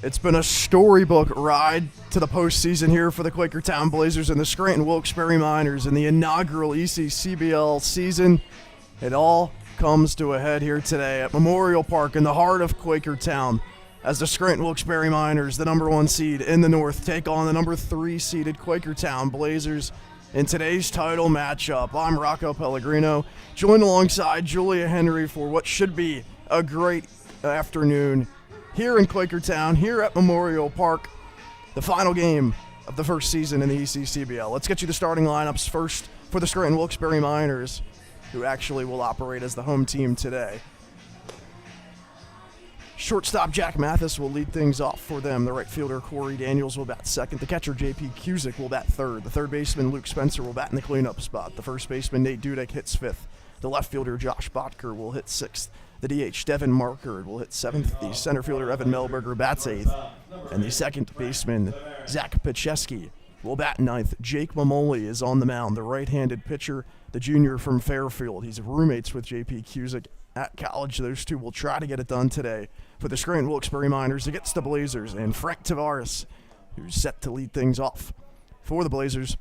It's been a storybook ride to the postseason here for the Quakertown Blazers and the Scranton Wilkes-Barre Miners in the inaugural ECCBL season. It all comes to a head here today at Memorial Park in the heart of Quakertown as the Scranton Wilkes-Barre Miners, the number 1 seed in the North, take on the number 3 seeded Quakertown Blazers in today's title matchup. I'm Rocco Pellegrino, joined alongside Julia Henry for what should be a great afternoon here in Quakertown, here at Memorial Park, the final game of the first season in the ECCBL. Let's get you the starting lineups first for the Scranton Wilkes-Barre Miners, who actually will operate as the home team today. Shortstop Jack Mathis will lead things off for them. The right fielder Corey Daniels will bat second. The catcher J.P. Cusick will bat third. The third baseman Luke Spencer will bat in the cleanup spot. The first baseman Nate Dudek hits fifth. The left fielder Josh Botker will hit sixth. The DH Devin Markard will hit seventh. The center fielder Evan Melberger bats eighth. And the second baseman Zach Picheski will bat ninth. Jake Mamoli is on the mound, the right-handed pitcher, the junior from Fairfield. He's roommates with J.P. Cusick at college. Those two will try to get it done today for the Scranton Wilkes-Barre Miners against the Blazers. And Frank Tavares, who's set to lead things off for the Blazers.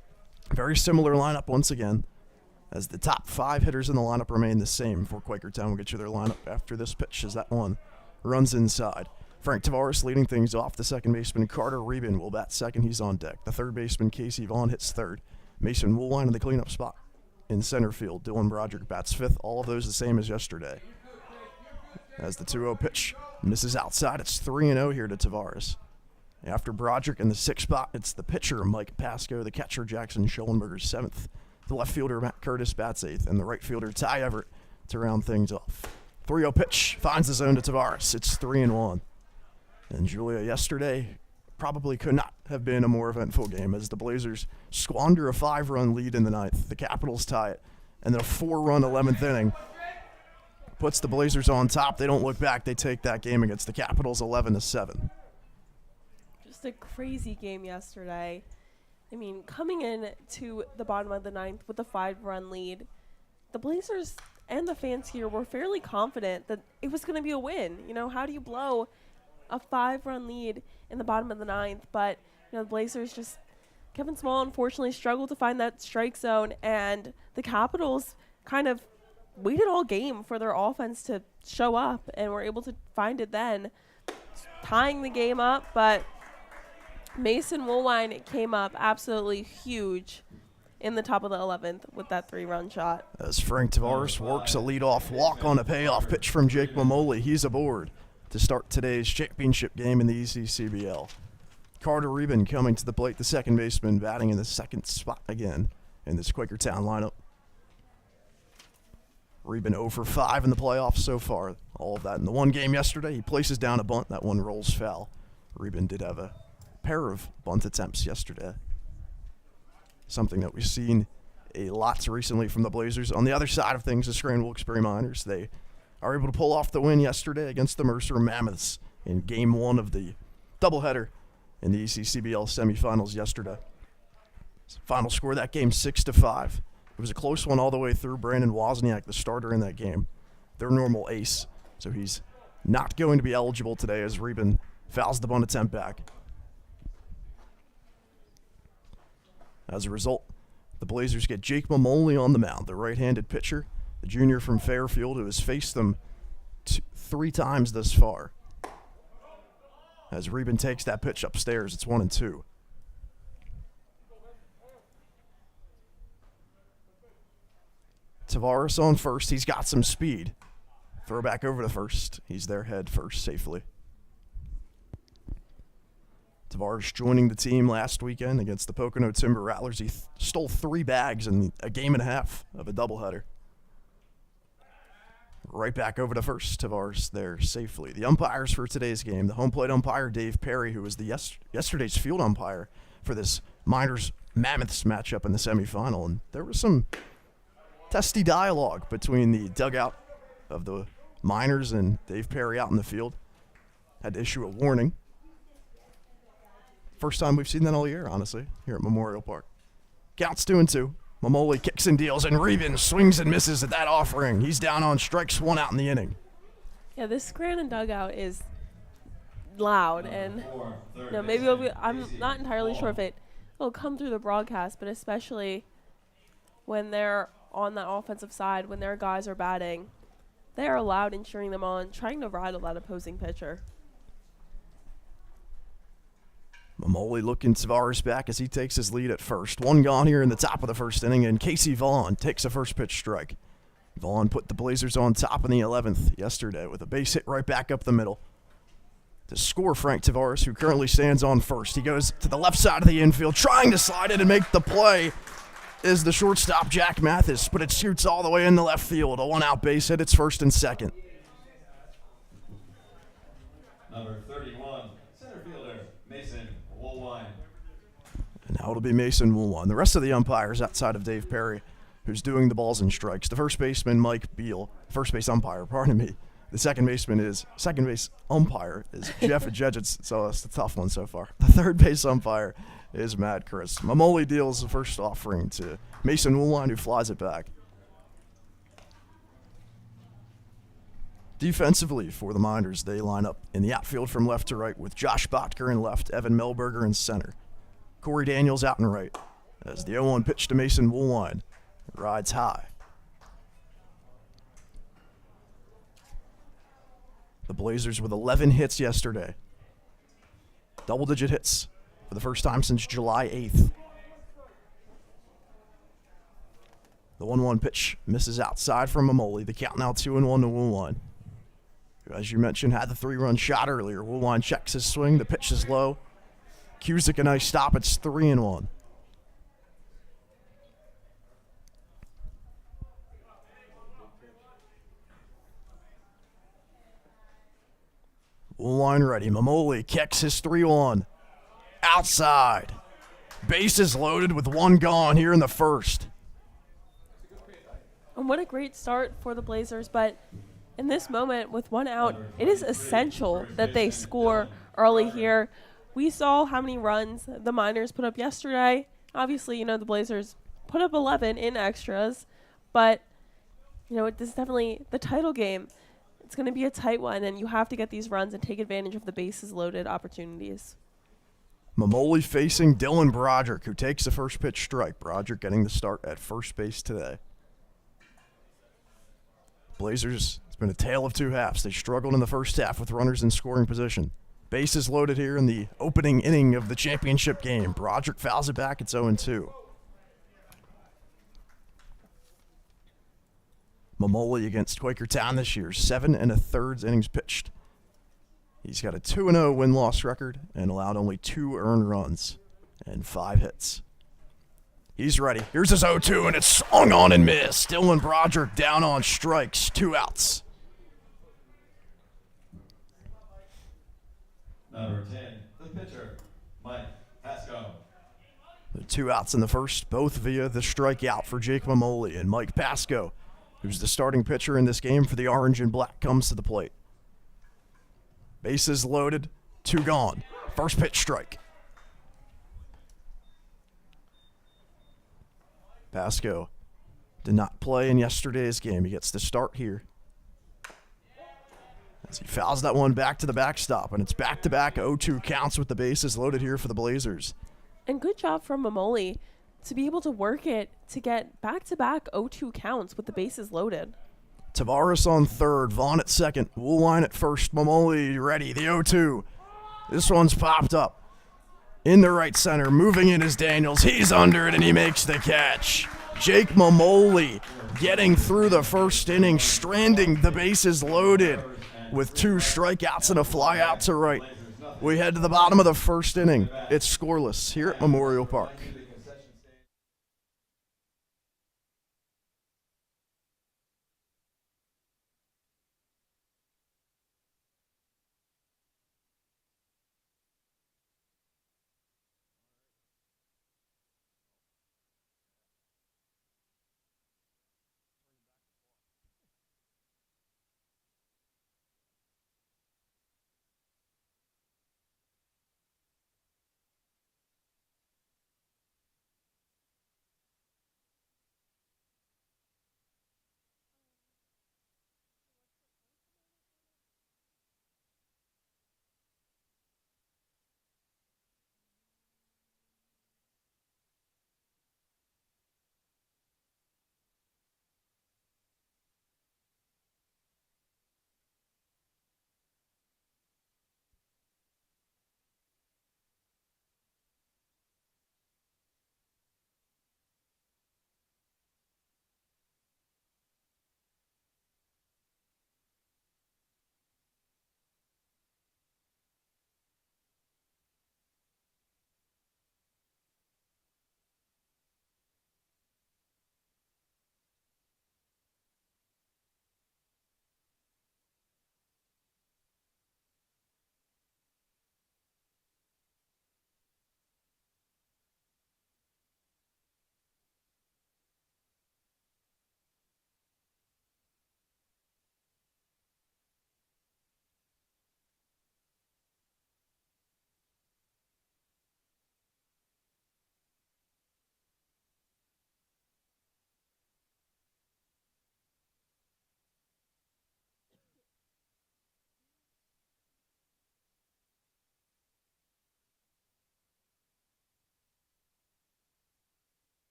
Very similar lineup once again, as the top 5 hitters in the lineup remain the same for Quakertown. We'll get you their lineup after this pitch as that one runs inside. Frank Tavares leading things off. The second baseman Carter Reben will bat second. He's on deck. The third baseman Casey Vaughn hits third. Mason Woolline in the cleanup spot in center field. Dylan Broderick bats fifth. All of those the same as yesterday. As the 2-0 pitch misses outside, it's 3-0 here to Tavares. After Broderick in the 6th spot, it's the pitcher Mike Pasco, the catcher Jackson Schollenberger 7th. The left fielder Matt Curtis bats 8th, and the right fielder Ty Everett to round things off. 3-0 pitch finds the zone to Tavares. It's 3-1. And Julia, yesterday probably could not have been a more eventful game as the Blazers squander a 5-run lead in the 9th. The Capitals tie it, and then a 4-run 11th inning puts the Blazers on top. They don't look back. They take that game against the Capitals 11-7. Just a crazy game yesterday. I mean, coming in to the bottom of the 9th with a 5-run lead, the Blazers and the fans here were fairly confident that it was going to be a win. You know, how do you blow a 5-run lead in the bottom of the 9th? But, you know, the Blazers just, Kevin Small unfortunately struggled to find that strike zone, and the Capitals kind of waited all game for their offense to show up and were able to find it then, tying the game up. But Mason Woolline came up absolutely huge in the top of the 11th with that 3-run shot. As Frank Tavares works a leadoff walk on a payoff pitch from Jake Mamoli, he's aboard to start today's championship game in the ECCBL. Carter Reben coming to the plate, the second baseman, batting in the 2nd spot again in this Quakertown lineup. Reben 0 for 5 in the playoffs so far. All of that in the one game yesterday. He places down a bunt. That one rolls foul. Reben did have a pair of bunt attempts yesterday, something that we've seen a lot recently from the Blazers. On the other side of things, the Scranton Wilkes-Barre Miners, they are able to pull off the win yesterday against the Mercer Mammoths in Game 1 of the doubleheader in the ECCBL semifinals yesterday. Final score of that game, 6-5. It was a close one all the way through. Brandon Wozniak, the starter in that game, their normal ace, so he's not going to be eligible today as Reben fouls the bunt attempt back. As a result, the Blazers get Jake Mamoli on the mound, the right-handed pitcher, the junior from Fairfield who has faced them 3 times thus far. As Reben takes that pitch upstairs, it's 1-2. Tavares on first. He's got some speed. Throw back over to first. He's there head first safely. Tavares joining the team last weekend against the Pocono Timber Rattlers. He stole 3 bags in a game and a half of a doubleheader. Right back over to first. Tavares there safely. The umpires for today's game, the home plate umpire Dave Perry, who was the yesterday's field umpire for this Miners Mammoths matchup in the semifinal. And there was some testy dialogue between the dugout of the Miners and Dave Perry out in the field. Had to issue a warning. First time we've seen that all year, honestly, here at Memorial Park. Counts 2-2. Mamoli kicks and deals, and Reben swings and misses at that offering. He's down on strikes, 1 out in the inning. Yeah, this Scranton dugout is loud, and maybe I'm not entirely sure if it'll come through the broadcast, but especially when they're on that offensive side, when their guys are batting, they are loud and cheering them on, trying to rattle that opposing pitcher. Mamoli looking Tavares back as he takes his lead at first. One gone here in the top of the first inning, and Casey Vaughn takes a first pitch strike. Vaughn put the Blazers on top in the 11th yesterday with a base hit right back up the middle. To score Frank Tavares, who currently stands on first. He goes to the left side of the infield, trying to slide it and make the play, is the shortstop Jack Mathis, but it shoots all the way in the left field. A one-out base hit. It's first and second. Number 31, center fielder, Mason Woolwine. And now it'll be Mason Woolwine. The rest of the umpires outside of Dave Perry, who's doing the balls and strikes. The first baseman, Mike Beal. First base umpire, pardon me. The second base umpire is Jeff Jedgetts, so it's a tough one so far. The third base umpire is Matt Chris. Mamoli deals the first offering to Mason Woolwine, who flies it back. Defensively for the Miners, they line up in the outfield from left to right with Josh Botker in left, Evan Melberger in center. Corey Daniels out and right as the 0-1 pitch to Mason Woolwine rides high. The Blazers with 11 hits yesterday. Double-digit hits for the first time since July 8th. The 1-1 pitch misses outside from Mamoli. The count now 2-1 to Woolwine, who, as you mentioned, had the 3-run shot earlier. Woolwine checks his swing. The pitch is low. Cusick a nice stop. It's 3-1. Woolwine ready. Mamoli kicks his 3-1. Outside. Bases loaded with one gone here in the first. And what a great start for the Blazers, but in this moment with one out, it is essential that they score early here. We saw how many runs the Miners put up yesterday. Obviously, the Blazers put up 11 in extras, but this is definitely the title game. It's going to be a tight one, and you have to get these runs and take advantage of the bases loaded opportunities. Mamoli facing Dylan Broderick, who takes the first pitch strike. Broderick getting the start at first base today. Blazers, it's been a tale of two halves. They struggled in the first half with runners in scoring position. Bases loaded here in the opening inning of the championship game. Broderick fouls it back. It's 0-2. Mamoli against Quakertown this year, 7 1/3 innings pitched. He's got a 2-0 win-loss record and allowed only 2 earned runs and 5 hits. He's ready. Here's his 0-2, and it's swung on and missed. Dylan Broderick down on strikes, 2 outs. Number 10, the pitcher, Mike Pasco. The 2 outs in the first, both via the strikeout for Jake Mamoli, and Mike Pasco, who's the starting pitcher in this game for the Orange and Black, comes to the plate. Bases loaded, 2 gone. First pitch strike. Pasco did not play in yesterday's game. He gets the start here as he fouls that one back to the backstop, and it's back-to-back 0-2 counts with the bases loaded here for the Blazers. And good job from Mamoli to be able to work it to get back-to-back 0-2 counts with the bases loaded. Tavares on third, Vaughn at second, Woolwine at first, Mamoli ready, the 0-2. This one's popped up. In the right center, moving in is Daniels. He's under it, and he makes the catch. Jake Mamoli getting through the first inning, stranding the bases loaded with 2 strikeouts and a fly out to right. We head to the bottom of the first inning. It's scoreless here at Memorial Park.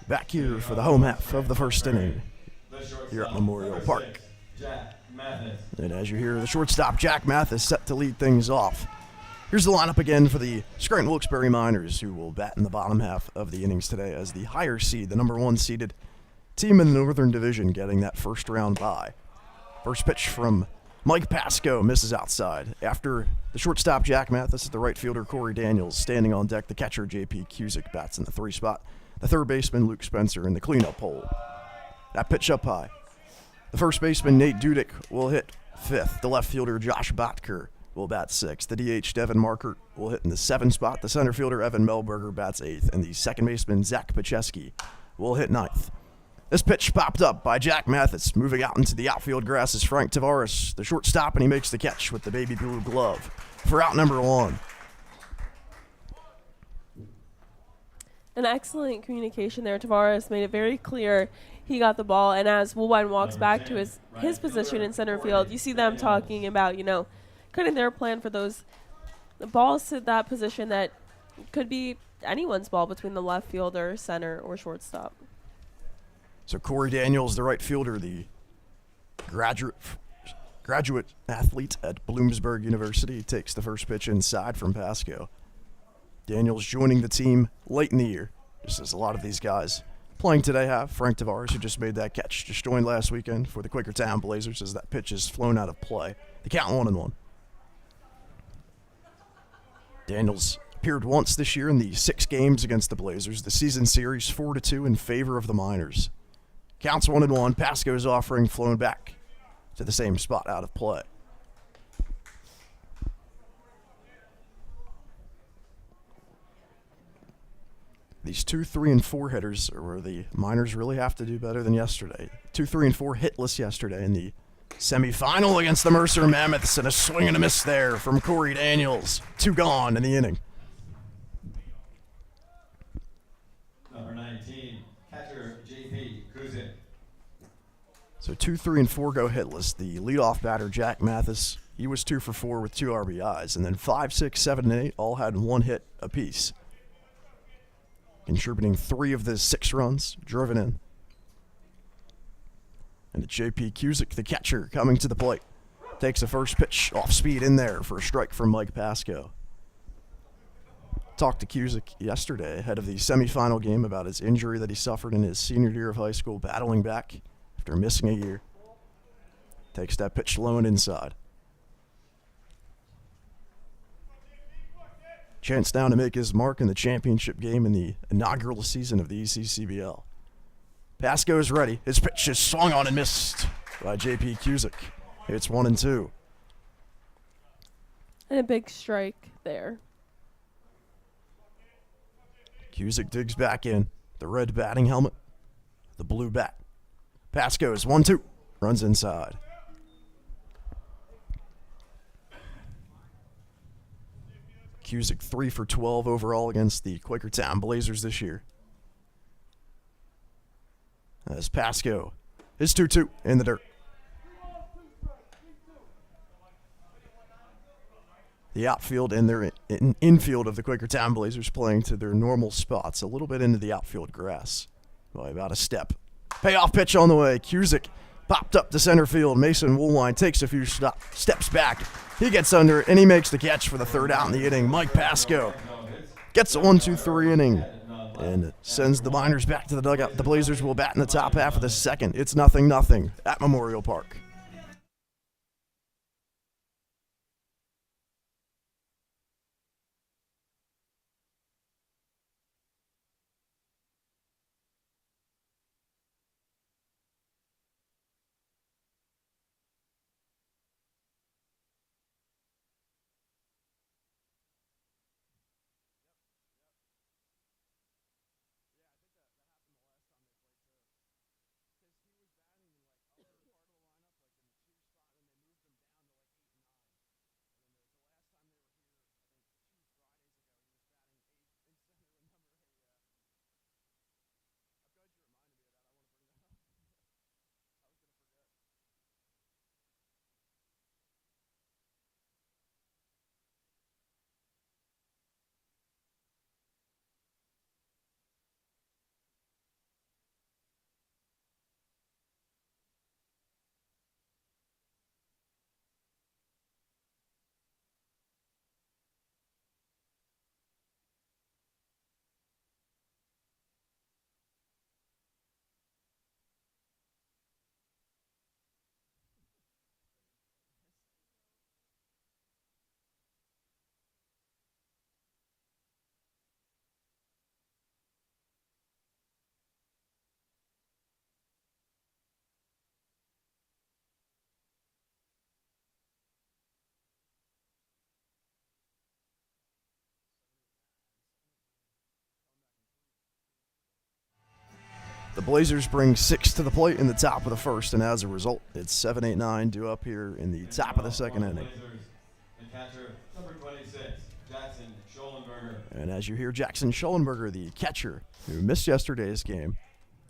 Back here for the home half of the first inning The shortstop, here at Memorial number Park. 6, Jack Mathis. And as you hear, the shortstop Jack Mathis set to lead things off. Here's the lineup again for the Scranton Wilkes-Barre Miners, who will bat in the bottom half of the innings today as the higher seed, the number 1 seeded team in the Northern Division, getting that first round bye. First pitch from Mike Pasco misses outside. After the shortstop Jack Mathis, the right fielder Corey Daniels standing on deck. The catcher J.P. Cusick bats in the 3 spot. The third baseman Luke Spencer in the cleanup hole. That pitch up high. The first baseman Nate Dudek will hit 5th. The left fielder Josh Botker will bat 6th. The DH Devin Markert will hit in the 7th spot. The center fielder Evan Melberger bats 8th. And the second baseman Zach Pacheski will hit 9th. This pitch popped up by Jack Mathis. Moving out into the outfield grass is Frank Tavares, the shortstop, and he makes the catch with the baby blue glove for out number 1. An excellent communication there. Tavares made it very clear he got the ball, and as Woolwine walks back to his position in center field, you see them talking about, cutting their plan for those balls to that position that could be anyone's ball between the left fielder, center, or shortstop. So Corey Daniels, the right fielder, the graduate athlete at Bloomsburg University, takes the first pitch inside from Pasco. Daniels joining the team late in the year, just as a lot of these guys playing today have. Frank Tavares, who just made that catch, just joined last weekend for the Quakertown Blazers as that pitch is flown out of play. The count 1-1. Daniels appeared once this year in the 6 games against the Blazers. The season series 4-2 in favor of the Miners. Counts 1-1. Pasco's offering flown back to the same spot out of play. These 2, 3, and 4 hitters are where the Miners really have to do better than yesterday. 2, 3, and 4 hitless yesterday in the semifinal against the Mercer Mammoths, and a swing and a miss there from Corey Daniels. 2 gone in the inning. Number 19, catcher J.P. Kuzik. So 2, 3, and 4 go hitless. The leadoff batter, Jack Mathis, he was 2 for 4 with 2 RBIs. And then 5, 6, 7, and 8 all had 1 hit apiece, contributing 3 of the 6 runs driven in. And it's J.P. Cusick, the catcher, coming to the plate. Takes the first pitch off speed in there for a strike from Mike Pasco. Talked to Cusick yesterday ahead of the semifinal game about his injury that he suffered in his senior year of high school, battling back after missing a year. Takes that pitch low and inside. Chance now to make his mark in the championship game in the inaugural season of the ECCBL. Pasco is ready. His pitch is swung on and missed by J.P. Cusick. It's 1-2. And a big strike there. Cusick digs back in. The red batting helmet, the blue bat. Pasco is 1-2. Runs inside. Cusick 3 for 12 overall against the Quakertown Blazers this year. As Pasco is 2-2 in the dirt. The outfield and their infield of the Quakertown Blazers playing to their normal spots, a little bit into the outfield grass by about a step. Payoff pitch on the way. Cusick popped up to center field. Mason Woolwine takes a few steps back. He gets under and he makes the catch for the 3rd out in the inning. Mike Pasco gets a 1-2-3 inning and sends the Miners back to the dugout. The Blazers will bat in the top half of the 2nd. It's 0-0 at Memorial Park. The Blazers bring 6 to the plate in the top of the first, and as a result, it's 7-8-9 due up here in the top of the second inning. The catcher, number 26, Jackson Schollenberger. And as you hear Jackson Schollenberger, the catcher, who missed yesterday's game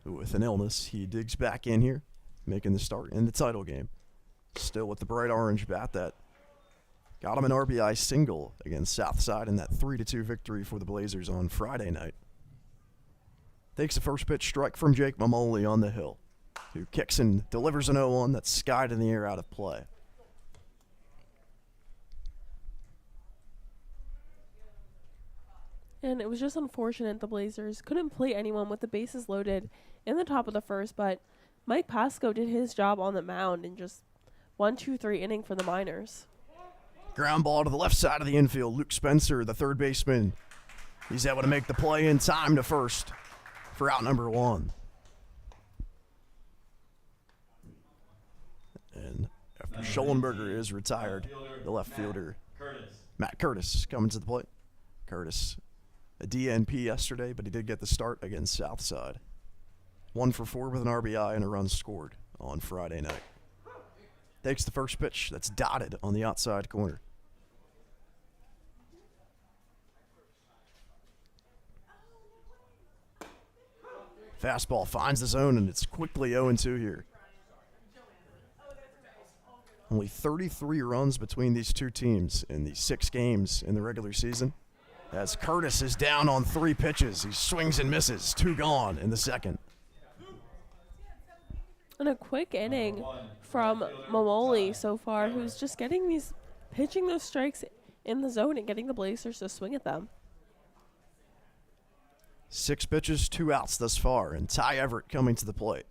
with an illness, he digs back in here, making the start in the title game. Still with the bright orange bat that got him an RBI single against Southside in that 3-2 victory for the Blazers on Friday night. Takes the first pitch strike from Jake Mamoli on the hill, who kicks and delivers an 0-1 that's skied in the air out of play. And it was just unfortunate the Blazers couldn't play anyone with the bases loaded in the top of the first, but Mike Pasco did his job on the mound in just 1-2-3 inning for the Miners. Ground ball to the left side of the infield. Luke Spencer, the third baseman, he's able to make the play in time to first for out number 1. And after Schollenberger is retired, the left fielder, Matt Curtis, coming to the plate. Curtis, a DNP yesterday, but he did get the start against Southside. 1 for 4 with an RBI and a run scored on Friday night. Takes the first pitch that's dotted on the outside corner. Fastball finds the zone, and it's quickly 0-2 here. Only 33 runs between these two teams in the 6 games in the regular season. As Curtis is down on 3 pitches, he swings and misses. 2 gone in the second. And a quick inning from Mamoli so far, who's just pitching those strikes in the zone and getting the Blazers to swing at them. 6 pitches, 2 outs thus far, and Ty Everett coming to the plate.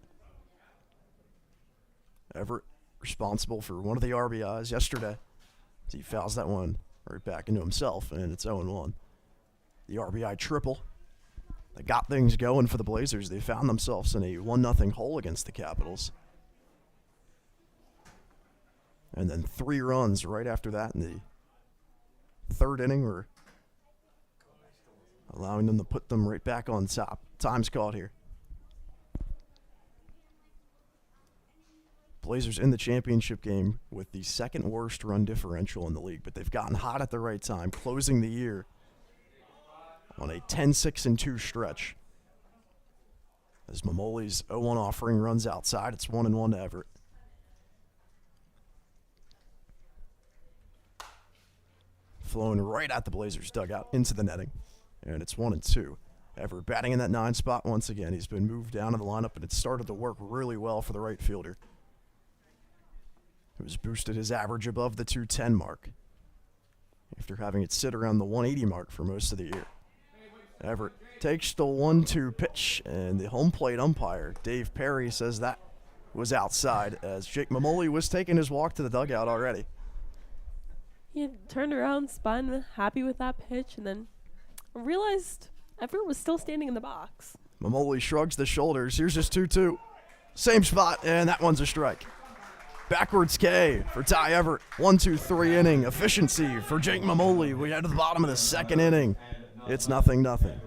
Everett responsible for one of the RBIs yesterday. He fouls that one right back into himself, and it's 0-1. The RBI triple that got things going for the Blazers. They found themselves in a 1-0 hole against the Capitals. And then 3 runs right after that in the third inning were allowing them to put them right back on top. Time's called here. Blazers in the championship game with the second worst run differential in the league, but they've gotten hot at the right time, closing the year on a 10-6-2 stretch. As Mamoli's 0-1 offering runs outside, it's 1-1 to Everett. Flowing right at the Blazers dugout into the netting, and it's 1-2. Everett batting in that 9 spot once again. He's been moved down to the lineup, and it started to work really well for the right fielder. It was boosted his average above the 210 mark after having it sit around the 180 mark for most of the year. Everett takes the 1-2 pitch, and the home plate umpire, Dave Perry, says that was outside as Jake Mamoli was taking his walk to the dugout already. He had turned around, spun, happy with that pitch, and then realized Everett was still standing in the box. Mamoli shrugs the shoulders. Here's his 2-2. Same spot, and that one's a strike. Backwards K for Ty Everett. 1-2-3 inning. Efficiency for Jake Mamoli. We head to the bottom of the second inning. It's 0-0.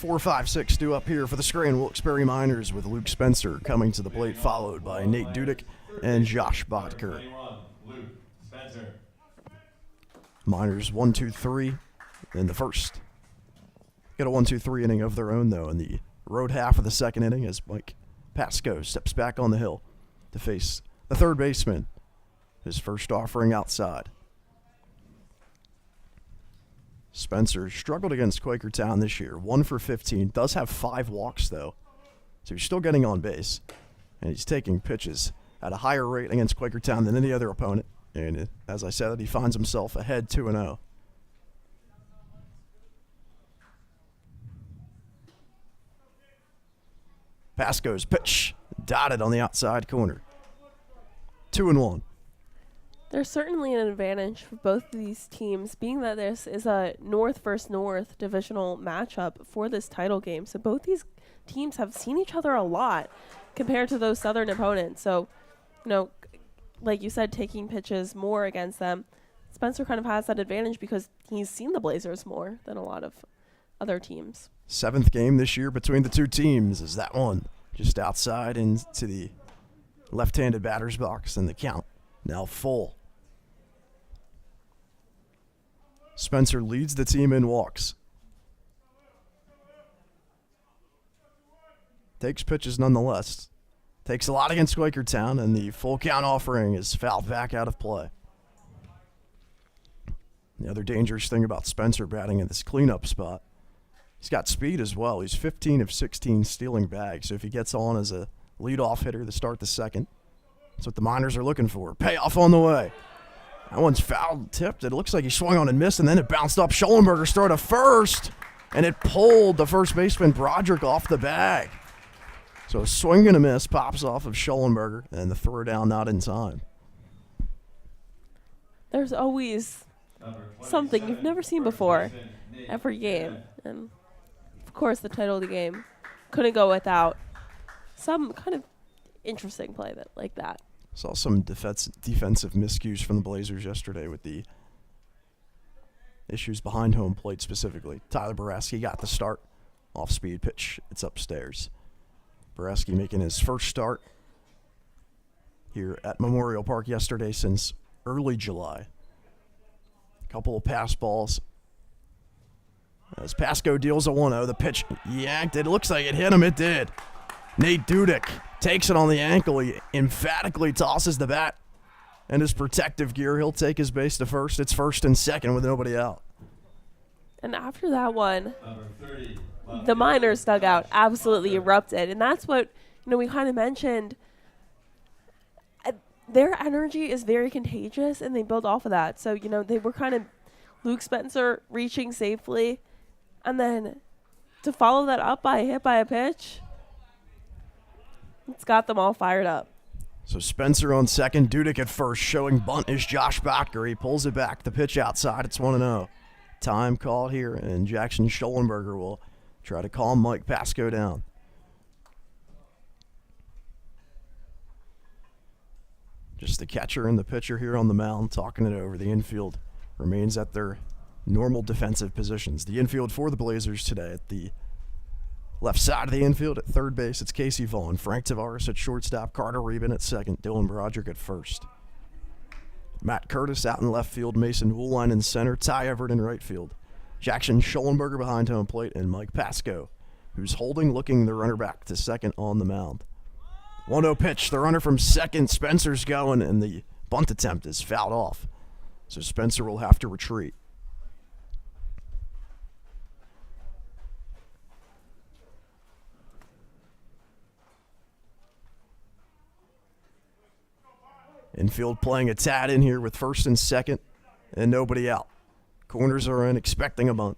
4, 5, 6 due up here for the Scranton Wilkes-Barre Miners with Luke Spencer coming to the plate, followed by Nate Dudek and Josh Bodker. 21, Luke Spencer. Miners 1, 2, 3 in the first. Got a 1, 2, 3 inning of their own, though, in the road half of the second inning as Mike Pasco steps back on the hill to face the third baseman. His first offering outside. Spencer struggled against Quakertown this year. 1 for 15. Does have 5 walks, though. So he's still getting on base. And he's taking pitches at a higher rate against Quakertown than any other opponent. And as I said, he finds himself ahead 2-0. Pasco's pitch dotted on the outside corner. 2-1. There's certainly an advantage for both of these teams, being that this is a North versus North divisional matchup for this title game. So both these teams have seen each other a lot compared to those Southern opponents. So, like you said, taking pitches more against them, Spencer kind of has that advantage because he's seen the Blazers more than a lot of other teams. 7th game this year between the two teams is that one. Just outside into the left-handed batter's box, and the count now full. Spencer leads the team in walks. Takes pitches nonetheless. Takes a lot against Quakertown, and the full count offering is fouled back out of play. The other dangerous thing about Spencer batting in this cleanup spot, he's got speed as well. He's 15 of 16 stealing bags, so if he gets on as a leadoff hitter to start the second, that's what the Miners are looking for. Payoff on the way. That one's foul tipped. It looks like he swung on and missed, and then it bounced up. Schollenberger started first, and it pulled the first baseman Broderick off the bag. So a swing and a miss pops off of Schollenberger, and the throw down not in time. There's always something you've never seen before every game. And, of course, the title of the game couldn't go without some kind of interesting play like that. Saw some defensive miscues from the Blazers yesterday with the issues behind home plate specifically. Tyler Boraski got the start. Off-speed pitch. It's upstairs. Boraski making his first start here at Memorial Park yesterday since early July. A couple of pass balls. As Pasco deals a 1-0, the pitch yanked. It looks like it hit him. It did. Nate Dudek takes it on the ankle. He emphatically tosses the bat and his protective gear. He'll take his base to first. It's first and second with nobody out. And after that one, the Miners dugout absolutely erupted. And that's what, we kind of mentioned. Their energy is very contagious, and they build off of that. So, they were kind of Luke Spencer reaching safely. And then to follow that up by a hit by a pitch, it's got them all fired up. So Spencer on second, Dudek at first. Showing bunt is Josh Bodker. He pulls it back. The pitch outside. It's 1-0. Time called here, and Jackson Schollenberger will try to calm Mike Pasco down. Just the catcher and the pitcher here on the mound talking it over. The infield remains at their normal defensive positions. The infield for the Blazers today at the left side of the infield at third base, it's Casey Vaughn. Frank Tavares at shortstop. Carter Reben at second. Dylan Broderick at first. Matt Curtis out in left field. Mason Woolline in center. Ty Everett in right field. Jackson Schollenberger behind home plate. And Mike Pasco, who's holding, looking the runner back to second on the mound. 1-0 pitch. The runner from second. Spencer's going, and the bunt attempt is fouled off. So Spencer will have to retreat. Infield playing a tad in here with first and second and nobody out. Corners are in, expecting a bunt.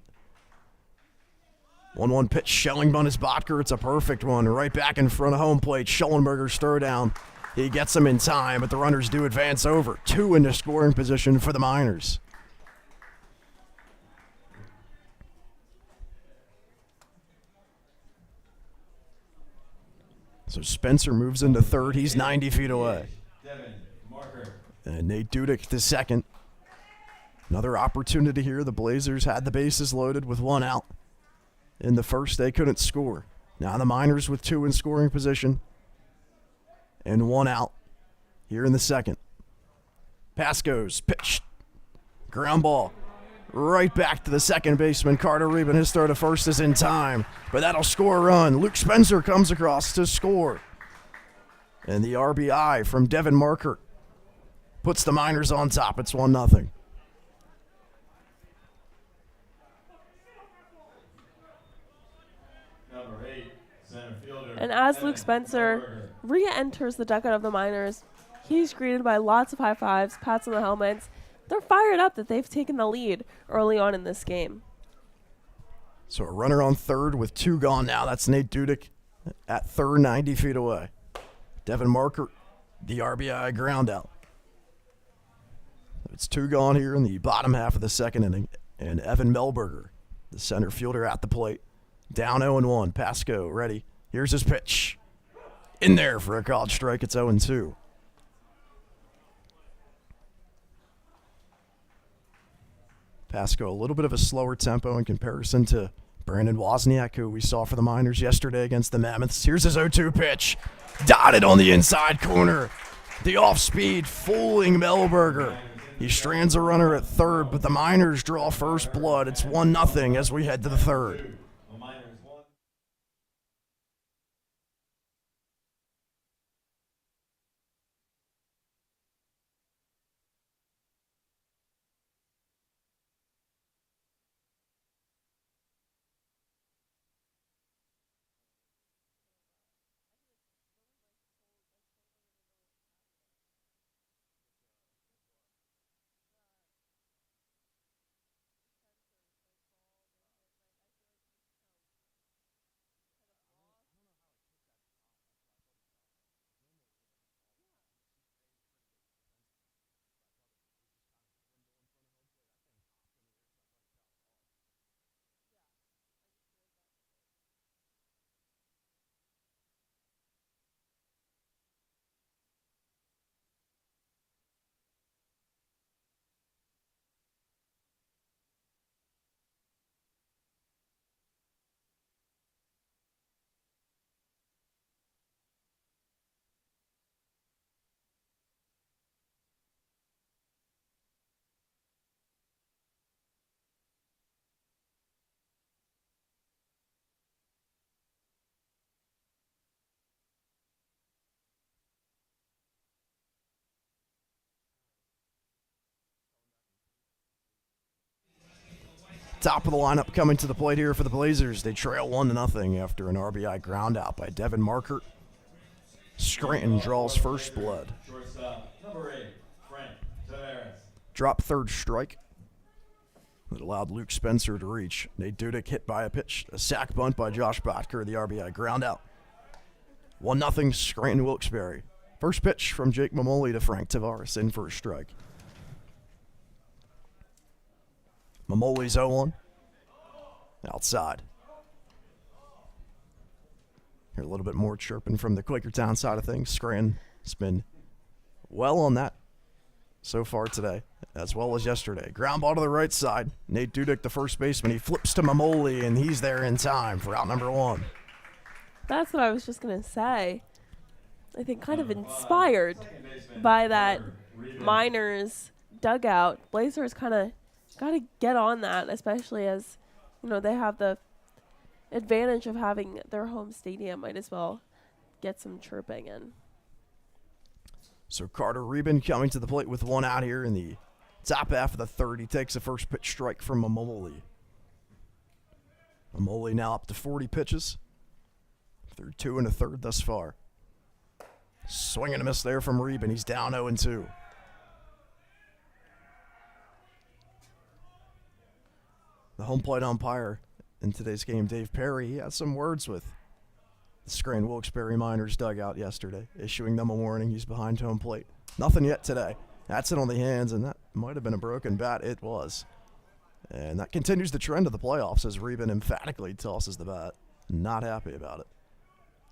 1-1 pitch, Schelling bunt is Bodker. It's a perfect one right back in front of home plate. Schollenberger's throw down. He gets him in time, but the runners do advance over. 2 into scoring position for the Miners. So Spencer moves into third. He's 90 feet away. And Nate Dudek to second. Another opportunity here. The Blazers had the bases loaded with 1 out. In the first, they couldn't score. Now the Miners with 2 in scoring position and 1 out here in the second. Pass goes, pitch, ground ball, right back to the second baseman, Carter Reben. His throw to first is in time, but that'll score a run. Luke Spencer comes across to score. And the RBI from Devin Markert puts the Miners on top. It's 1-0. And as Luke Spencer re-enters the dugout of the Miners, he's greeted by lots of high fives, pats on the helmets. They're fired up that they've taken the lead early on in this game. So a runner on third with 2 gone now. That's Nate Dudek at third, 90 feet away. Devin Markert, the RBI ground out. It's 2 gone here in the bottom half of the second inning. And Evan Melberger, the center fielder at the plate. Down 0-1. Pasco ready. Here's his pitch. In there for a called strike. It's 0-2. Pasco, a little bit of a slower tempo in comparison to Brandon Wozniak, who we saw for the Miners yesterday against the Mammoths. Here's his 0-2 pitch. Dotted on the inside corner. The off-speed fooling Melberger. He strands a runner at third, but the Miners draw first blood. It's 1-0 as we head to the third. Top of the lineup coming to the plate here for the Blazers. They trail 1-0 after an RBI ground out by Devin Markert. Scranton draws first blood. Shortstop, number 8, Frank Tavares. Drop third strike. That allowed Luke Spencer to reach. Nate Dudek hit by a pitch. A sac bunt by Josh Botker, the RBI ground out. 1-0 Scranton Wilkes-Barre. First pitch from Jake Mamoli to Frank Tavares in for a strike. Mamoli's 0-1. Outside. Hear a little bit more chirping from the Quakertown side of things. Scranton's been well on that so far today, as well as yesterday. Ground ball to the right side. Nate Dudek, the first baseman, he flips to Mamoli, and he's there in time for out number 1. That's what I was just going to say. I think kind of inspired by that Miners dugout. Blazers kind of got to get on that, especially as, you know, they have the advantage of having their home stadium. Might as well get some chirping in. So Carter Reben coming to the plate with 1 out here in the top half of the third. He takes a first pitch strike from Mamoli. Mamoli now up to 40 pitches. Through 2 1/3 thus far. Swing and a miss there from Reben. He's down 0-2. The home plate umpire in today's game, Dave Perry, he had some words with the Scranton Wilkes-Barre Miners dugout yesterday, issuing them a warning. He's behind home plate. Nothing yet today. That's it on the hands, and that might have been a broken bat. It was. And that continues the trend of the playoffs as Reben emphatically tosses the bat. Not happy about it.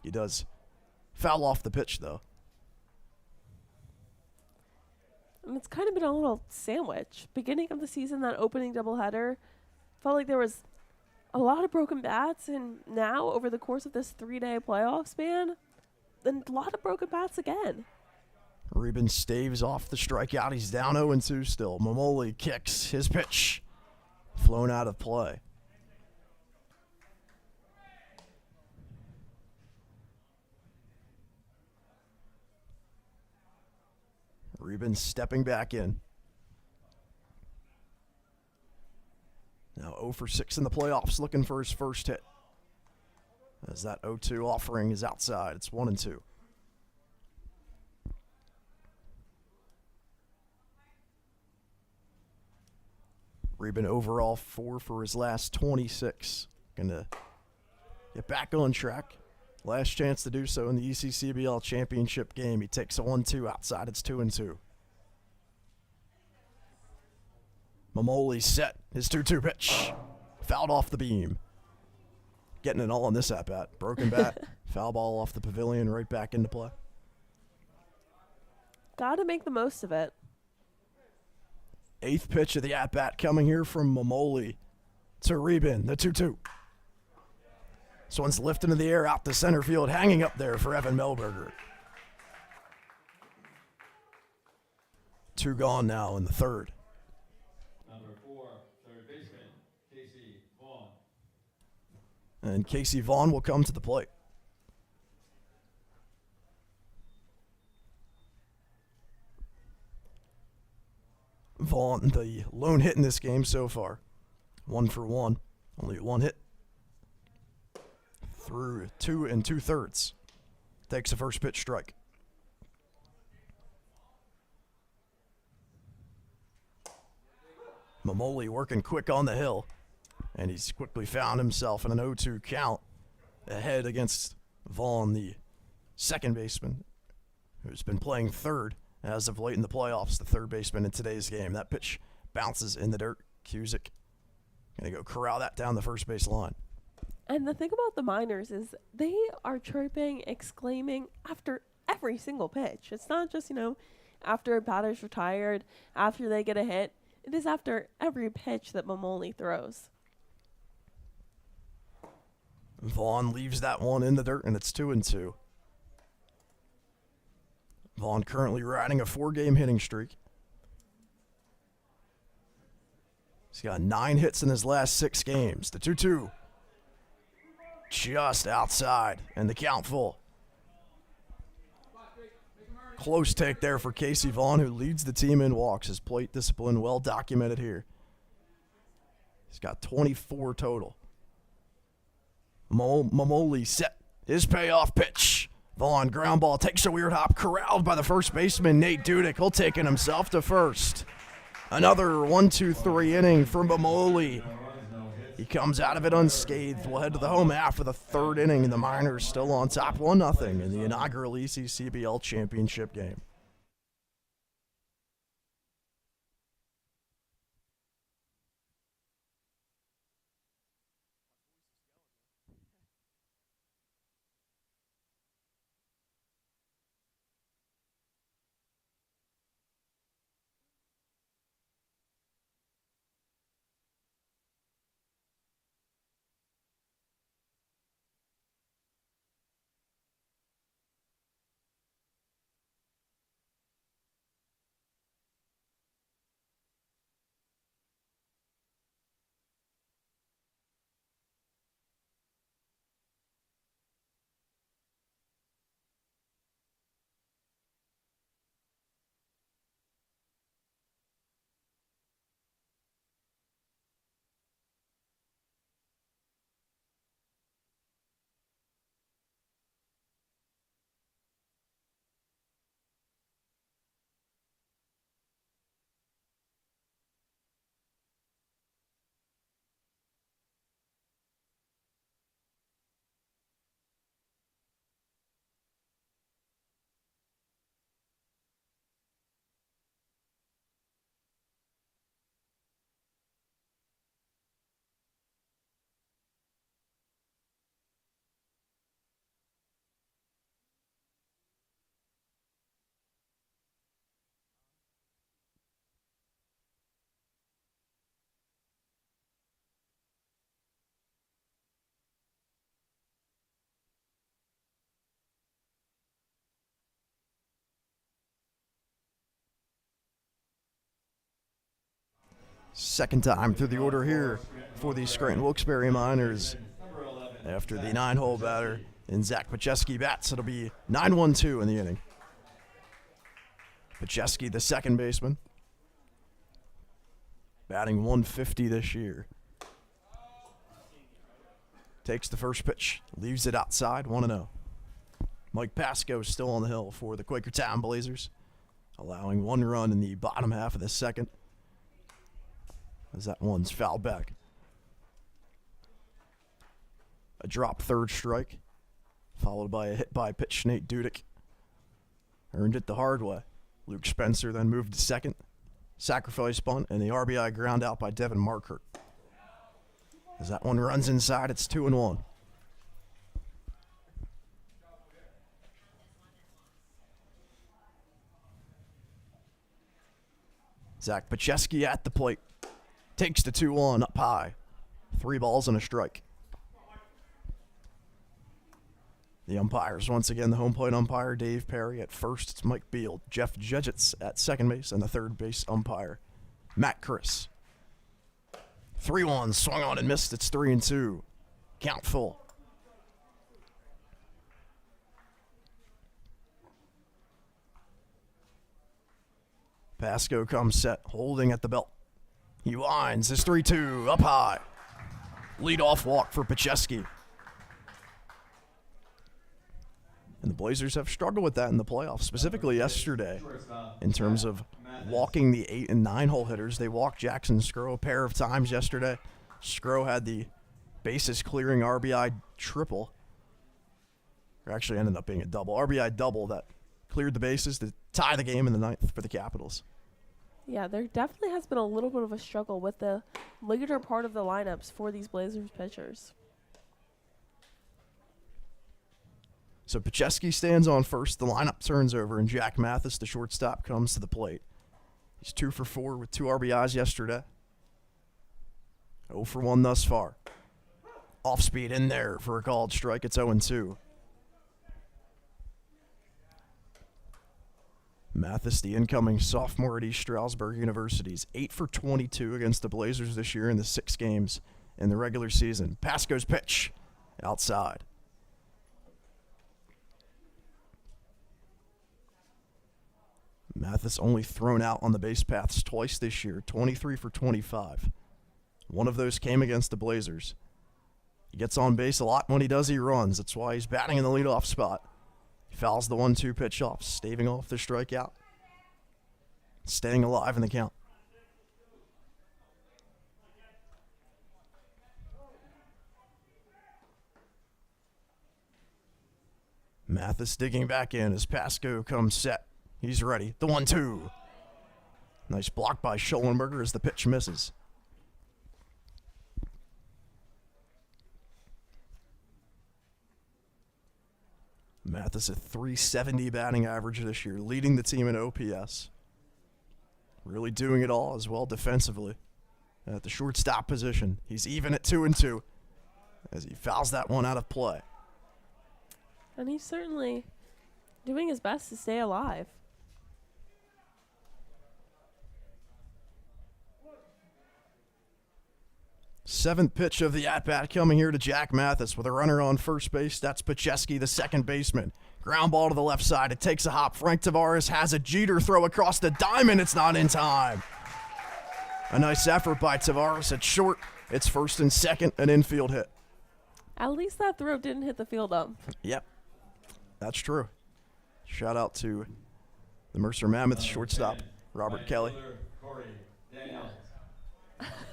He does foul off the pitch, though. And it's kind of been a little sandwich. Beginning of the season, that opening doubleheader, felt like there was a lot of broken bats, and now over the course of this 3-day playoff span, then a lot of broken bats again. Reben staves off the strikeout. He's down 0-2 still. Mamoli kicks his pitch. Flown out of play. Reben stepping back in. Now 0 for 6 in the playoffs, looking for his first hit. As that 0-2 offering is outside. It's 1-2. Reben overall 4 for his last 26. Gonna get back on track. Last chance to do so in the ECCBL championship game. He takes a 1-2 outside. It's 2-2. Mamoli set his 2-2 pitch. Fouled off the beam. Getting it all on this at-bat. Broken bat, foul ball off the pavilion, right back into play. Got to make the most of it. 8th pitch of the at-bat coming here from Mamoli to Reben, the 2-2. This one's lifted into the air out to center field, hanging up there for Evan Melberger. 2 gone now in the third. Number 4, third baseman, Casey Vaughn. And Casey Vaughn will come to the plate. Vaughn, the lone hit in this game so far. 1 for 1. Only 1 hit. Through 2 2/3. Takes a first pitch strike. Mamoli working quick on the hill. And he's quickly found himself in an 0-2 count. Ahead against Vaughn, the second baseman, who's been playing third as of late in the playoffs, the third baseman in today's game. That pitch bounces in the dirt. Cusick going to go corral that down the first base line. And the thing about the Miners is they are chirping, exclaiming after every single pitch. It's not just, after a batter's retired, after they get a hit. It is after every pitch that Mamoli throws. Vaughn leaves that one in the dirt, and it's 2-2. Vaughn currently riding a 4-game hitting streak. He's got 9 hits in his last 6 games. The 2-2. Just outside, and the count full. Close take there for Casey Vaughn, who leads the team in walks. His plate discipline well documented here. He's got 24 total. Mamoli set his payoff pitch. Vaughn ground ball takes a weird hop, corralled by the first baseman Nate Dudek. He'll take it himself to first. Another 1-2-3 inning from Mamoli. He comes out of it unscathed. We'll head to the home half of the third inning, and the Miners still on top 1-0 in the inaugural ECCBL championship game. Second time through the order here for the Scranton Wilkes-Barre Miners. After the 9-hole batter and Zach Pacheski bats, it'll be 9-1-2 in the inning. Pacheski, the second baseman, batting 150 this year. Takes the first pitch, leaves it outside, 1-0. Mike Pasco still on the hill for the Quakertown Blazers, allowing 1 run in the bottom half of the second, as that one's fouled back. A drop third strike, followed by a hit by pitch. Nate Dudek earned it the hard way. Luke Spencer then moved to second. Sacrifice bunt and the RBI ground out by Devin Markert. As that one runs inside, it's 2-1. Zach Pacheski at the plate. Takes the 2-1 up high. 3 balls and a strike. The umpires, once again, the home plate umpire, Dave Perry. At first, it's Mike Beal. Jeff Judgetts at second base, and the third base umpire, Matt Chris. 3-1, swung on and missed. It's 3-2. Count full. Pasco comes set, holding at the belt. He winds. It's 3-2, up high. Lead-off walk for Pacheski. And the Blazers have struggled with that in the playoffs, specifically yesterday, in terms of walking the 8 and 9 hole hitters. They walked Jackson Skro a pair of times yesterday. Skro had the bases clearing RBI triple. Or actually ended up being a double. RBI double that cleared the bases to tie the game in the 9th for the Capitals. Yeah, there definitely has been a little bit of a struggle with the later part of the lineups for these Blazers pitchers. So Pacheski stands on first. The lineup turns over, and Jack Mathis, the shortstop, comes to the plate. He's 2 for 4 with 2 RBIs yesterday. 0 for 1 thus far. Off speed in there for a called strike. It's 0-2. Mathis, the incoming sophomore at East Stroudsburg University, is 8 for 22 against the Blazers this year in the 6 games in the regular season. Pasco's pitch outside. Mathis only thrown out on the base paths twice this year, 23 for 25. One of those came against the Blazers. He gets on base a lot. When he does, he runs. That's why he's batting in the leadoff spot. He fouls the 1-2 pitch off, staving off the strikeout, staying alive in the count. Mathis digging back in as Pasco comes set. He's ready. The 1-2. Nice block by Schollenberger as the pitch misses. Mathis a .370 batting average this year, leading the team in OPS. Really doing it all as well defensively. At the shortstop position, he's even at 2-2 as he fouls that one out of play. And he's certainly doing his best to stay alive. Seventh pitch of the at-bat coming here to Jack Mathis with a runner on first base. That's Pacheski, the second baseman. Ground ball to the left side. It takes a hop. Frank Tavares has a Jeter throw across the diamond. It's not in time. A nice effort by Tavares at short. It's first and second, an infield hit. At least that throw didn't hit the field ump. Yep, that's true. Shout out to the Mercer Mammoth shortstop, Robert Kelly.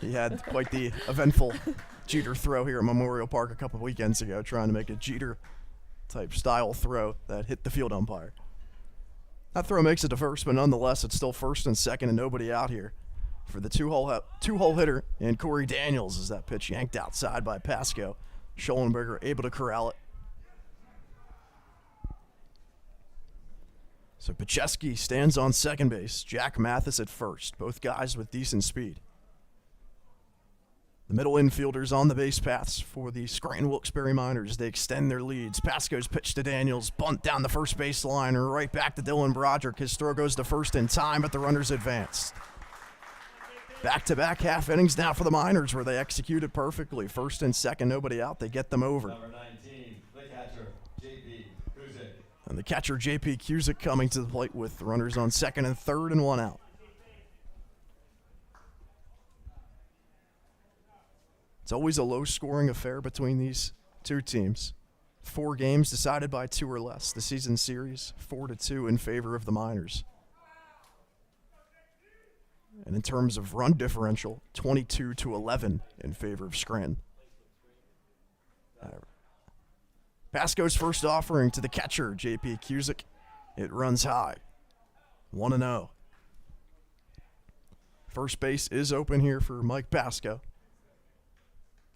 He had quite the eventful Jeter throw here at Memorial Park a couple of weekends ago, trying to make a Jeter-type style throw that hit the field umpire. That throw makes it to first, but nonetheless, it's still first and second and nobody out here for the two-hole hitter and Corey Daniels as that pitch yanked outside by Pasco. Schollenberger able to corral it. So Pacheski stands on second base. Jack Mathis at first. Both guys with decent speed. The middle infielders on the base paths for the Scranton Wilkes-Barre Miners. They extend their leads. Pasco's pitch to Daniels. Bunt down the first baseline. Right back to Dylan Broderick. His throw goes to first in time, but the runners advanced. Back-to-back half innings now for the Miners where they executed perfectly. First and second, nobody out. They get them over. Number 19, the catcher, J.P. Kuzik. And the catcher, J.P. Cusick, coming to the plate with runners on second and third and one out. It's always a low-scoring affair between these two teams. 4 games decided by 2 or less. The season series, 4-2 in favor of the Miners. And in terms of run differential, 22-11 in favor of Scranton. Pasco's first offering to the catcher, J.P. Cusick. It runs high. 1-0. First base is open here for Mike Pasco.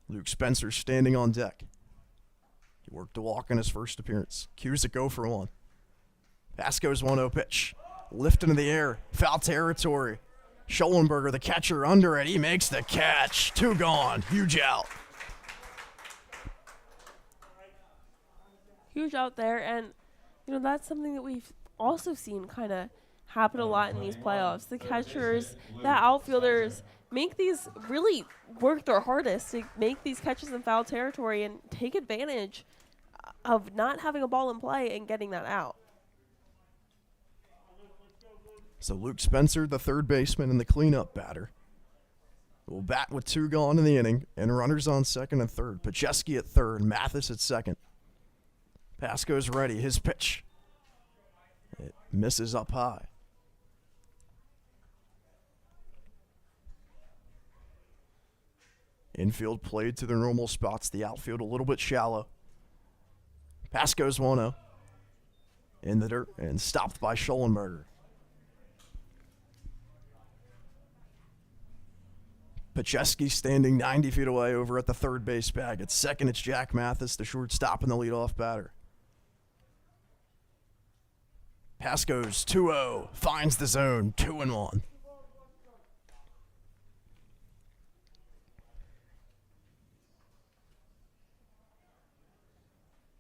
Luke Spencer standing on deck. He worked a walk in his first appearance. Cusick 0 for 1. Pasco's 1-0 pitch. Lift into the air. Foul territory. Schollenberger, the catcher, under it. He makes the catch. 2 gone. Huge out. Huge out there, and that's something that we've also seen kind of happen a lot in these playoffs. The catchers, the outfielders make these really work their hardest to make these catches in foul territory and take advantage of not having a ball in play and getting that out. So Luke Spencer, the third baseman and the cleanup batter, will bat with 2 gone in the inning and runners on second and third. Pacheski at third, Mathis at second. Pasco's ready. His pitch. It misses up high. Infield played to their normal spots. The outfield a little bit shallow. Pasco's 1-0 in the dirt and stopped by Schollenberger. Pacheski standing 90 feet away over at the third base bag. At second, it's Jack Mathis, the shortstop and the leadoff batter. Pasco's 2-0, finds the zone, 2-1.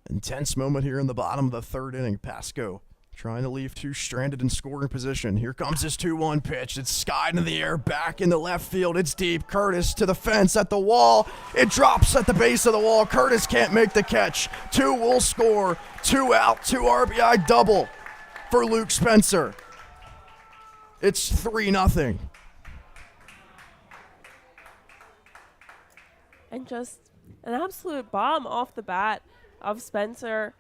Intense moment here in the bottom of the third inning. Pasco trying to leave 2 stranded in scoring position. Here comes his 2-1 pitch. It's skied into the air, back into left field. It's deep. Curtis to the fence at the wall. It drops at the base of the wall. Curtis can't make the catch. 2 will score. 2 out, 2 RBI double for Luke Spencer. It's 3-0. And just an absolute bomb off the bat of Spencer.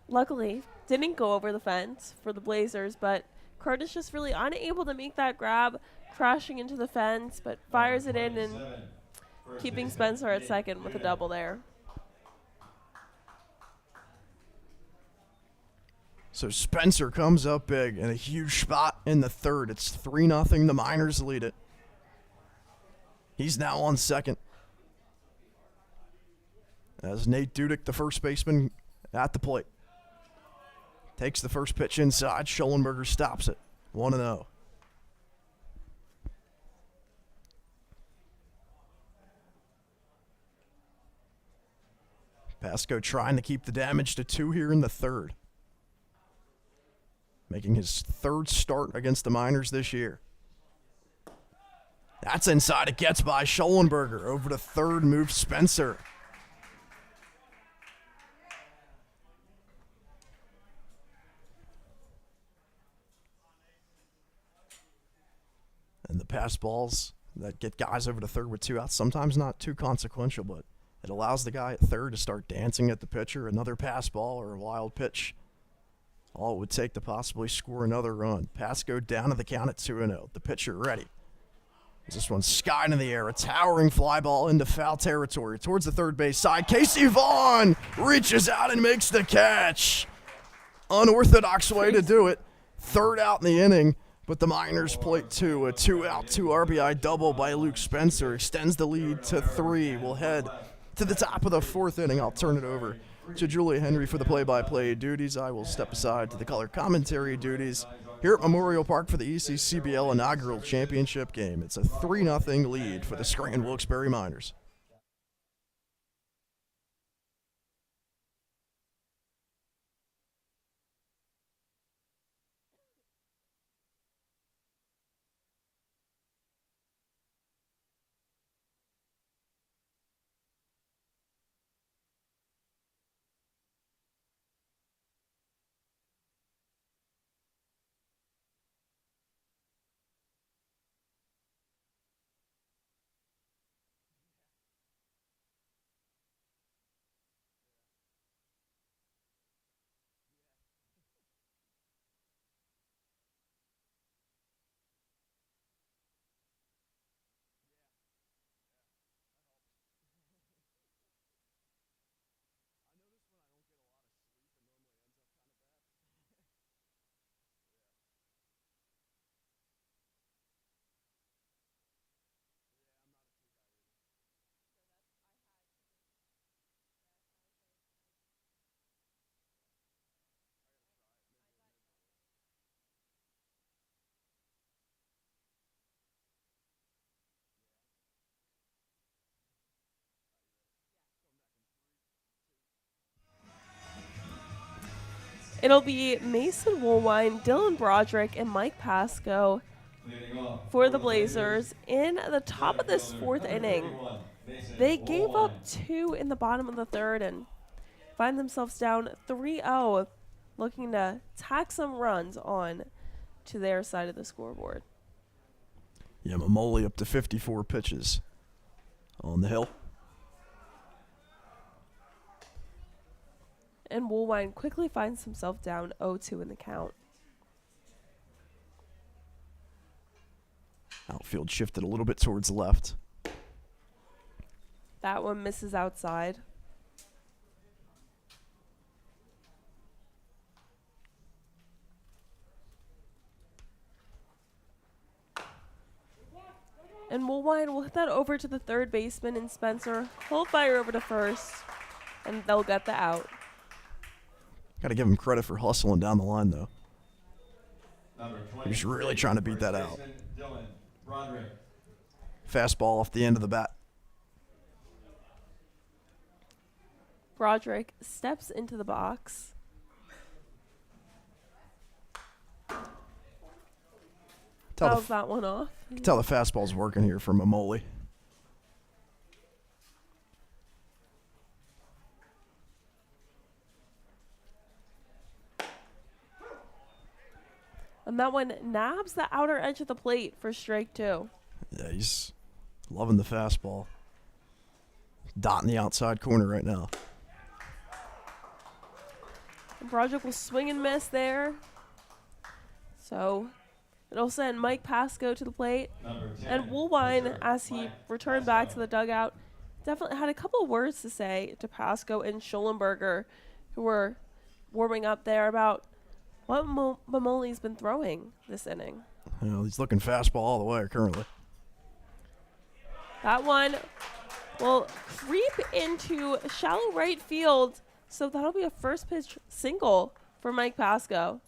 Luckily, didn't go over the fence for the Blazers, but Curtis just really unable to make that grab, crashing into the fence, but fires it in and keeping Spencer at second with a double there. So Spencer comes up big in a huge spot in the third. It's 3-0. The Miners lead it. He's now on second. As Nate Dudek, the first baseman, at the plate. Takes the first pitch inside. Schollenberger stops it. 1-0. Pasco trying to keep the damage to 2 here in the third. Making his 3rd start against the Miners this year. That's inside. It gets by Schollenberger. Over to third, moves Spencer. And the pass balls that get guys over to third with 2 outs, sometimes not too consequential, but it allows the guy at third to start dancing at the pitcher. Another pass ball or a wild pitch. All it would take to possibly score another run. Pasco down to the count at 2-0. The pitcher ready. This one skied in the air. A towering fly ball into foul territory towards the third base side. Casey Vaughn reaches out and makes the catch. Unorthodox way to do it. 3rd out in the inning, but the Miners plate 2. A 2-out, 2 RBI double by Luke Spencer extends the lead to 3. We'll head to the top of the 4th inning. I'll turn it over to Julia Henry for the play-by-play duties. I will step aside to the color commentary duties here at Memorial Park for the ECCBL inaugural championship game. It's a 3-0 lead for the Scranton Wilkes-Barre Miners. It'll be Mason Woolwine, Dylan Broderick, and Mike Pasco Leading off for the Blazers in the top of this fielder, fourth number inning. 31, Mason They gave Woolwine. up 2 in the bottom of the third and find themselves down 3-0, looking to tack some runs on to their side of the scoreboard. Yeah, Mamoli up to 54 pitches on the hill. And Woolwine quickly finds himself down 0-2 in the count. Outfield shifted a little bit towards the left. That one misses outside. And Woolwine will hit that over to the third baseman in Spencer. He'll fire over to first, and they'll get the out. Got to give him credit for hustling down the line, though. Number He was 23, really trying to beat that first out. baseman, Dylan Broderick. Fastball off the end of the bat. Broderick steps into the box. Fouls that one off. You can tell the fastball's working here for Mamoli. And that one nabs the outer edge of the plate for strike 2. Yeah, he's loving the fastball. Dot in the outside corner right now. And Broderick will swing and miss there. So it'll send Mike Pasco to the plate. Number 10, And Woolwine, pitcher, as he Mike returned back Pasco. to the dugout, definitely had a couple of words to say to Pasco and Schollenberger, who were warming up there, about what Mamoli's been throwing this inning. You know, he's looking fastball all the way currently. That one will creep into shallow right field, so that'll be a first pitch single for Mike Pasco.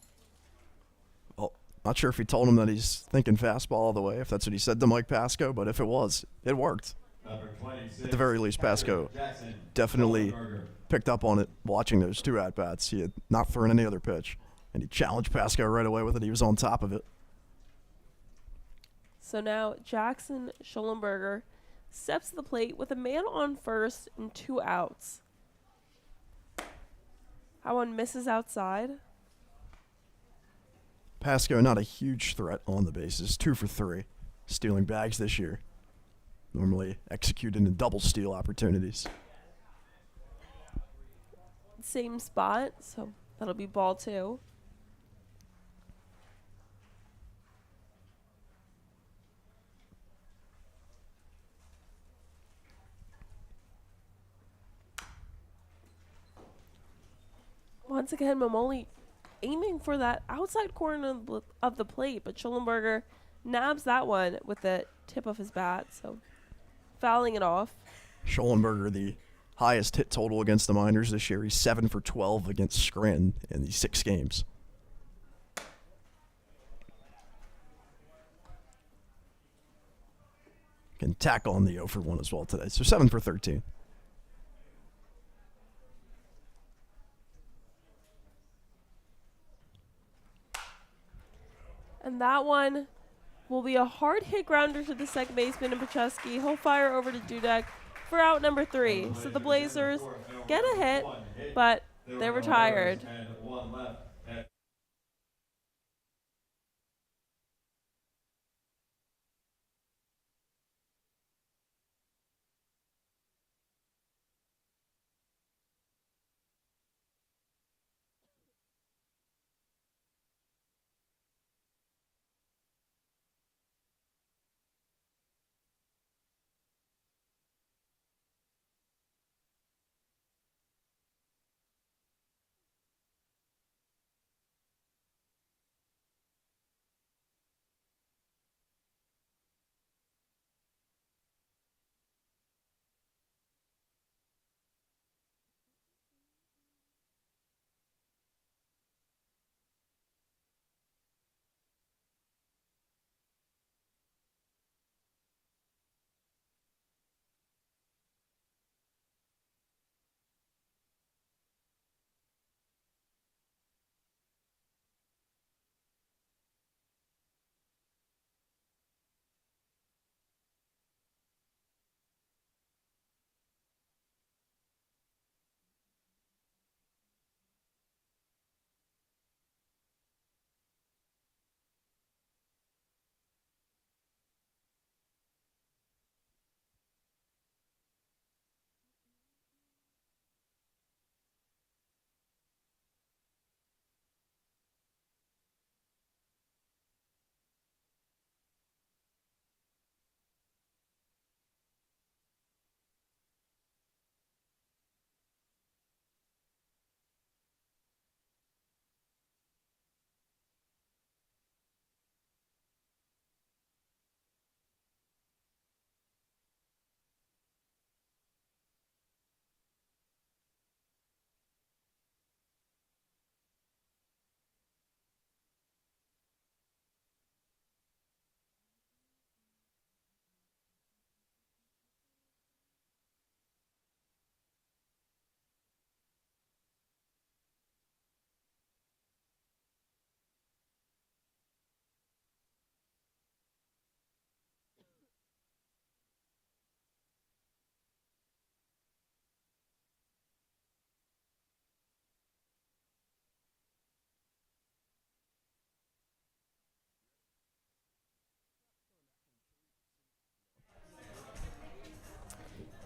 Well, not sure if he told him that he's thinking fastball all the way, if that's what he said to Mike Pasco, but if it was, it worked. Number 26, At the very least, Pasco Jackson definitely Schollenberger. picked up on it watching those 2 at-bats. He had not thrown any other pitch, and he challenged Pasco right away with it. He was on top of it. So now Jackson Schollenberger steps to the plate with a man on first and 2 outs. That one misses outside. Pasco not a huge threat on the bases, 2 for 3, stealing bags this year. Normally executed in double steal opportunities. Same spot, so that'll be ball 2. Once again, Mamoli aiming for that outside corner of the plate, but Schollenberger nabs that one with the tip of his bat, so fouling it off. Schollenberger, the highest hit total against the Miners this year. He's 7 for 12 against Scranton in these 6 games. Can tack on the 0 for 1 as well today. So 7 for 13. And that one will be a hard hit grounder to the second baseman in Pacheski. He'll fire over to Dudek for out number 3. So the Blazers get a hit, but they're retired. And 1 left.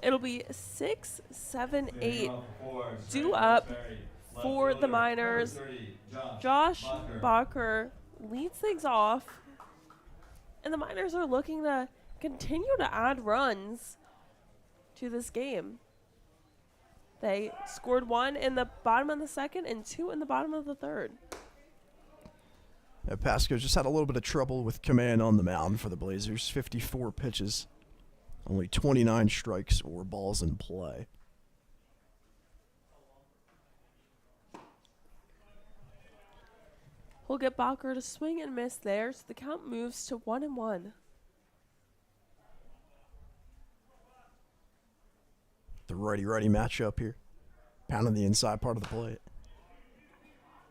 It'll be 6, 7, 8 due Scranton, up Wilkes-Barre. Left for the fielder, Miners. number 30, Josh Bacher. Bacher leads things off, and the Miners are looking to continue to add runs to this game. They scored 1 in the bottom of the second and 2 in the bottom of the third. Yeah, Pasco just had a little bit of trouble with command on the mound for the Blazers. 54 pitches, only 29 strikes or balls in play. We'll get Bacher to swing and miss there, so the count moves to 1-1. The righty-righty matchup here. Pounding the inside part of the plate.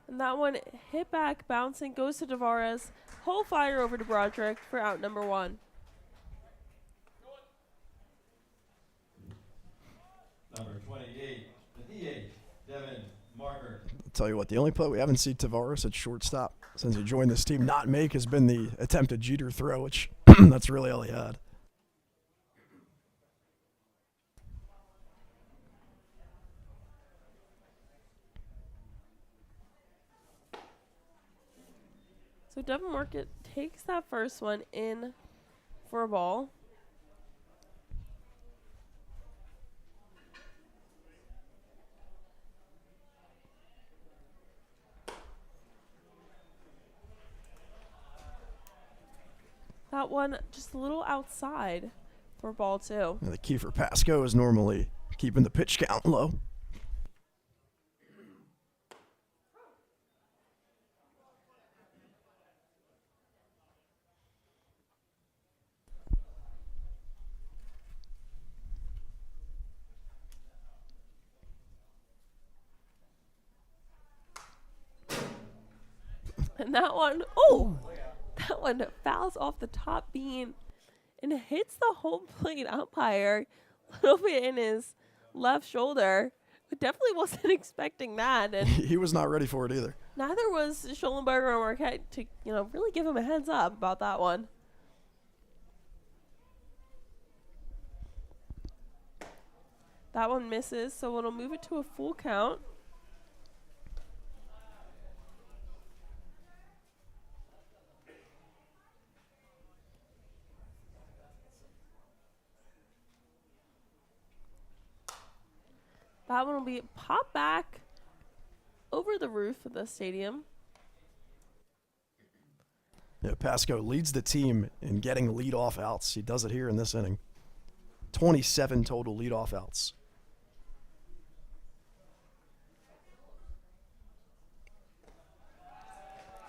And that one hit back, bouncing, goes to Tavares. Whole flyer over to Broderick for out number 1. Number 28, the DH, Devin Marker. I'll tell you what, the only play we haven't seen Tavares at shortstop since he joined this team not make has been the attempted Jeter throw, which that's really all he had. So Devin Market takes that first one in for a ball. That one just a little outside for ball 2. And the key for Pasco is normally keeping the pitch count low. And that one, that one fouls off the top beam and hits the home plate umpire a little bit in his left shoulder. I definitely wasn't expecting that, and He was not ready for it either. neither was Schollenberger or Marquette to, really give him a heads up about that one. That one misses, so it'll move it to a full count. That one will be popped back over the roof of the stadium. Yeah, Pasco leads the team in getting leadoff outs. He does it here in this inning. 27 total leadoff outs.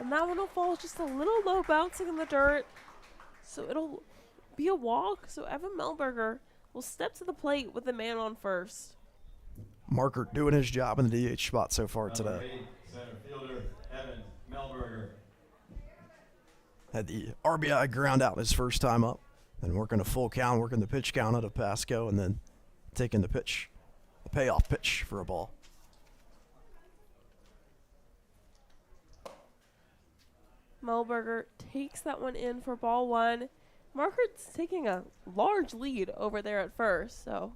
And that one will fall just a little low, bouncing in the dirt. So it'll be a walk. So Evan Melberger will step to the plate with the man on first. Marker doing his job in the DH spot so far Number today. 8, center fielder, Evan Melberger. Had the RBI ground out his first time up. Then working a full count, working the pitch count out of Pasco, and then taking the pitch, the payoff pitch for a ball. Melberger takes that one in for ball 1. Marker's taking a large lead over there at first, so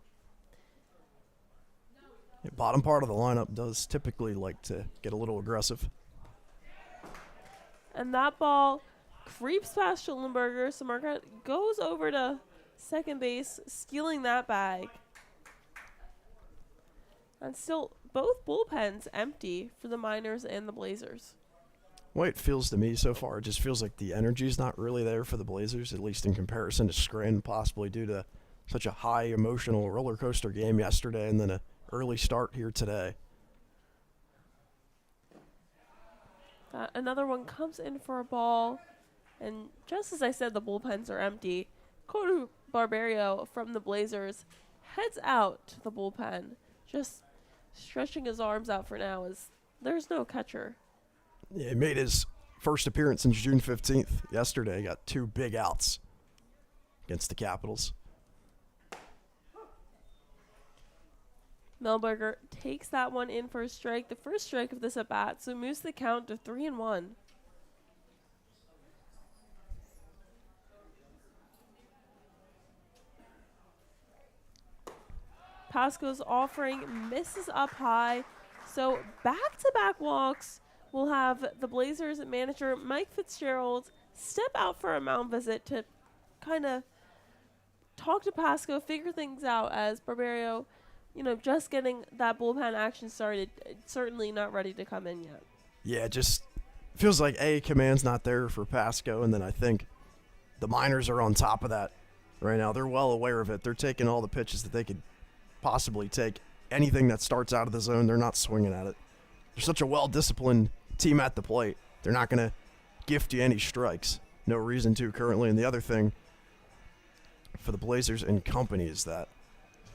The bottom part of the lineup does typically like to get a little aggressive. and that ball creeps past Schollenberger, so Marquette goes over to second base, stealing that bag. And still, both bullpens empty for the Miners and the Blazers. The way it feels to me so far, it just feels like the energy's not really there for the Blazers, at least in comparison to Scranton, possibly due to such a high emotional roller coaster game yesterday and then a early start here today. Another one comes in for a ball, and just as I said, the bullpens are empty. Cody Barbario from the Blazers heads out to the bullpen, just stretching his arms out for now as there's no catcher. Yeah, he made his first appearance since June 15th. Yesterday, he got 2 big outs against the Capitals. Melberger takes that one in for a strike, the first strike of this at-bat, so moves the count to 3-1. Pasco's offering, misses up high. So back-to-back walks will have the Blazers manager Mike Fitzgerald step out for a mound visit to kind of talk to Pasco, figure things out as Barberio, just getting that bullpen action started. Certainly not ready to come in yet. Yeah, it just feels like command's not there for Pasco, and then I think the Miners are on top of that right now. They're well aware of it. They're taking all the pitches that they could possibly take. Anything that starts out of the zone, they're not swinging at it. They're such a well-disciplined team at the plate. They're not going to gift you any strikes. No reason to currently. And the other thing for the Blazers and company is that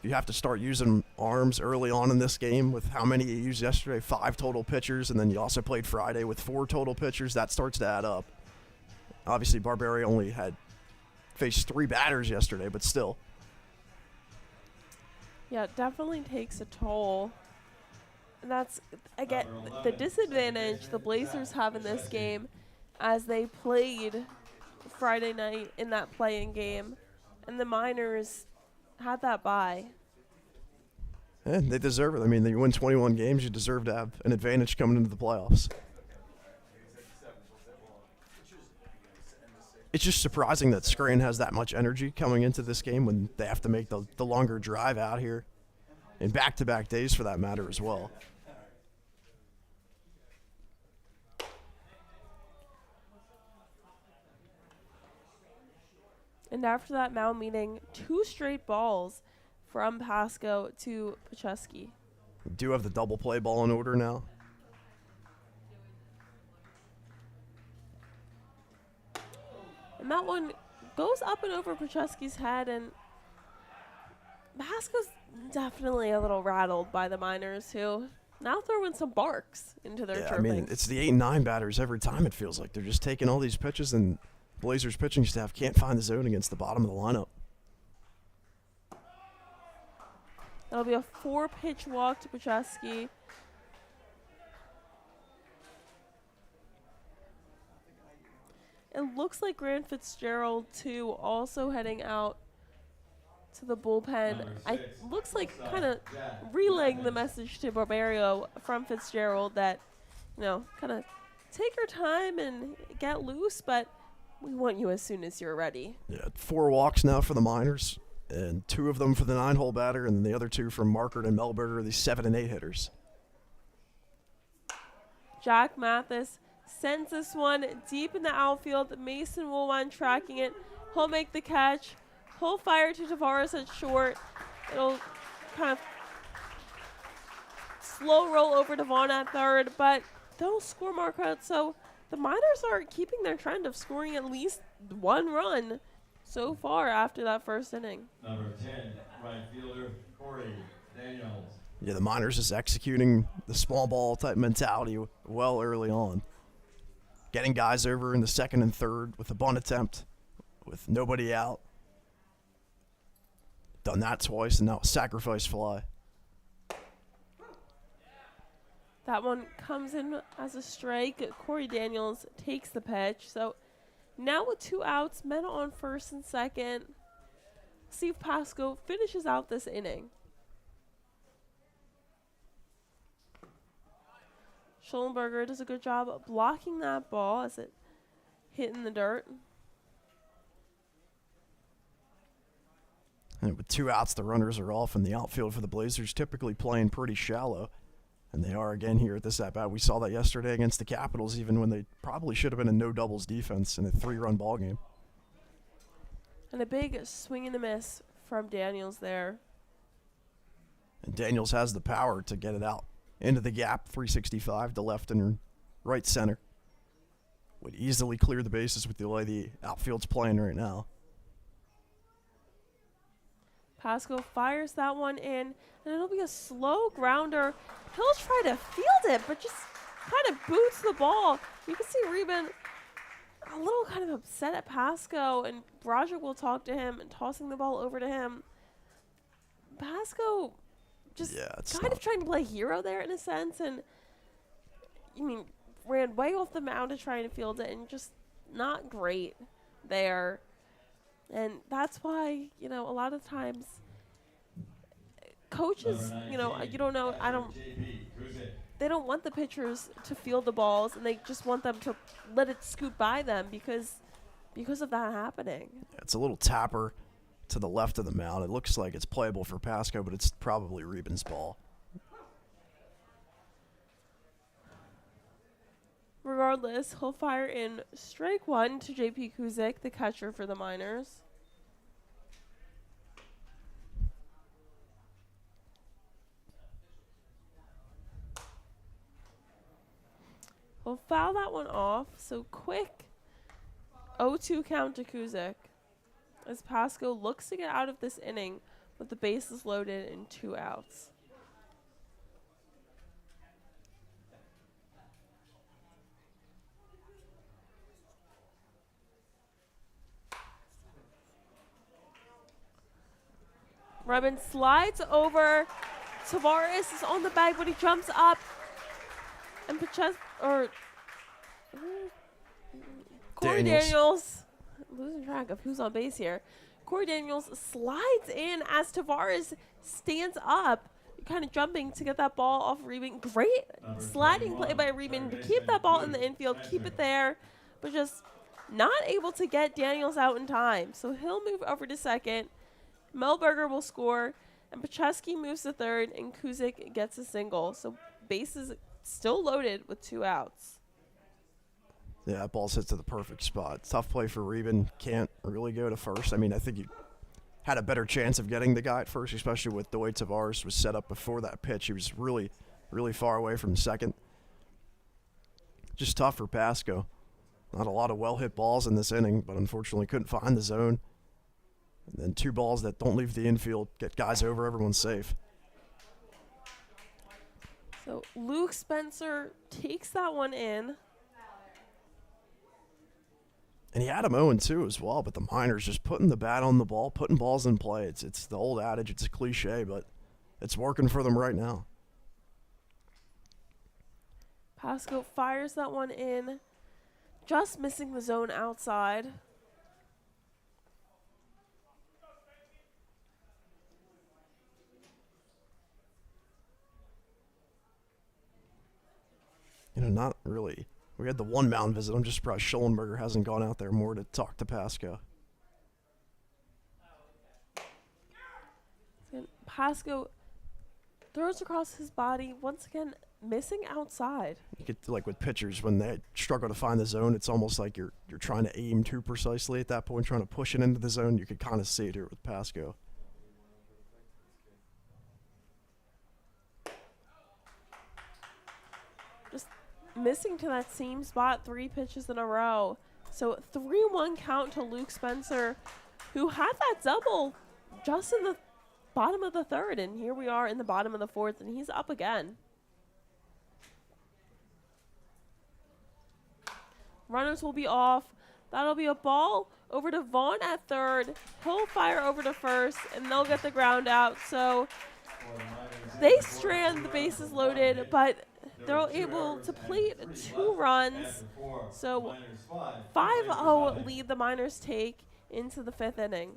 you have to start using arms early on in this game with how many you used yesterday, 5 total pitchers, and then you also played Friday with 4 total pitchers. That starts to add up. Obviously, Barberio only had faced 3 batters yesterday, but still. Yeah, it definitely takes a toll. And that's, again, the disadvantage the Blazers have in this game as they played Friday night in that play-in game. And the Miners had that bye. And they deserve it. I mean, you win 21 games, you deserve to have an advantage coming into the playoffs. It's just surprising that Scranton has that much energy coming into this game when they have to make the longer drive out here. And back-to-back days for that matter as well. And after that mound meeting, 2 straight balls from Pasco to Pacheski. We do have the double play ball in order now. And that one goes up and over Pacheski's head, and Pasco's definitely a little rattled by the Miners, who now throwing some barks into their chirping. I mean, it's the 8 and 9 batters every time it feels like. They're just taking all these pitches, and Blazers pitching staff can't find the zone against the bottom of the lineup. That'll be a 4-pitch walk to Pacheski. It looks like Grant Fitzgerald, too, also heading out to the bullpen. Looks like kind of relaying the message to Barberio from Fitzgerald that, kind of take your time and get loose, but we want you as soon as you're ready. Yeah, 4 walks now for the Miners, and 2 of them for the 9-hole batter, and then the other 2 from Markert and Melberger, the 7 and 8 hitters. Jack Mathis sends this one deep in the outfield. Mason Woolwine tracking it. He'll make the catch. He'll fire to Tavares at short. It'll kind of slow roll over to Vaughn at third, but they'll score mark out. So the Miners are keeping their trend of scoring at least 1 run so far after that first inning. Number 10, right fielder, Corey Daniels. Yeah, the Miners is executing the small ball type mentality well early on. Getting guys over in the second and third with a bunt attempt with nobody out. Done that twice, and now a sacrifice fly. That one comes in as a strike. Corey Daniels takes the pitch. So now with 2 outs, men on first and second. See if Pasco finishes out this inning. Schollenberger does a good job of blocking that ball as it hit in the dirt. And with 2 outs, the runners are off, and the outfield for the Blazers typically playing pretty shallow. And they are again here at this at-bat. We saw that yesterday against the Capitals, even when they probably should have been a no-doubles defense in a 3-run ball game. And a big swing and a miss from Daniels there. And Daniels has the power to get it out into the gap, 365 to left and right center. Would easily clear the bases with the way the outfield's playing right now. Pasco fires that one in, and it'll be a slow grounder. He'll try to field it, but just kind of boots the ball. You can see Reben a little kind of upset at Pasco, and Broderick will talk to him and tossing the ball over to him. Pasco just kind of trying to play hero there in a sense, and ran way off the mound to try and field it, and just not great there. And that's why, a lot of times coaches, you don't know. They don't want the pitchers to field the balls, and they just want them to let it scoot by them because of that happening. It's a little tapper to the left of the mound. It looks like it's playable for Pasco, but it's probably Reben's ball. Regardless, he'll fire in strike one to JP Kuzik, the catcher for the Miners. He'll foul that one off, so quick 0-2 count to Kuzik as Pasco looks to get out of this inning with the bases loaded and 2 outs. Reben slides over. Tavares is on the bag, but he jumps up. And Corey Daniels, losing track of who's on base here. Corey Daniels slides in as Tavares stands up, kind of jumping to get that ball off Reben. Great sliding play by Reben to keep that ball in the infield, keep it there, but just not able to get Daniels out in time. So he'll move over to second. Melberger will score, and Pacheski moves to third, and Kuzik gets a single. So bases still loaded with 2 outs. Yeah, that ball's hit to the perfect spot. Tough play for Reben. Can't really go to first. I mean, I think you had a better chance of getting the guy at first, especially with the way Tavares was set up before that pitch. He was really, really far away from second. Just tough for Pasco. Not a lot of well-hit balls in this inning, but unfortunately couldn't find the zone. And then 2 balls that don't leave the infield, get guys over, everyone's safe. So Luke Spencer takes that one in. And he had him 0-2 as well, but the Miners just putting the bat on the ball, putting balls in play. It's the old adage, it's a cliche, but it's working for them right now. Pasco fires that one in, just missing the zone outside. Not really. We had the 1 mound visit. I'm just surprised Schollenberger hasn't gone out there more to talk to Pasco. And Pasco throws across his body, once again missing outside. You get like with pitchers, when they struggle to find the zone, it's almost like you're trying to aim too precisely at that point, trying to push it into the zone. You could kind of see it here with Pasco. Missing to that same spot 3 pitches in a row. So 3-1 count to Luke Spencer, who had that double just in the bottom of the third. And here we are in the bottom of the fourth, and he's up again. Runners will be off. That'll be a ball over to Vaughn at third. He'll fire over to first, and they'll get the ground out. So they strand the bases loaded, but they're able to plate 2 runs. So 5-0 lead the Miners take into the 5th inning.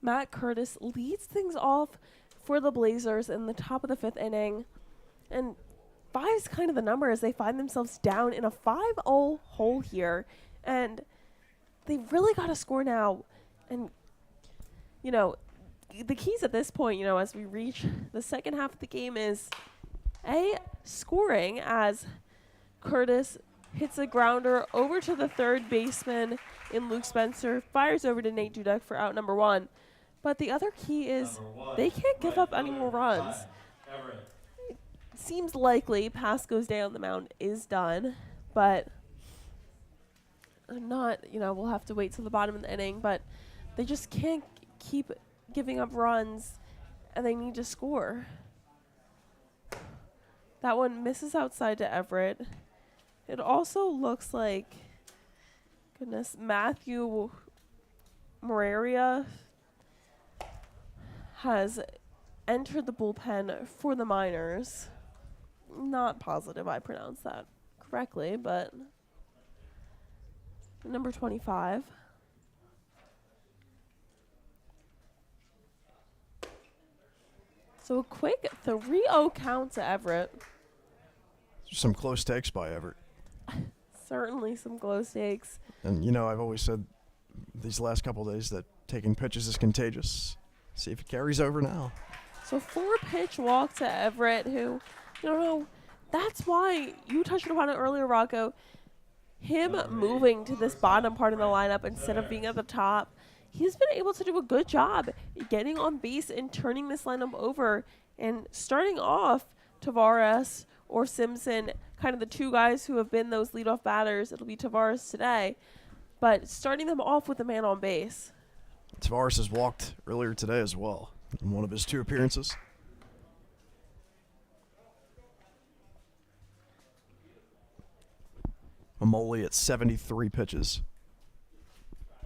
Matt Curtis leads things off for the Blazers in the top of the 5th inning. And 5 is kind of the number as they find themselves down in a 5-0 hole here. And they really got to score now. And, you know, the keys at this point, you know, as we reach the second half of the game is scoring as Curtis hits a grounder over to the third baseman in Luke Spencer, fires over to Nate Dudek for out number 1. But the other key is they can't give up any more runs. It seems likely Pasco's day on the mound is done, but I'm not, you know, we'll have to wait till the bottom of the inning, but they just can't keep giving up runs, and they need to score. That one misses outside to Everett. It also looks like, goodness, Matthew Moreira has entered the bullpen for the Miners. Not positive I pronounced that correctly, but number 25. So a quick 3-0 count to Everett. Some close takes by Everett. Certainly some close takes. And, you know, I've always said these last couple of days that taking pitches is contagious. See if it carries over now. So 4-pitch walk to Everett, who, you know, that's why you touched upon it earlier, Rocco. Him moving to this bottom part of the lineup instead of being at the top, he's been able to do a good job getting on base and turning this lineup over and starting off Tavares or Simpson, kind of the two guys who have been those leadoff batters. It'll be Tavares today, but starting them off with a man on base. Tavares has walked earlier today as well in one of his 2 appearances. Amoli at 73 pitches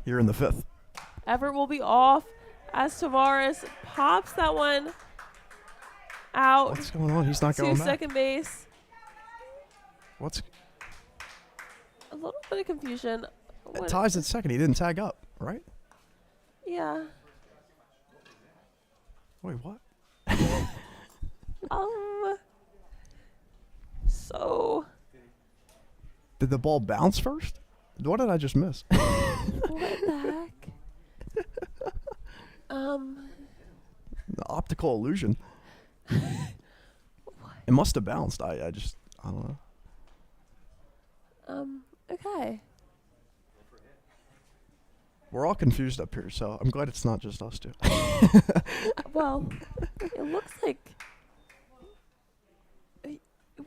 here in the 5th. Everett will be off as Tavares pops that one out. What's going on? He's not going to back. second base. What's A little bit of confusion. it ties at second. He didn't tag up, right? Yeah. Wait, what? So Did the ball bounce first? What did I just miss? what the heck? The optical illusion. It must have bounced. I don't know. Okay. We're all confused up here, so I'm glad it's not just us two. Well, it looks like.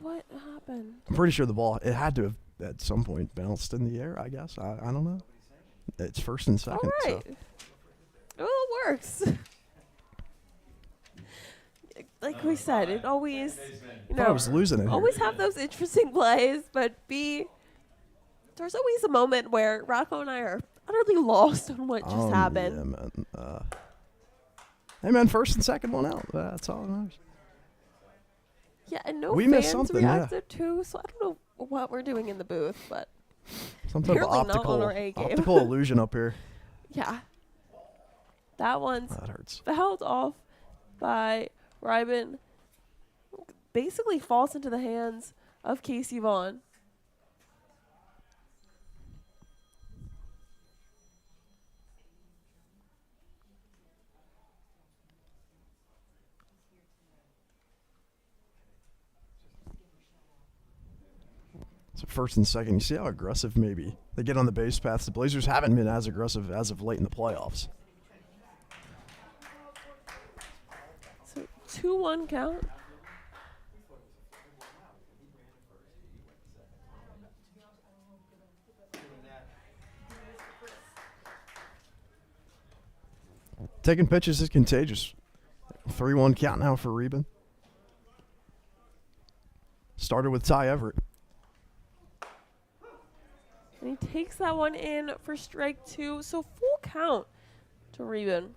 What happened? I'm pretty sure the ball, it had to have at some point bounced in the air, I guess. I don't know. It's first and second. All right. So. Well, it works. Like we said, it always, you I thought I know, was losing it. always have those interesting plays, but there's always a moment where Rocco and I are utterly lost on what just happened. Yeah, man. Hey, man, first and second one out. That's all that matters. Yeah, and no We missed fans something, yeah. reacted too, so I don't know what we're doing in the booth, but Some type of Apparently not on our A game. optical illusion up here. yeah. That one's That hurts. fouled off by Ryben. Basically falls into the hands of Casey Vaughn. So first and second, you see how aggressive maybe they get on the base paths. The Blazers haven't been as aggressive as of late in the playoffs. So 2-1 count. Taking pitches is contagious. 3-1 count now for Reben. Started with Ty Everett. And he takes that one in for strike 2. So full count to Reben.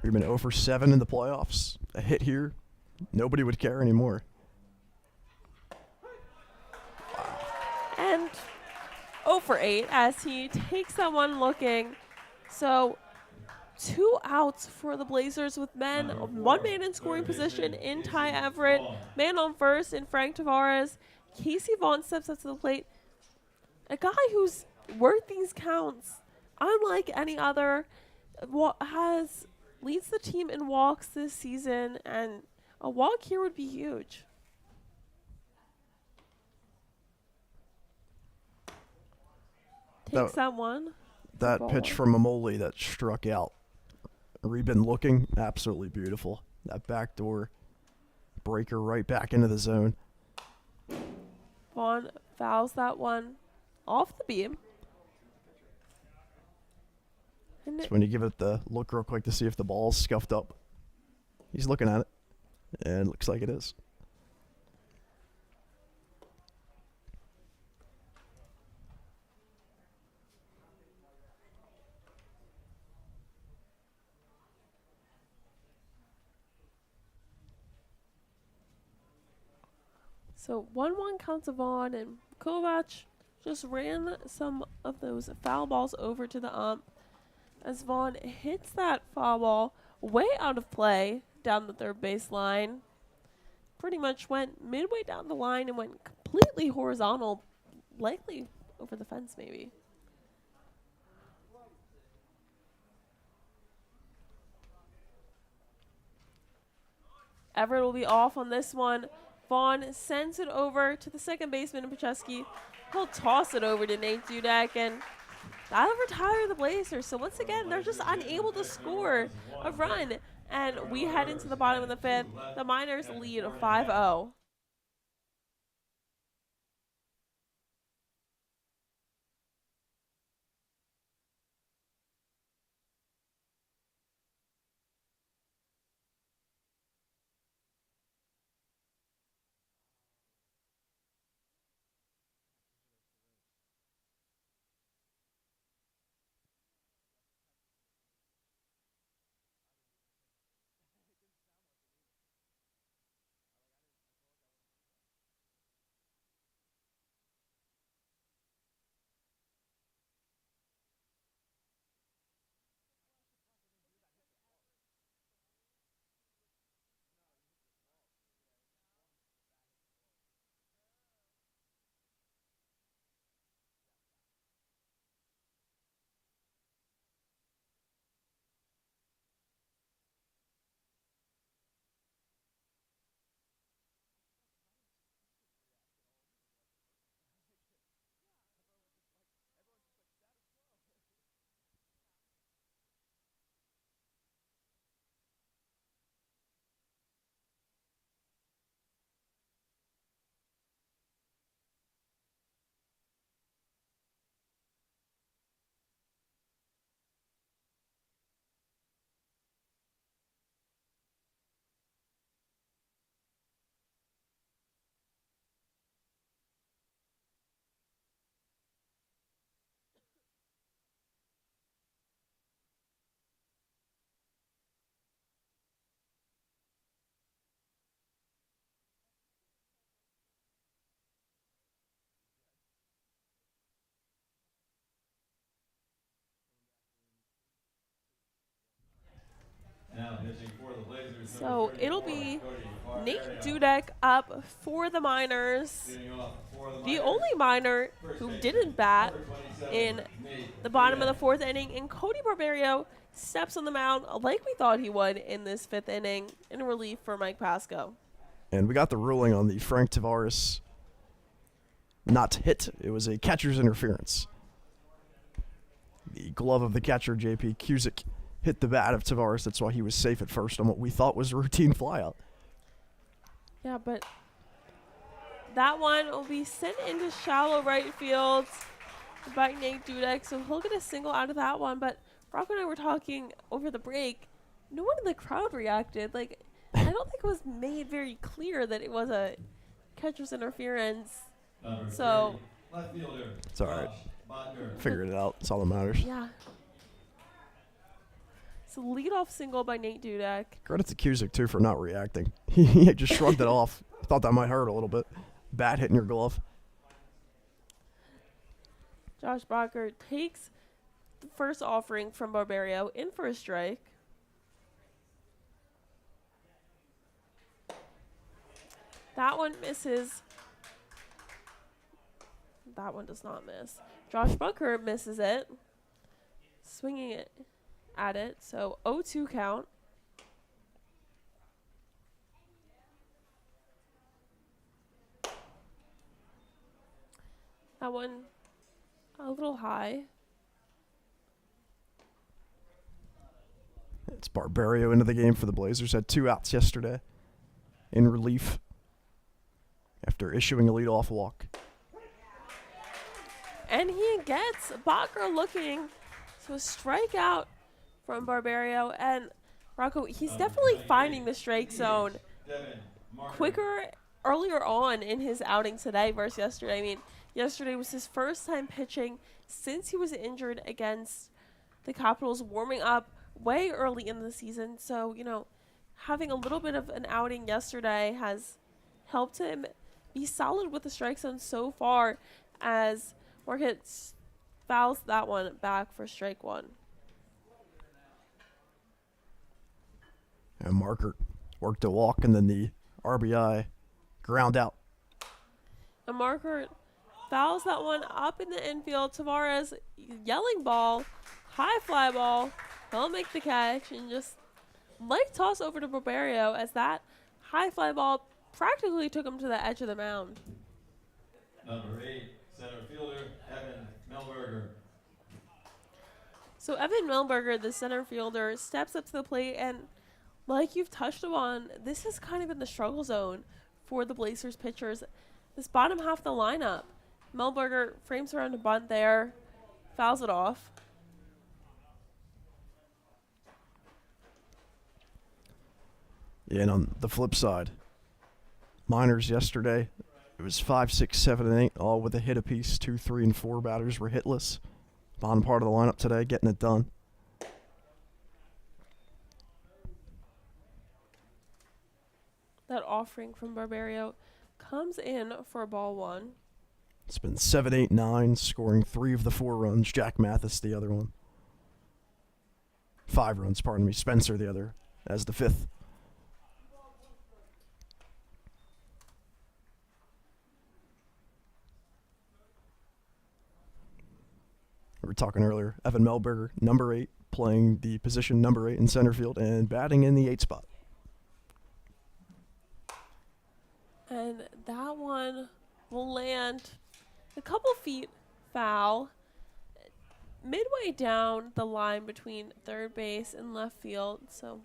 Reben 0 for 7 in the playoffs. A hit here, nobody would care anymore. And 0 for 8 as he takes that one looking. So 2 outs for the Blazers with one man in scoring position in Ty Everett, man on first in Frank Tavares. Casey Vaughn steps up to the plate. A guy who's worked these counts unlike any other, leads the team in walks this season, and a walk here would be huge. Takes that one. That pitch from Mamoli that struck out. We've been looking absolutely beautiful. That backdoor breaker right back into the zone. Vaughn fouls that one off the beam. So when you give it the look real quick to see if the ball's scuffed up. He's looking at it, and it looks like it is. So 1-1 counts of Vaughn, and Kovac just ran some of those foul balls over to the ump as Vaughn hits that foul ball way out of play down the third base line. Pretty much went midway down the line and went completely horizontal, likely over the fence maybe. Everett will be off on this one. Vaughn sends it over to the second baseman, Pacheski. He'll toss it over to Nate Dudek, and that'll retire the Blazers. So once again, they're just unable to score a run. And we head into the bottom of the fifth. The Miners lead 5-0. So it'll be Nate Dudek up for the Miners. The only Miner who didn't bat in the bottom of the fourth inning. And Cody Barberio steps on the mound like we thought he would in this fifth inning in relief for Mike Pasco. And we got the ruling on the Frank Tavares not hit. It was a catcher's interference. The glove of the catcher, J.P. Cusick, hit the bat of Tavares. That's why he was safe at first on what we thought was a routine flyout. Yeah, but that one will be sent into shallow right field by Nate Dudek, so he'll get a single out of that one. But Rocco and I were talking over the break. No one in the crowd reacted. Like, I don't think it was made very clear that it was a catcher's interference. So it's all right. Figured it out. That's all that matters. Yeah. So leadoff single by Nate Dudek. Credit to Cusick, too, for not reacting. He just shrugged it off. Thought that might hurt a little bit. Bat hitting your glove. Josh Brocker takes the first offering from Barbario in for a strike. That one misses. That one does not miss. Josh Bunker misses it. Swinging it at it. So 0-2 count. That one a little high. It's Barbario into the game for the Blazers. Had 2 outs yesterday in relief after issuing a leadoff walk. And he gets Bacher looking. So a strikeout from Barbario. And Rocco, he's definitely finding the strike zone quicker earlier on in his outing today versus yesterday. I mean, yesterday was his first time pitching since he was injured against the Capitals, warming up way early in the season. So, you know, having a little bit of an outing yesterday has helped him be solid with the strike zone so far, as Marquette fouls that one back for strike one. And Markert worked a walk and then the RBI ground out. And Marquette fouls that one up in the infield. Tavares yelling ball, high fly ball. He'll make the catch and just light toss over to Barbario, as that high fly ball practically took him to the edge of the mound. Number 8, center fielder, Evan Melberger. So Evan Melberger, the center fielder, steps up to the plate, and like you've touched upon, this has kind of been the struggle zone for the Blazers pitchers. This bottom half of the lineup. Melberger frames around a bunt there, fouls it off. Yeah, and on the flip side, Miners yesterday, it was 5, 6, 7, and 8, all with a hit apiece. 2, 3, and 4 batters were hitless. Bottom part of the lineup today, getting it done. That offering from Barbario comes in for ball one. It's been 7, 8, 9, scoring 3 of the 4 runs. Jack Mathis, the other one. 5 runs, pardon me. Spencer, the other, as the 5th. We were talking earlier, Evan Melberger, number 8, playing the position number 8 in center field and batting in the 8 spot. And that one will land a couple feet foul, midway down the line between third base and left field. So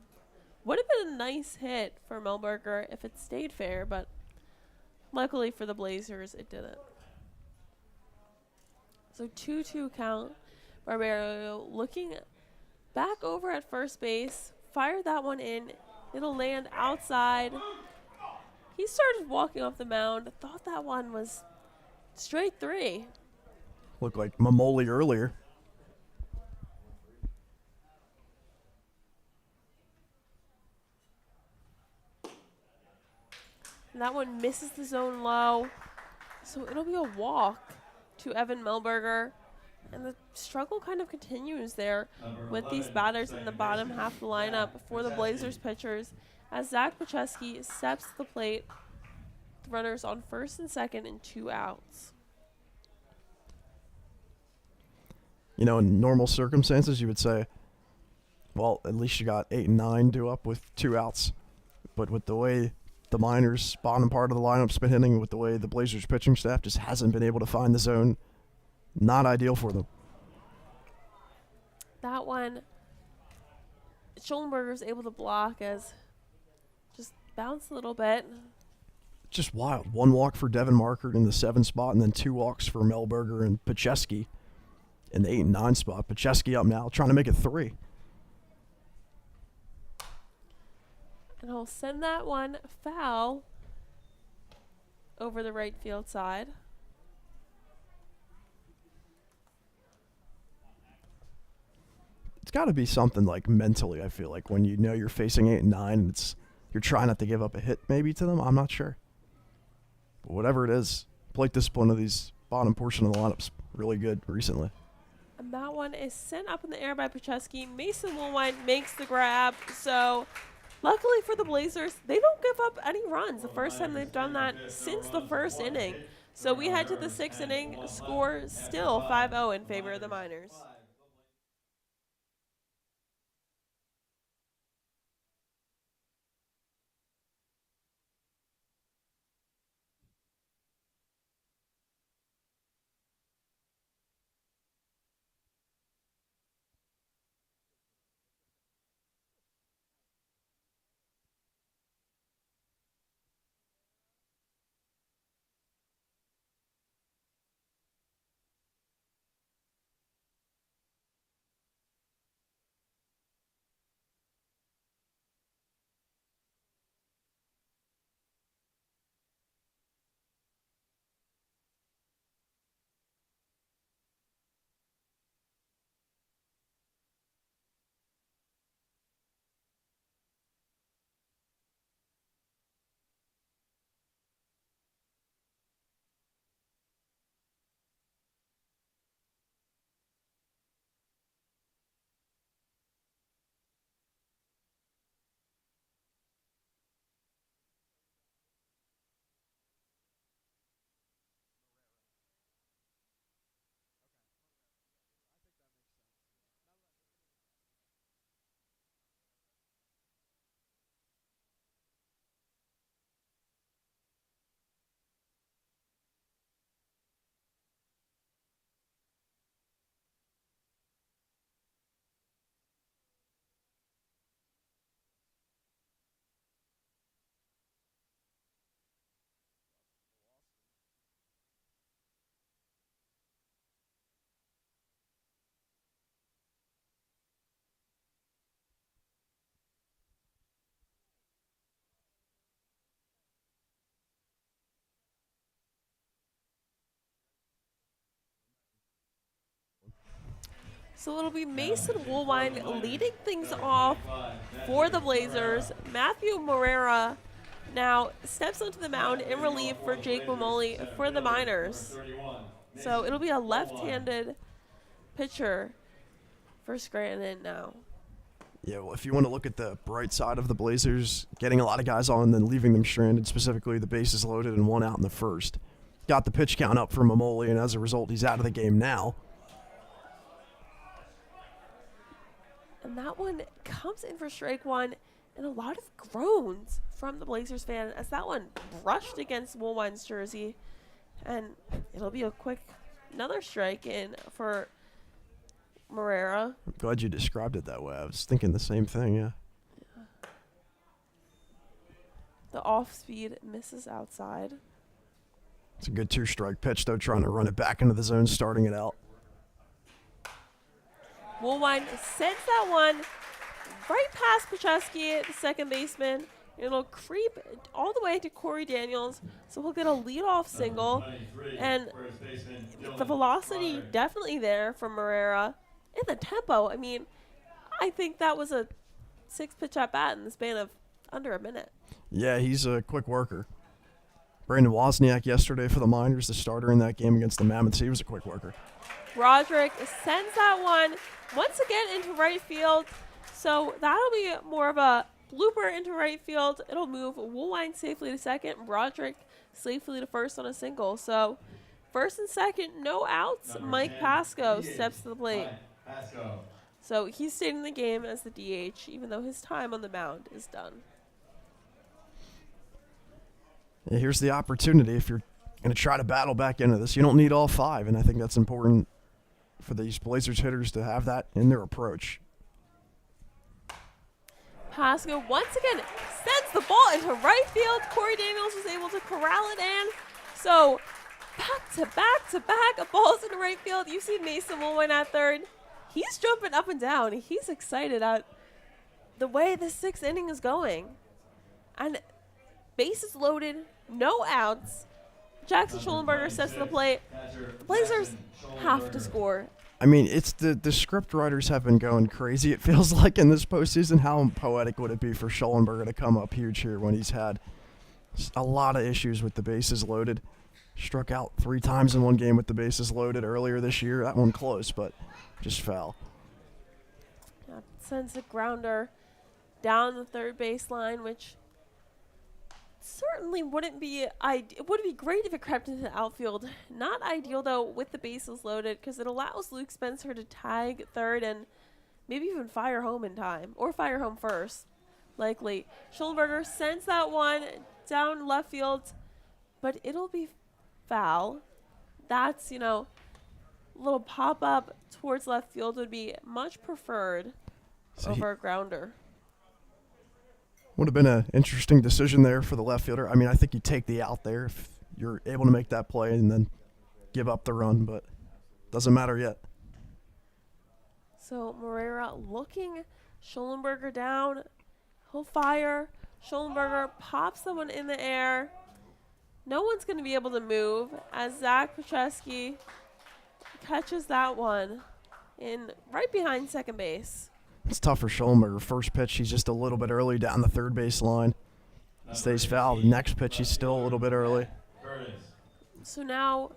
would have been a nice hit for Melberger if it stayed fair, but luckily for the Blazers, it didn't. So 2-2 count. Barbario looking back over at first base. Fired that one in. It'll land outside. He started walking off the mound. Thought that one was straight 3. Looked like Mamoli earlier. And that one misses the zone low. So it'll be a walk to Evan Melberger. And the struggle kind of continues there with these batters in the bottom half of the lineup for the Blazers pitchers, as Zach Pacheski steps to the plate. The runners on first and second and 2 outs. You know, in normal circumstances, you would say, well, at least you got 8 and 9 due up with 2 outs. But with the way the Miners' bottom part of the lineup's been hitting, with the way the Blazers pitching staff just hasn't been able to find the zone, not ideal for them. That one, Schollenberger's able to block as just bounce a little bit. Just wild. 1 walk for Devin Markert in the 7 spot, and then 2 walks for Melberger and Pacheski in the 8 and 9 spot. Pacheski up now, trying to make it 3. And he'll send that one foul over the right field side. It's got to be something like mentally, I feel like, when you know you're facing 8 and 9 and you're trying not to give up a hit maybe to them. I'm not sure. But whatever it is, plate discipline of these bottom portion of the lineup's really good recently. And that one is sent up in the air by Pacheski. Mason Woolwine makes the grab. So luckily for the Blazers, they don't give up any runs. The first time they've done that since the first inning. So we head to the sixth inning. Score still 5-0 in favor of the Miners. So it'll be Mason Woolwine leading things off for the Blazers. Matthew Morera now steps onto the mound in relief for Jake Mamoli for the Miners. So it'll be a left-handed pitcher for Scranton now. Yeah, well, if you want to look at the bright side of the Blazers, getting a lot of guys on and then leaving them stranded, specifically the bases loaded and one out in the first. Got the pitch count up for Mamoli, and as a result, he's out of the game now. And that one comes in for strike one, and a lot of groans from the Blazers fan as that one brushed against Woolwine's jersey. And it'll be a quick another strike in for Morera. I'm glad you described it that way. I was thinking the same thing, yeah. The off-speed misses outside. It's a good two-strike pitch, though, trying to run it back into the zone, starting it out. Woolwine sends that one right past Pacheski, the second baseman. It'll creep all the way to Corey Daniels, so he'll get a leadoff single. And the velocity definitely there from Morera. And the tempo, I mean, I think that was a 6-pitch at-bat in the span of under a minute. Yeah, he's a quick worker. Brandon Wozniak yesterday for the Miners, the starter in that game against the Mammoths, he was a quick worker. Roderick sends that one once again into right field. So that'll be more of a blooper into right field. It'll move Woolwine safely to second, Roderick safely to first on a single. So first and second, no outs. Mike Pasco steps to the plate. So he's staying in the game as the DH, even though his time on the mound is done. Yeah, here's the opportunity if you're going to try to battle back into this. You don't need all five, and I think that's important for these Blazers hitters to have that in their approach. Pasco once again sends the ball into right field. Corey Daniels was able to corral it in. So back to back balls into right field. You see Mason Woolwine at third. He's jumping up and down. He's excited at the way the sixth inning is going. And bases loaded, no outs. Jackson Schollenberger steps to the plate. The Blazers have to score. I mean, it's the script writers have been going crazy. It feels like in this postseason, how poetic would it be for Schollenberger to come up huge here when he's had a lot of issues with the bases loaded. Struck out 3 times in one game with the bases loaded earlier this year. That one close, but just foul. Yeah, sends a grounder down the third baseline, which certainly wouldn't be it would be great if it crept into the outfield. Not ideal though with the bases loaded, because it allows Luke Spencer to tag third and maybe even fire home in time, or fire home first, likely. Schollenberger sends that one down left field, but it'll be foul. That's, you know, a little pop up towards left field would be much preferred over a grounder. Would have been an interesting decision there for the left fielder. I mean, I think you take the out there if you're able to make that play and then give up the run, but doesn't matter yet. So Moreira looking Schollenberger down. He'll fire. Schollenberger pops someone in the air. No one's going to be able to move as Zach Pacheski catches that one in right behind second base. It's tough for Schollenberger. First pitch, he's just a little bit early down the third base line. Stays foul. The next pitch, he's still a little bit early. So now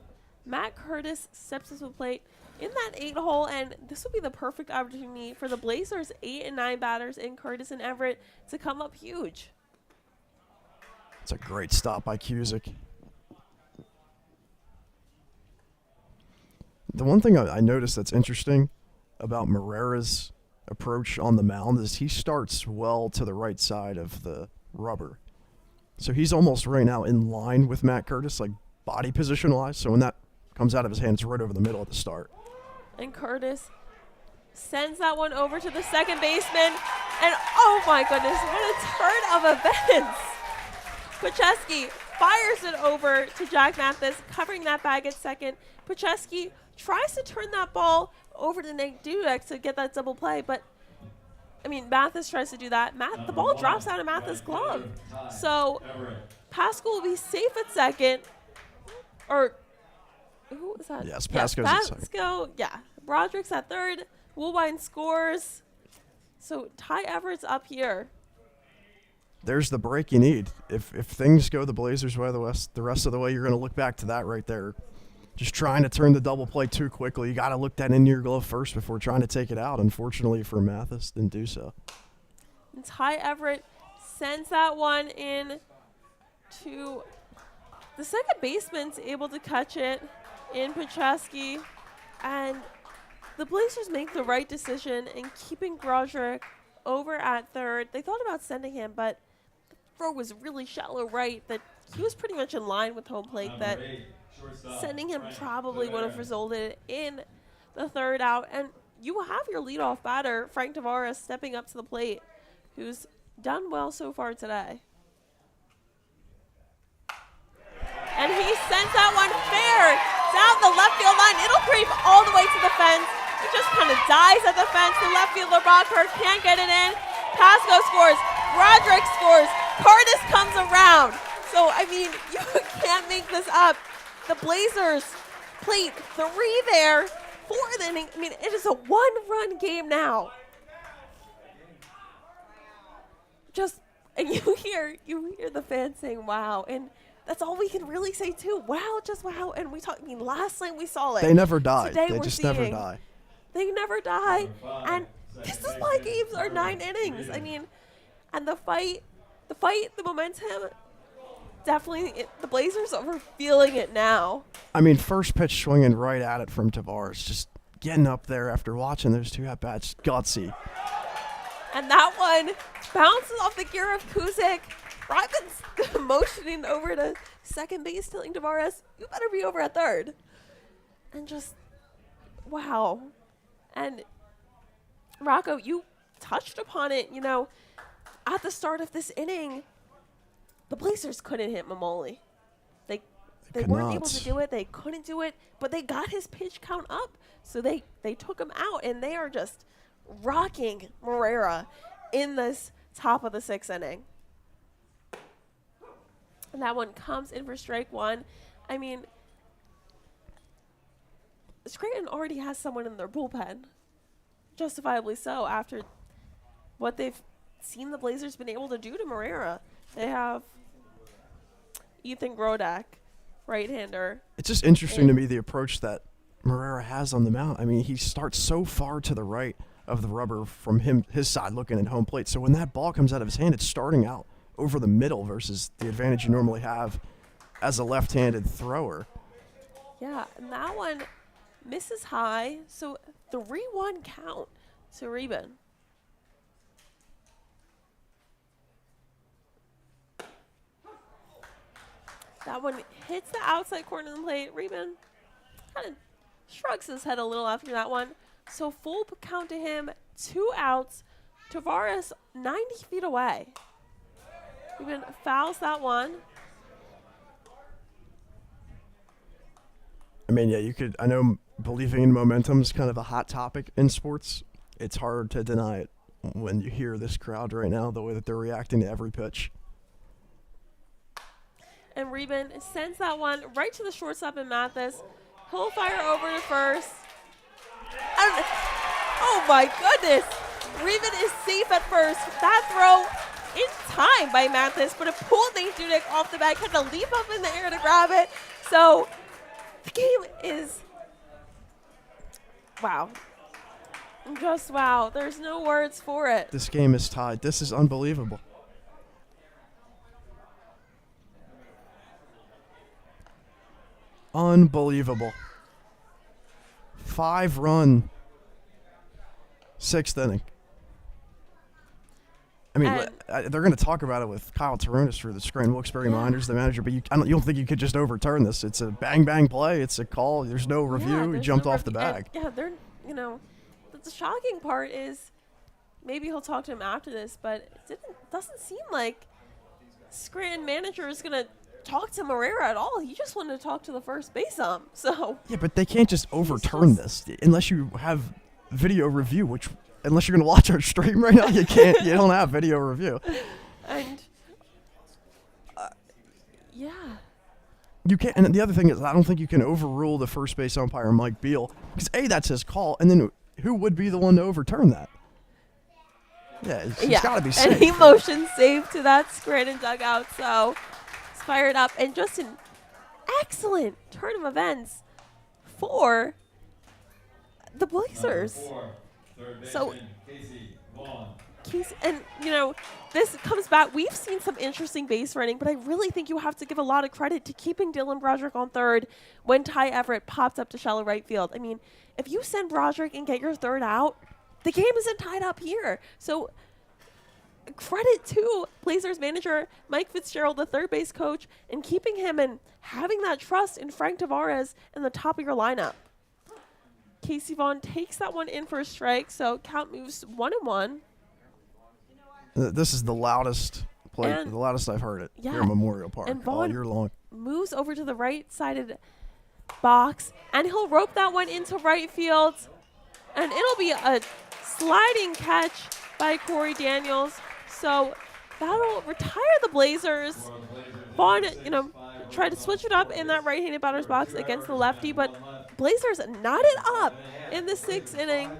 Matt Curtis steps to the plate in that 8-hole, and this will be the perfect opportunity for the Blazers' 8 and 9 batters in Curtis and Everett to come up huge. It's a great stop by Cusick. The one thing I noticed that's interesting about Moreira's approach on the mound is he starts well to the right side of the rubber. So he's almost right now in line with Matt Curtis, like body position-wise. So when that comes out of his hand, it's right over the middle at the start. And Curtis sends that one over to the second baseman. And oh my goodness, what a turn of events. Pacheski fires it over to Jack Mathis, covering that bag at second. Pacheski tries to turn that ball over to Nate Dudek to get that double play, but I mean, Mathis tries to do that. The ball drops out of Mathis' glove. So Pascal will be safe at second. Or who was that? Yes, Pasco's at second. Pascal, yeah. Roderick's at third. Woolbine scores. So Ty Everett's up here. There's the break you need. If things go the Blazers' way the rest of the way, you're going to look back to that right there. Just trying to turn the double play too quickly. You got to look that into your glove first before trying to take it out. Unfortunately for Mathis, didn't do so. And Ty Everett sends that one in to the second baseman's able to catch it in Pacheski. And the Blazers make the right decision in keeping Broderick over at third. They thought about sending him, but the throw was really shallow right that he was pretty much in line with home plate, that sending him probably would have resulted in the third out. And you will have your leadoff batter, Frank Tavares, stepping up to the plate, who's done well so far today. And he sends that one fair down the left field line. It'll creep all the way to the fence. It just kind of dies at the fence. The left fielder, Rockhurst, can't get it in. Pasco scores. Broderick scores. Curtis comes around. So, I mean, you can't make this up. The Blazers played 3 there, 4th inning. I mean, it is a 1-run game now. And you hear the fans saying, wow. And that's all we can really say, too. Wow, just wow. And last night we saw it. They never die. Today They we're just seeing, never die. They never die. And this is why games are 9 innings. I mean, and the fight, the momentum, definitely the Blazers are feeling it now. I mean, first pitch swinging right at it from Tavares, just getting up there after watching those 2 at-bats, gutsy. And that one bounces off the gear of Kuzik. Ryman's motioning over to second base, telling Tavares, you better be over at third. And just, wow. And Rocco, you touched upon it, at the start of this inning, the Blazers couldn't hit Mamoli. They weren't able to do it. They couldn't do it, but they got his pitch count up. So they took him out, and they are just rocking Moreira in this top of the 6th inning. And that one comes in for strike 1. I mean, Scranton already has someone in their bullpen, justifiably so, after what they've seen the Blazers been able to do to Moreira. They have Ethan Grodak, right-hander. It's just interesting to me the approach that Morera has on the mound. I mean, he starts so far to the right of the rubber from his side looking at home plate. So when that ball comes out of his hand, it's starting out over the middle versus the advantage you normally have as a left-handed thrower. Yeah, and that one misses high, so 3-1 count to Reben. That one hits the outside corner of the plate. Reben kind of shrugs his head a little after that one. So full count to him, 2 outs. Tavares 90 feet away. Reben fouls that one. I mean, yeah, I know believing in momentum is kind of a hot topic in sports. It's hard to deny it when you hear this crowd right now, the way that they're reacting to every pitch. And Reben sends that one right to the shortstop in Mathis. He'll fire over to first. And, oh my goodness! Reben is safe at first. That throw in time by Mathis, but it pulled Nate Dudek off the back, had to leap up in the air to grab it. So the game is, wow. Just wow. There's no words for it. This game is tied. This is unbelievable. Unbelievable. 5-run, 6th inning. I mean, they're going to talk about it with Kyle Tarunas for the Scranton Wilkes-Barre Miners, the manager, but you don't think you could just overturn this. It's a bang-bang play. It's a call. There's no review. He jumped off the bag. They're, the shocking part is maybe he'll talk to him after this, but it doesn't seem like Scranton manager is going to talk to Morera at all. He just wanted to talk to the first base ump. So yeah, but they can't just overturn this unless you have video review, which unless you're going to watch our stream right now, you can't. You don't have video review. And yeah. You can't. And the other thing is, I don't think you can overrule the first base umpire, Mike Beal, because that's his call, and then who would be the one to overturn that? Yeah, it's got to be safe. And he motioned safe to that Scranton dugout, so it's fired up. And just an excellent turn of events for the Blazers. So, and this comes back. We've seen some interesting base running, but I really think you have to give a lot of credit to keeping Dylan Broderick on third when Ty Everett popped up to shallow right field. I mean, if you send Broderick and get your third out, the game isn't tied up here. So credit to Blazers manager Mike Fitzgerald, the third base coach, and keeping him and having that trust in Frank Tavares in the top of your lineup. Casey Vaughn takes that one in for a strike, so count moves 1-1. This is the loudest play, the loudest I've heard it here at Memorial Park all year long. Moves over to the right-sided box, and he'll rope that one into right field, and it'll be a sliding catch by Corey Daniels. So that'll retire the Blazers. Vaughn, tried to switch it up in that right-handed batter's box against the lefty, but Blazers knotted up in the 6th inning,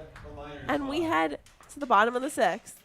and we head to the bottom of the 6th.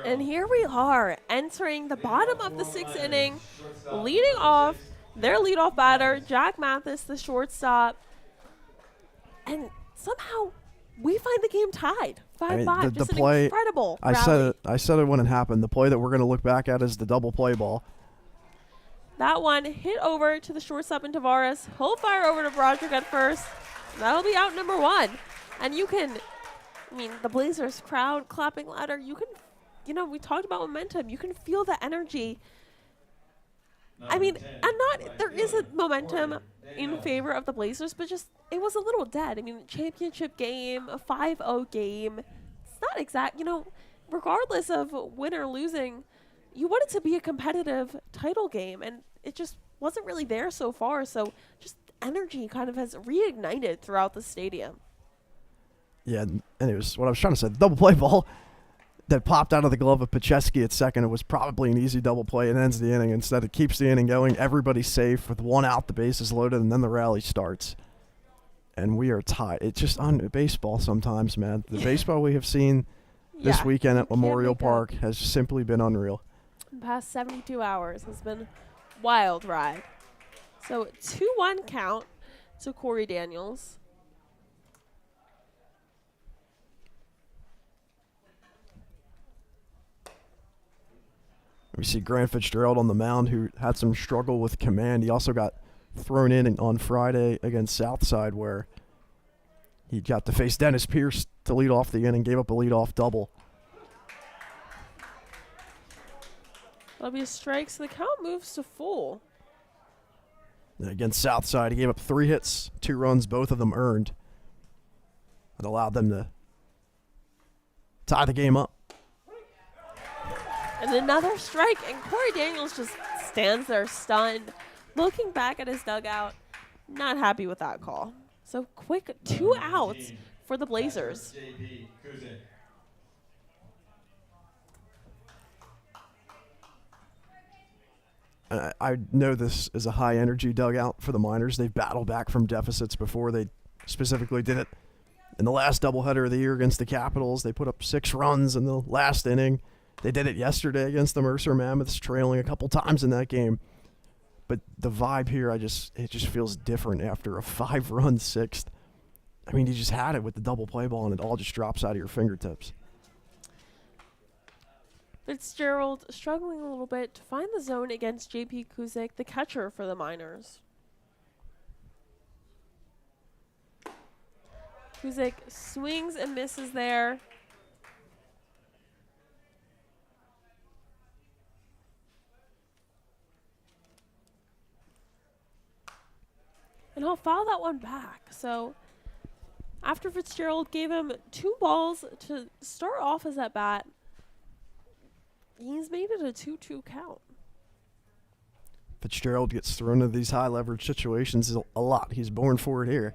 And here we are entering the bottom of the sixth inning, leading off their leadoff batter, Jack Mathis, the shortstop. And somehow we find the game tied 5-5. The Just an play, incredible I rally. said it when it happened. The play that we're going to look back at is the double play ball. That one hit over to the shortstop in Tavares. He'll fire over to Broderick at first. That'll be out number one. And you can, the Blazers crowd clapping louder. You can, we talked about momentum. You can feel the energy. There is a momentum in favor of the Blazers, but just, it was a little dead. Championship game, a 5-0 game. It's not exact, regardless of win or losing, you want it to be a competitive title game, and it just wasn't really there so far. So just energy kind of has reignited throughout the stadium. Yeah, and it was what I was trying to say. The double play ball that popped out of the glove of Pacheski at second. It was probably an easy double play. It ends the inning. Instead, it keeps the inning going. Everybody's safe with one out, the bases loaded, and then the rally starts. And we are tied. It's just on baseball sometimes, man. The baseball we have seen this weekend at Memorial Park has simply been unreal. The past 72 hours has been wild ride. So 2-1 count to Corey Daniels. We see Grant Fitzgerald on the mound, who had some struggle with command. He also got thrown in on Friday against Southside, where he got to face Dennis Pierce to lead off the inning, gave up a leadoff double. That'll be a strike, so the count moves to full. And against Southside, he gave up 3 hits, 2 runs, both of them earned. It allowed them to tie the game up. And another strike, and Corey Daniels just stands there stunned, looking back at his dugout, not happy with that call. So quick 2 outs for the Blazers. I know this is a high-energy dugout for the Miners. They've battled back from deficits before. They specifically did it in the last doubleheader of the year against the Capitals. They put up 6 runs in the last inning. They did it yesterday against the Mercer Mammoths, trailing a couple times in that game. But the vibe here, it just feels different after a 5-run sixth. You just had it with the double play ball, and it all just drops out of your fingertips. Fitzgerald struggling a little bit to find the zone against J.P. Kuzik, the catcher for the Miners. Kuzik swings and misses there. And he'll foul that one back. So after Fitzgerald gave him 2 balls to start off his at-bat, he's made it a 2-2 count. Fitzgerald gets thrown into these high-leverage situations a lot. He's born for it here.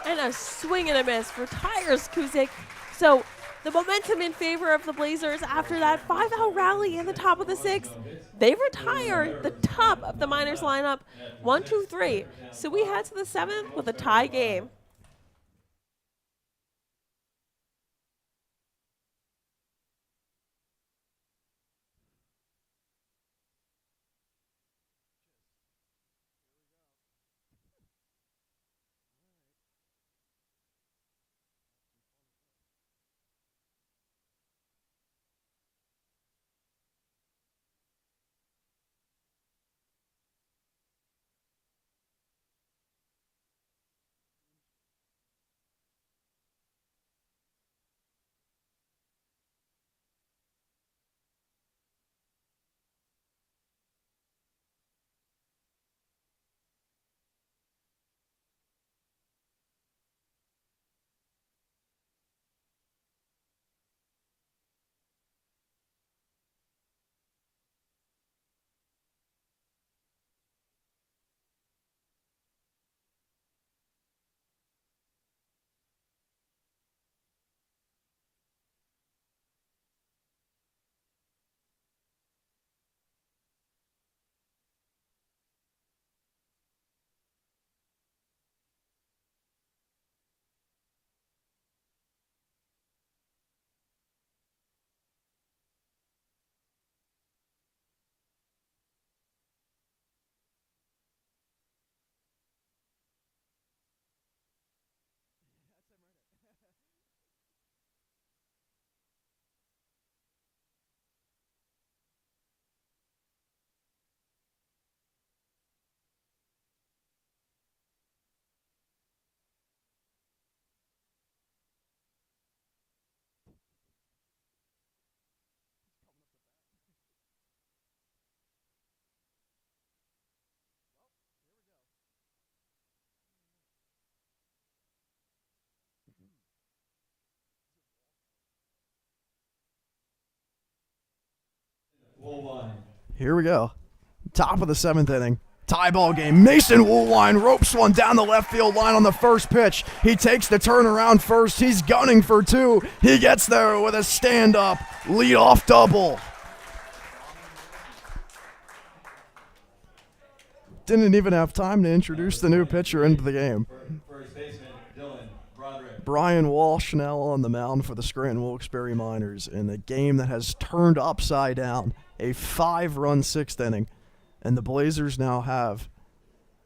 And a swing and a miss retires Kuzik. So the momentum in favor of the Blazers after that 5-out rally in the top of the 6th. They retire the top of the Miners lineup, 1-2-3. So we head to the 7th with a tie game. Here we go. Top of the 7th inning. Tie ball game. Mason Woolwine ropes one down the left field line on the first pitch. He takes the turnaround first. He's gunning for 2. He gets there with a stand-up leadoff double. Didn't even have time to introduce the new pitcher into the game. First baseman, Dylan Broderick. Brian Walsh now on the mound for the Scranton Wilkes-Barre Miners in a game that has turned upside down. A 5-run 6th inning. And the Blazers now have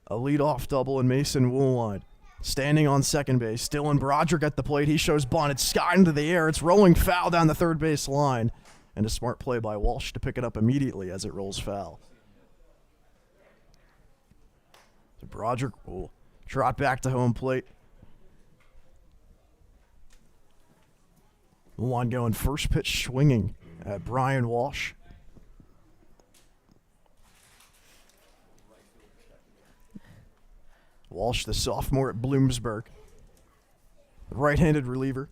a leadoff double in Mason Woolwine. Standing on second base, Dylan Broderick at the plate. He shows bunt. It's skied into the air. It's rolling foul down the third base line. And a smart play by Walsh to pick it up immediately as it rolls foul. So Broderick will trot back to home plate. Woolwine going first pitch swinging at Brian Walsh. Walsh, the sophomore at Bloomsburg. Right-handed reliever.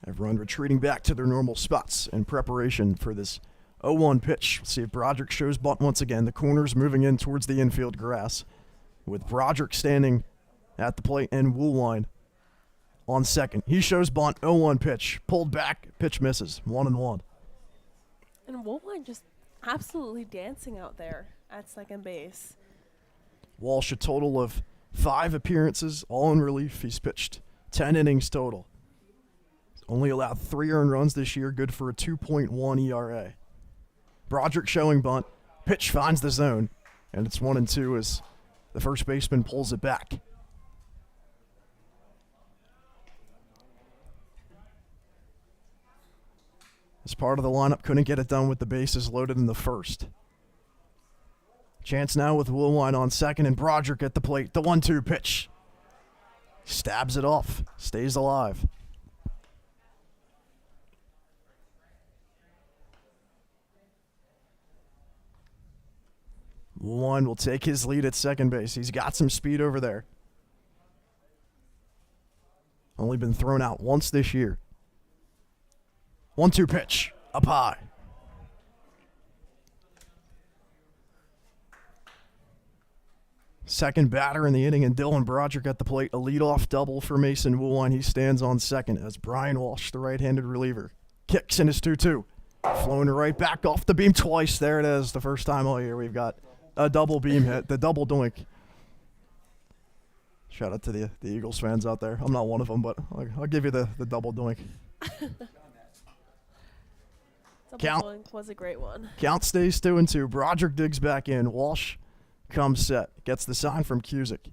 Everyone retreating back to their normal spots in preparation for this 0-1 pitch. Let's see if Broderick shows bunt once again. The corner's moving in towards the infield grass with Broderick standing at the plate and Woolwine on second. He shows bunt, 0-1 pitch. Pulled back, pitch misses, 1-1. And Woolwine just absolutely dancing out there at second base. Walsh, a total of 5 appearances, all in relief. He's pitched 10 innings total. Only allowed 3 earned runs this year, good for a 2.1 ERA. Broderick showing bunt. Pitch finds the zone, and it's 1-2 as the first baseman pulls it back. As part of the lineup, couldn't get it done with the bases loaded in the first. Chance now with Woolwine on second and Broderick at the plate. The 1-2 pitch. Stabs it off. Stays alive. Woolwine will take his lead at second base. He's got some speed over there. Only been thrown out once this year. 1-2 pitch. Up high. Second batter in the inning, and Dylan Broderick at the plate. A leadoff double for Mason Woolwine. He stands on second as Brian Walsh, the right-handed reliever, kicks in his 2-2. Flown right back off the beam twice. There it is. The first time all year we've got a double beam hit, the double doink. Shout out to the Eagles fans out there. I'm not one of them, but I'll give you the double doink. Double doink was a great one. Count stays 2-2. Broderick digs back in. Walsh comes set. Gets the sign from Cusick.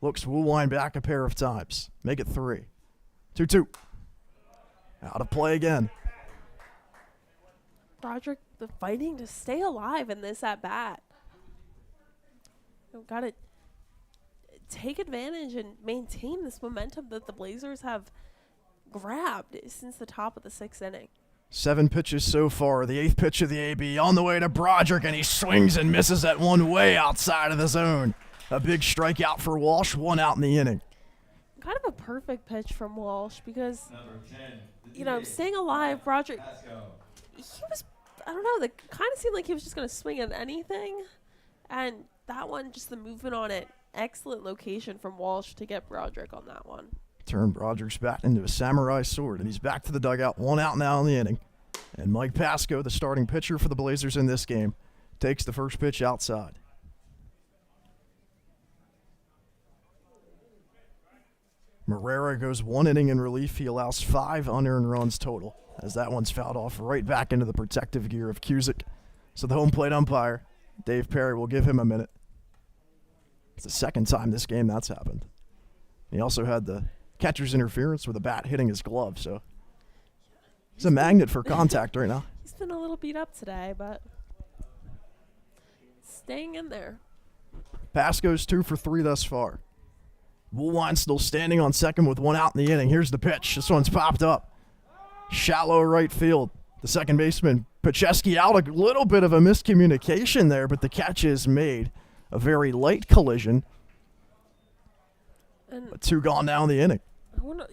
Looks Woolwine back a pair of times. Make it 3. 2-2. Out of play again. Broderick fighting to stay alive in this at bat. Got to take advantage and maintain this momentum that the Blazers have grabbed since the top of the 6th inning. 7 pitches so far. The 8th pitch of the AB on the way to Broderick, and he swings and misses that one way outside of the zone. A big strikeout for Walsh, 1 out in the inning. Kind of a perfect pitch from Walsh because, Number 10, staying alive, Broderick, Pasco. he was, I don't know, that kind of seemed like he was just going to swing at anything. And that one, just the movement on it, excellent location from Walsh to get Broderick on that one. Turn Broderick's bat into a samurai sword, and he's back to the dugout. 1 out now in the inning. And Mike Pasco, the starting pitcher for the Blazers in this game, takes the first pitch outside. Marrera goes 1 inning in relief. He allows 5 unearned runs total, as that one's fouled off right back into the protective gear of Cusick. So the home plate umpire, Dave Perry, will give him a minute. It's the second time this game that's happened. He also had the catcher's interference with the bat hitting his glove, so he's a magnet for contact right now. He's been a little beat up today, but staying in there. Pasco's 2 for 3 thus far. Woolwine still standing on second with 1 out in the inning. Here's the pitch. This one's popped up. Shallow right field. The second baseman, Pacheski, out. A little bit of a miscommunication there, but the catch is made. A very light collision. And But 2 gone down the inning. I wonder,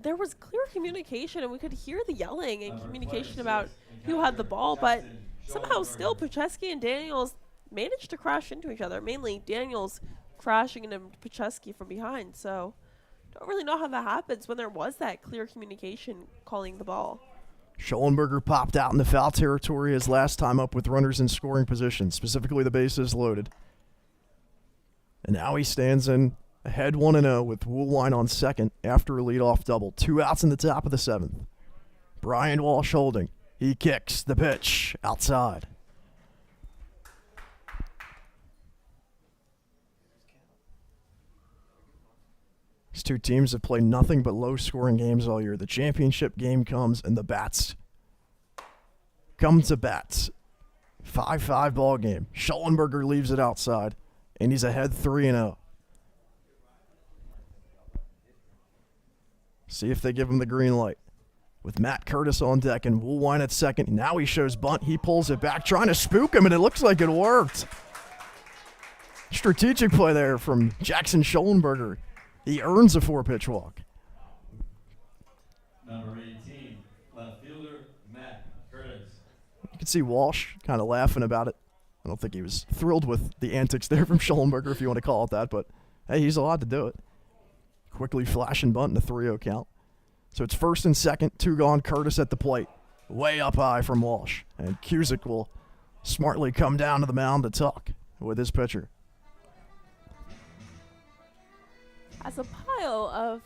there was clear communication, and we could hear the yelling and communication about who had the ball, but somehow still Pacheski and Daniels managed to crash into each other, mainly Daniels crashing into Pacheski from behind. So don't really know how that happens when there was that clear communication calling the ball. Schollenberger popped out in the foul territory his last time up with runners in scoring position, specifically the bases loaded. And now he stands in ahead 1-0 with Woolwine on second after a leadoff double. 2 outs in the top of the 7th. Brian Walsh holding. He kicks the pitch outside. These two teams have played nothing but low-scoring games all year. The championship game comes, and the bats come to bats. 5-5 ball game. Schollenberger leaves it outside, and he's ahead 3-0. See if they give him the green light. With Matt Curtis on deck and Woolwine at second. Now he shows bunt. He pulls it back, trying to spook him, and it looks like it worked. Strategic play there from Jackson Schollenberger. He earns a 4-pitch walk. Number 18, left fielder, Matt Curtis. You can see Walsh kind of laughing about it. I don't think he was thrilled with the antics there from Schollenberger, if you want to call it that, but hey, he's allowed to do it. Quickly flashing bunt in a 3-0 count. So it's first and second, 2 gone, Curtis at the plate. Way up high from Walsh. And Cusick will smartly come down to the mound to talk with his pitcher. As a pile of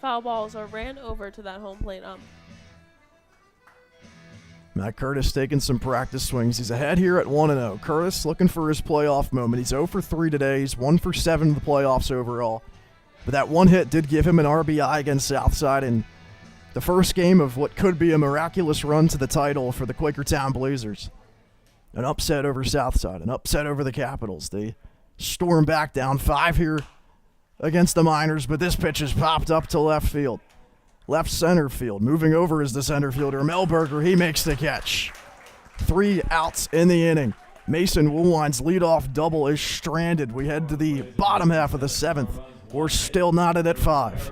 foul balls are ran over to that home plate ump. Matt Curtis taking some practice swings. He's ahead here at 1-0. Curtis looking for his playoff moment. He's 0 for 3 today. He's 1 for 7 in the playoffs overall. But that one hit did give him an RBI against Southside in the first game of what could be a miraculous run to the title for the Quakertown Blazers. An upset over Southside, an upset over the Capitals. They storm back down 5 here against the Miners, but this pitch is popped up to left field. Left center field. Moving over is the center fielder, Melberger. He makes the catch. 3 outs in the inning. Mason Woolwine's leadoff double is stranded. We head to the bottom half of the 7th. We're still knotted at 5.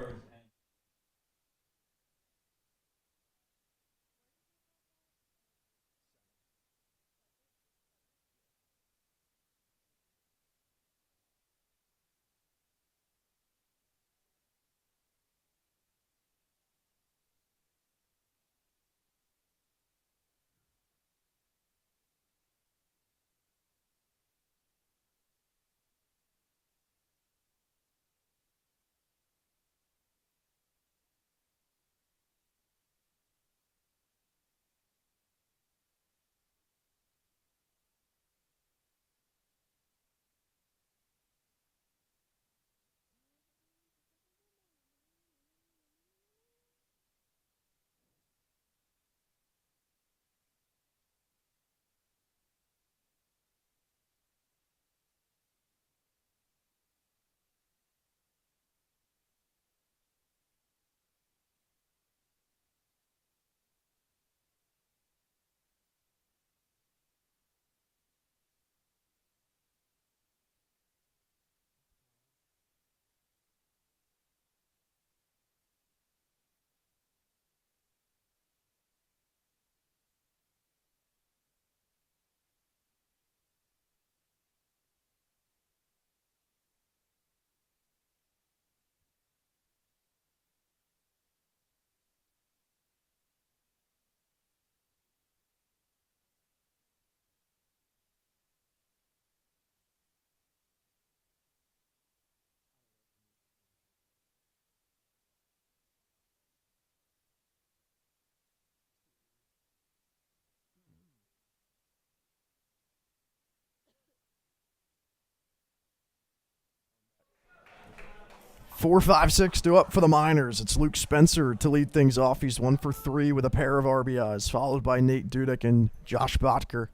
Four, 5, 6 to up for the Miners. It's Luke Spencer to lead things off. He's 1 for 3 with a pair of RBIs, followed by Nate Dudek and Josh Botker,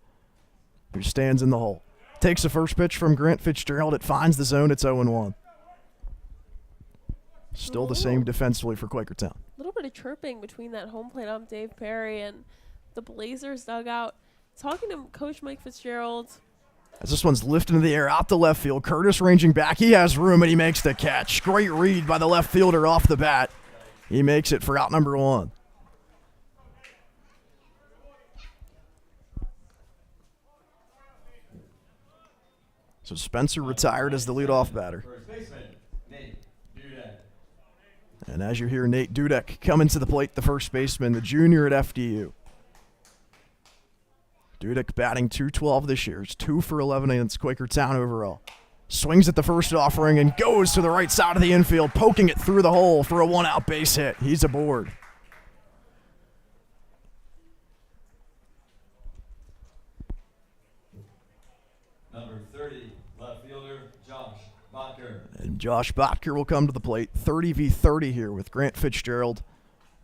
who stands in the hole. Takes the first pitch from Grant Fitzgerald. It finds the zone. It's 0-1. Still the same defensively for Quakertown. A little bit of chirping between that home plate ump, Dave Perry, and the Blazers dugout. Talking to Coach Mike Fitzgerald. As this one's lifted in the air out to left field. Curtis ranging back. He has room, and he makes the catch. Great read by the left fielder off the bat. He makes it for out number 1. So Spencer retired as the leadoff batter. First baseman, Nate Dudek. And as you hear Nate Dudek coming to the plate, the first baseman, the junior at FDU. Dudek batting .212 this year. It's 2 for 11 against Quakertown overall. Swings at the first offering and goes to the right side of the infield, poking it through the hole for a one-out base hit. He's aboard. Number 30, left fielder, Josh Botker. And Josh Botker will come to the plate. 30 v 30 here with Grant Fitzgerald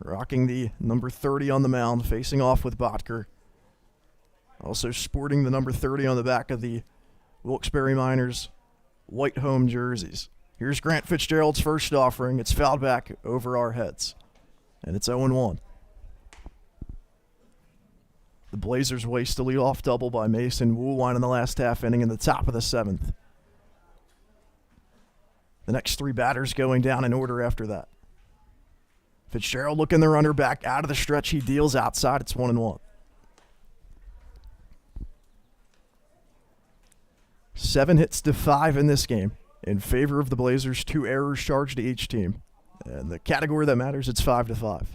rocking the number 30 on the mound, facing off with Botker. Also sporting the number 30 on the back of the Wilkes-Barre Miners white home jerseys. Here's Grant Fitzgerald's first offering. It's fouled back over our heads. And it's 0-1. The Blazers waste a leadoff double by Mason Woolwine in the last half inning in the top of the 7th. The next 3 batters going down in order after that. Fitzgerald looking the runner back out of the stretch. He deals outside. It's 1-1. 7 hits to 5 in this game in favor of the Blazers. 2 errors charged to each team. And the category that matters, it's 5-5.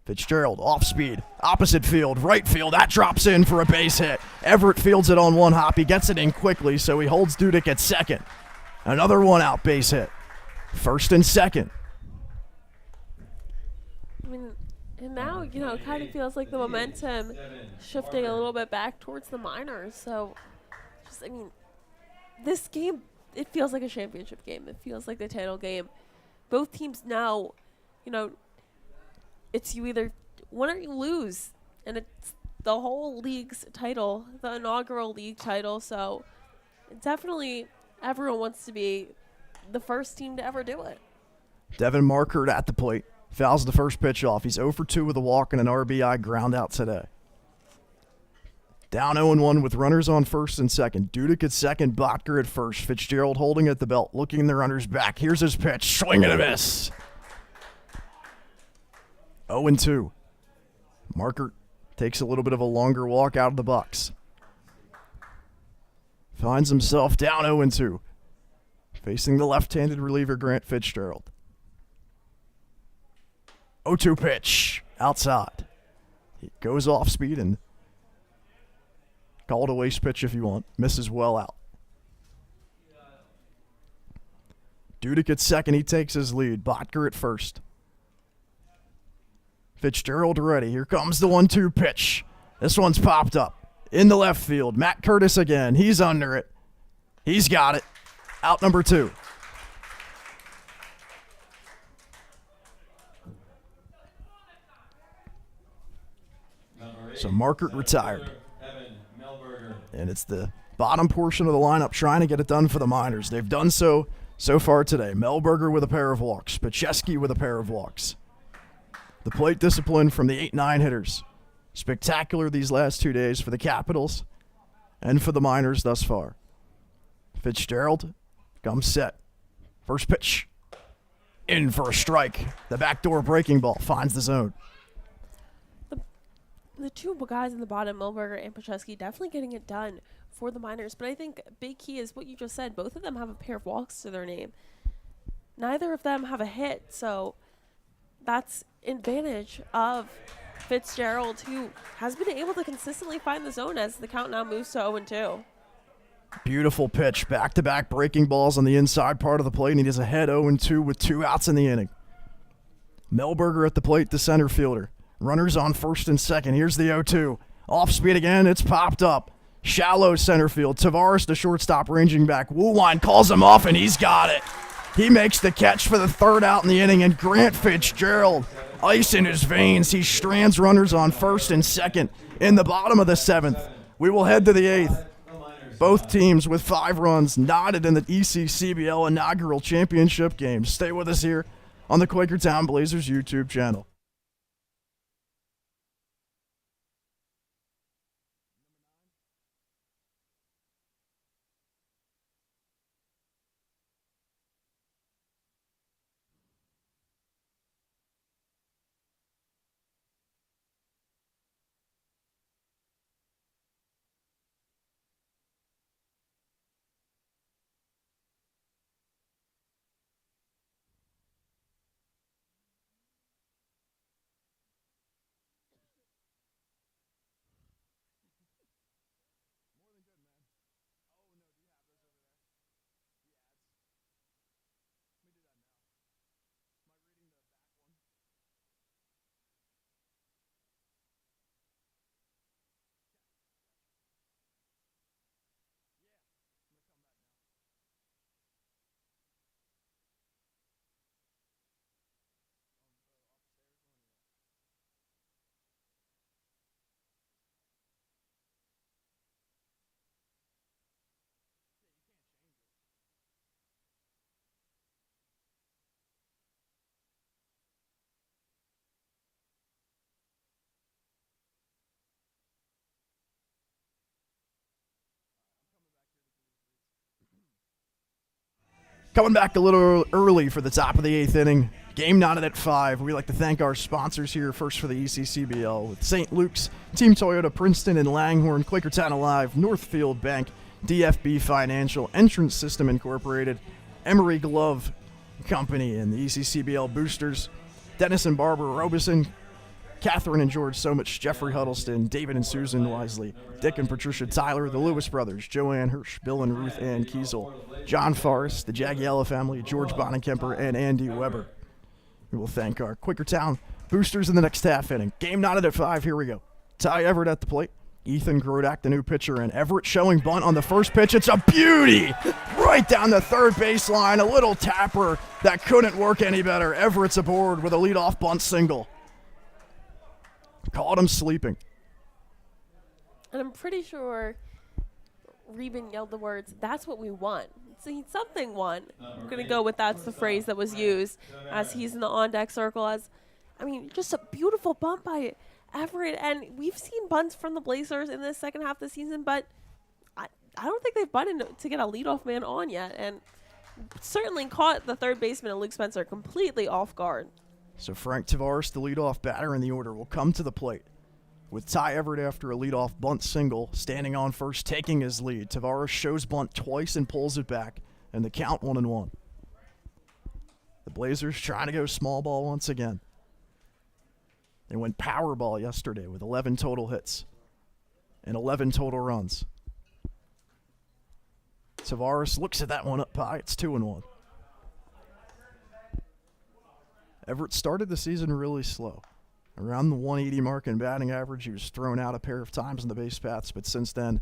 Fitzgerald off speed, opposite field, right field. That drops in for a base hit. Everett fields it on one hop. He gets it in quickly, so he holds Dudek at second. Another one-out base hit. First and second. I mean, and now, it kind of feels like the momentum shifting a little bit back towards the Miners. So, this game, it feels like a championship game. It feels like the title game. Both teams now, it's you either win or you lose. And it's the whole league's title, the inaugural league title. So, definitely everyone wants to be the first team to ever do it. Devin Markert at the plate. Fouls the first pitch off. He's 0 for 2 with a walk and an RBI ground out today. Down 0-1 with runners on first and second. Dudek at second, Botker at first. Fitzgerald holding at the belt, looking the runners back. Here's his pitch. Swing and a miss. 0-2. Markert takes a little bit of a longer walk out of the box. Finds himself down 0-2. Facing the left-handed reliever, Grant Fitzgerald. 0-2 pitch. Outside. He goes off speed and called a waste pitch if you want. Misses well out. Dudek at second. He takes his lead. Botker at first. Fitzgerald ready. Here comes the 1-2 pitch. This one's popped up. In the left field. Matt Curtis again. He's under it. He's got it. Out number 2. So Markert retired. And it's the bottom portion of the lineup trying to get it done for the Miners. They've done so far today. Melberger with a pair of walks. Pacheski with a pair of walks. The plate discipline from the 8-9 hitters. Spectacular these last 2 days for the Capitals and for the Miners thus far. Fitzgerald comes set. First pitch. In for a strike. The backdoor breaking ball finds the zone. The 2 guys in the bottom, Melberger and Pacheski, definitely getting it done for the Miners. But I think big key is what you just said. Both of them have a pair of walks to their name. Neither of them have a hit, so that's advantage of Fitzgerald, who has been able to consistently find the zone as the count now moves to 0-2. Beautiful pitch. Back-to-back breaking balls on the inside part of the plate, and he does a head 0-2 with 2 outs in the inning. Melberger at the plate, the center fielder. Runners on first and second. Here's the 0-2. Off speed again. It's popped up. Shallow center field. Tavares, the shortstop, ranging back. Woolwine calls him off, and he's got it. He makes the catch for the 3rd out in the inning, and Grant Fitzgerald, ice in his veins. He strands runners on first and second in the bottom of the 7th. We will head to the 8th. Both teams with 5 runs knotted in the ECCBL inaugural championship game. Stay with us here on the Quakertown Blazers YouTube channel. Coming back a little early for the top of the 8th inning. Game knotted at 5. We'd like to thank our sponsors here, first for the ECCBL with St. Luke's, Team Toyota, Princeton and Langhorne, Quakertown Alive, Northfield Bank, DFB Financial, Entrance System Incorporated, Emery Glove Company, and the ECCBL Boosters, Dennis and Barbara Robeson, Catherine and George Somich, Jeffrey Huddleston, David and Susan Wisely, Dick and Patricia Tyler, the Lewis brothers, Joanne Hirsch, Bill and Ruth Ann Kiesel, John Forrest, the Jagiella family, George Bonnenkemper, and Andy Weber. We will thank our Quakertown boosters in the next half inning. Game knotted at 5. Here we go. Ty Everett at the plate. Ethan Grodak, the new pitcher, and Everett showing bunt on the first pitch. It's a beauty! Right down the third baseline. A little tapper that couldn't work any better. Everett's aboard with a leadoff bunt single. Caught him sleeping. And I'm pretty sure Reben yelled the words, "That's what we want." See, something won. I'm going to go with that's the phrase that was used as he's in the on-deck circle. Just a beautiful bunt by Everett. And we've seen bunts from the Blazers in the second half of the season, but I don't think they've bunted to get a leadoff man on yet. And certainly caught the third baseman and Luke Spencer completely off guard. So Frank Tavares, the leadoff batter in the order, will come to the plate. With Ty Everett after a leadoff bunt single, standing on first, taking his lead. Tavares shows bunt twice and pulls it back, and the count 1-1. The Blazers trying to go small ball once again. They went power ball yesterday with 11 total hits and 11 total runs. Tavares looks at that one up high. It's 2-1. Everett started the season really slow. Around the 180 mark in batting average, he was thrown out a pair of times in the base paths, but since then,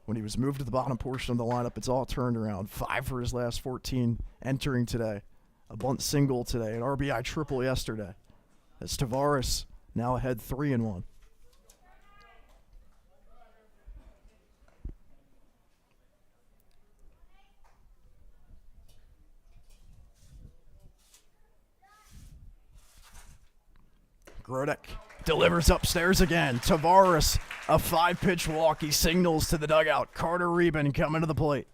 when he was moved to the bottom portion of the lineup, it's all turned around. 5 for his last 14 entering today. A bunt single today, an RBI triple yesterday. As Tavares now ahead 3-1. Grodak delivers upstairs again. Tavares, a 5-pitch walk. He signals to the dugout. Carter Reben coming to the plate.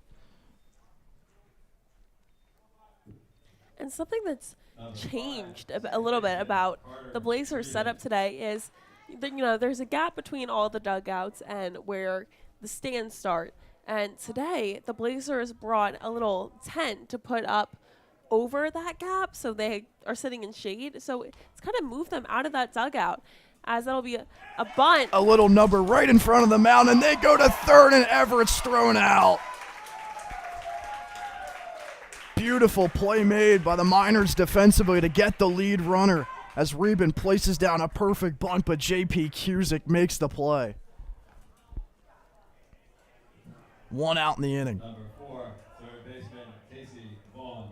And something that's changed a little bit about the Blazers setup today is, there's a gap between all the dugouts and where the stands start. And today, the Blazers brought a little tent to put up over that gap, so they are sitting in shade. So it's kind of moved them out of that dugout, as that'll be a bunt. A little number right in front of the mound, and they go to third, and Everett's thrown out. Beautiful play made by the Miners defensively to get the lead runner as Reben places down a perfect bunt, but J.P. Cusick makes the play. 1 out in the inning. Number 4, third baseman, Casey Vaughn.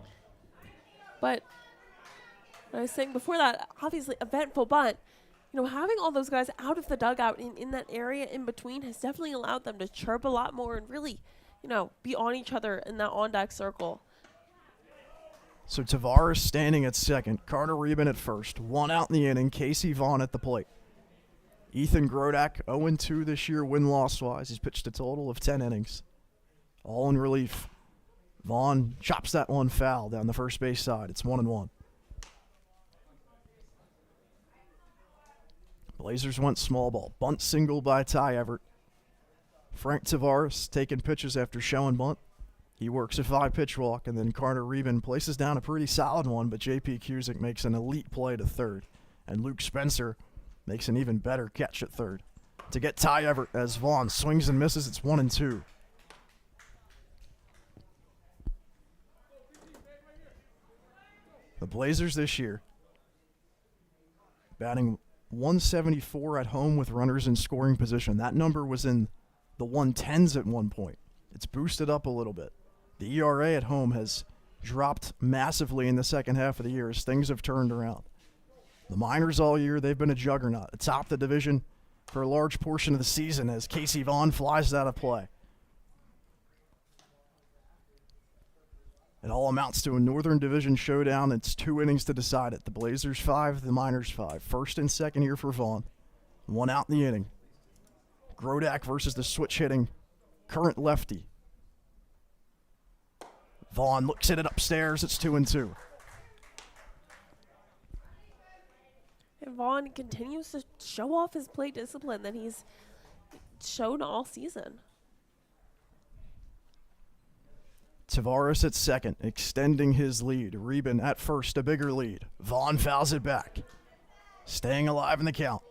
But I was saying before that, obviously eventful bunt. Having all those guys out of the dugout in that area in between has definitely allowed them to chirp a lot more and really, be on each other in that on-deck circle. So Tavares standing at second, Carter Reben at first. 1 out in the inning, Casey Vaughn at the plate. Ethan Grodak, 0-2 this year win-loss-wise. He's pitched a total of 10 innings. All in relief. Vaughn chops that one foul down the first base side. It's 1-1. Blazers went small ball. Bunt single by Ty Everett. Frank Tavares taking pitches after showing bunt. He works a 5-pitch walk, and then Carter Reben places down a pretty solid one, but J.P. Cusick makes an elite play to third. And Luke Spencer makes an even better catch at third to get Ty Everett as Vaughn swings and misses. It's 1-2. The Blazers this year batting 174 at home with runners in scoring position. That number was in the 110s at one point. It's boosted up a little bit. The ERA at home has dropped massively in the second half of the year as things have turned around. The Miners all year, they've been a juggernaut atop the division for a large portion of the season as Casey Vaughn flies out of play. It all amounts to a Northern Division showdown. It's 2 innings to decide it. The Blazers 5, the Miners 5. First and second here for Vaughn. 1 out in the inning. Grodak versus the switch-hitting current lefty. Vaughn looks at it upstairs. It's 2-2. And Vaughn continues to show off his play discipline that he's shown all season. Tavares at second, extending his lead. Reben at first, a bigger lead. Vaughn fouls it back. Staying alive in the count.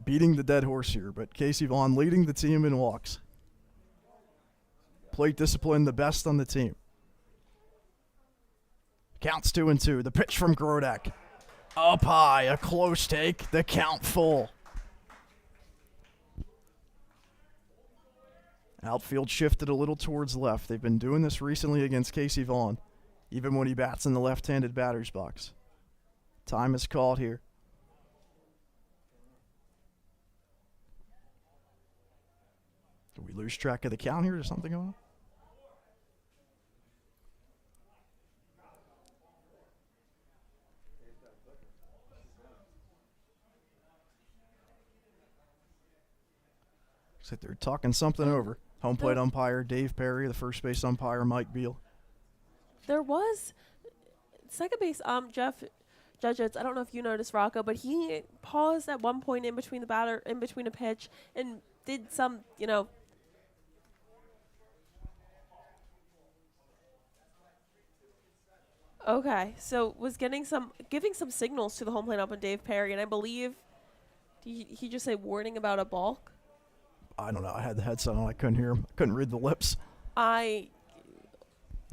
Beating the dead horse here, but Casey Vaughn leading the team in walks. Plate discipline, the best on the team. Counts 2-2. The pitch from Grodak. Up high, a close take. The count full. Outfield shifted a little towards left. They've been doing this recently against Casey Vaughn, even when he bats in the left-handed batter's box. Time is called here. Did we lose track of the count here or something going on? Looks like they're talking something over. Home plate umpire Dave Perry, the first base umpire Mike Beal. There was second base Jeff Judges. I don't know if you noticed, Rocco, but he paused at one point in between a pitch and did some, Okay, so was giving some signals to the home plate umpire Dave Perry, and I believe he just say warning about a balk. I don't know. I had the headset on. I couldn't hear him. Couldn't read the lips.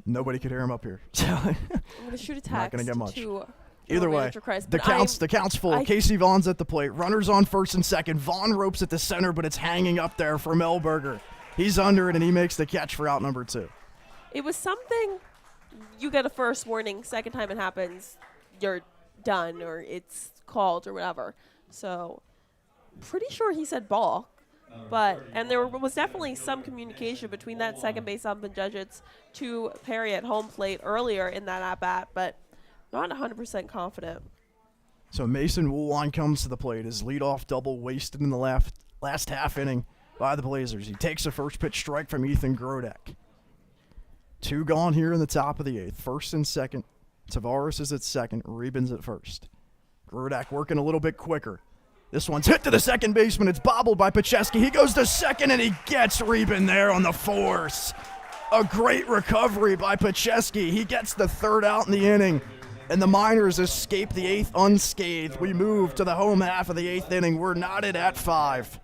Nobody could hear him up here. I'm gonna shoot a text. Not gonna get much. To Either way, Christ, the count's full. Casey Vaughn's at the plate. Runners on first and second. Vaughn ropes at the center, but it's hanging up there for Melberger. He's under it, and he makes the catch for out number 2. It was something. You get a first warning. Second time it happens, you're done, or it's called, or whatever. So, pretty sure he said balk. And there was definitely some communication between that second base ump and Judges to Perry at home plate earlier in that at-bat, but not 100% confident. So Mason Woolwine comes to the plate. His leadoff double wasted in the last half inning by the Blazers. He takes a first pitch strike from Ethan Grodak. 2 gone here in the top of the 8th. First and second. Tavares is at second. Reben's at first. Grodak working a little bit quicker. This one's hit to the second baseman. It's bobbled by Pacheski. He goes to second, and he gets Reben there on the force. A great recovery by Pacheski. He gets the third out in the inning, and the Miners escape the 8th unscathed. We move to the home half of the 8th inning. We're knotted at 5.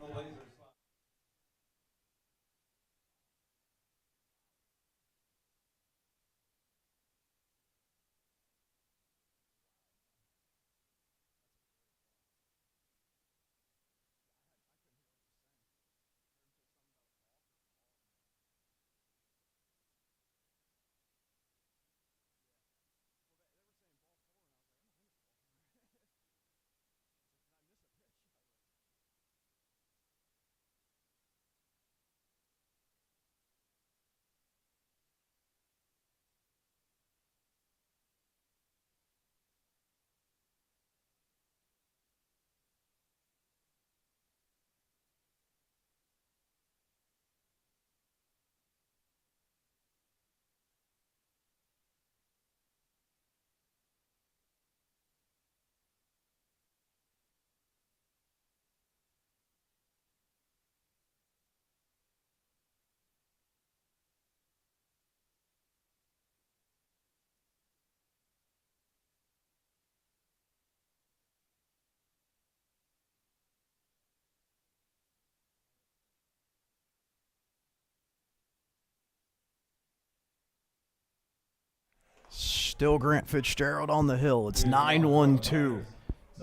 Still Grant Fitzgerald on the hill. It's 9-1-2.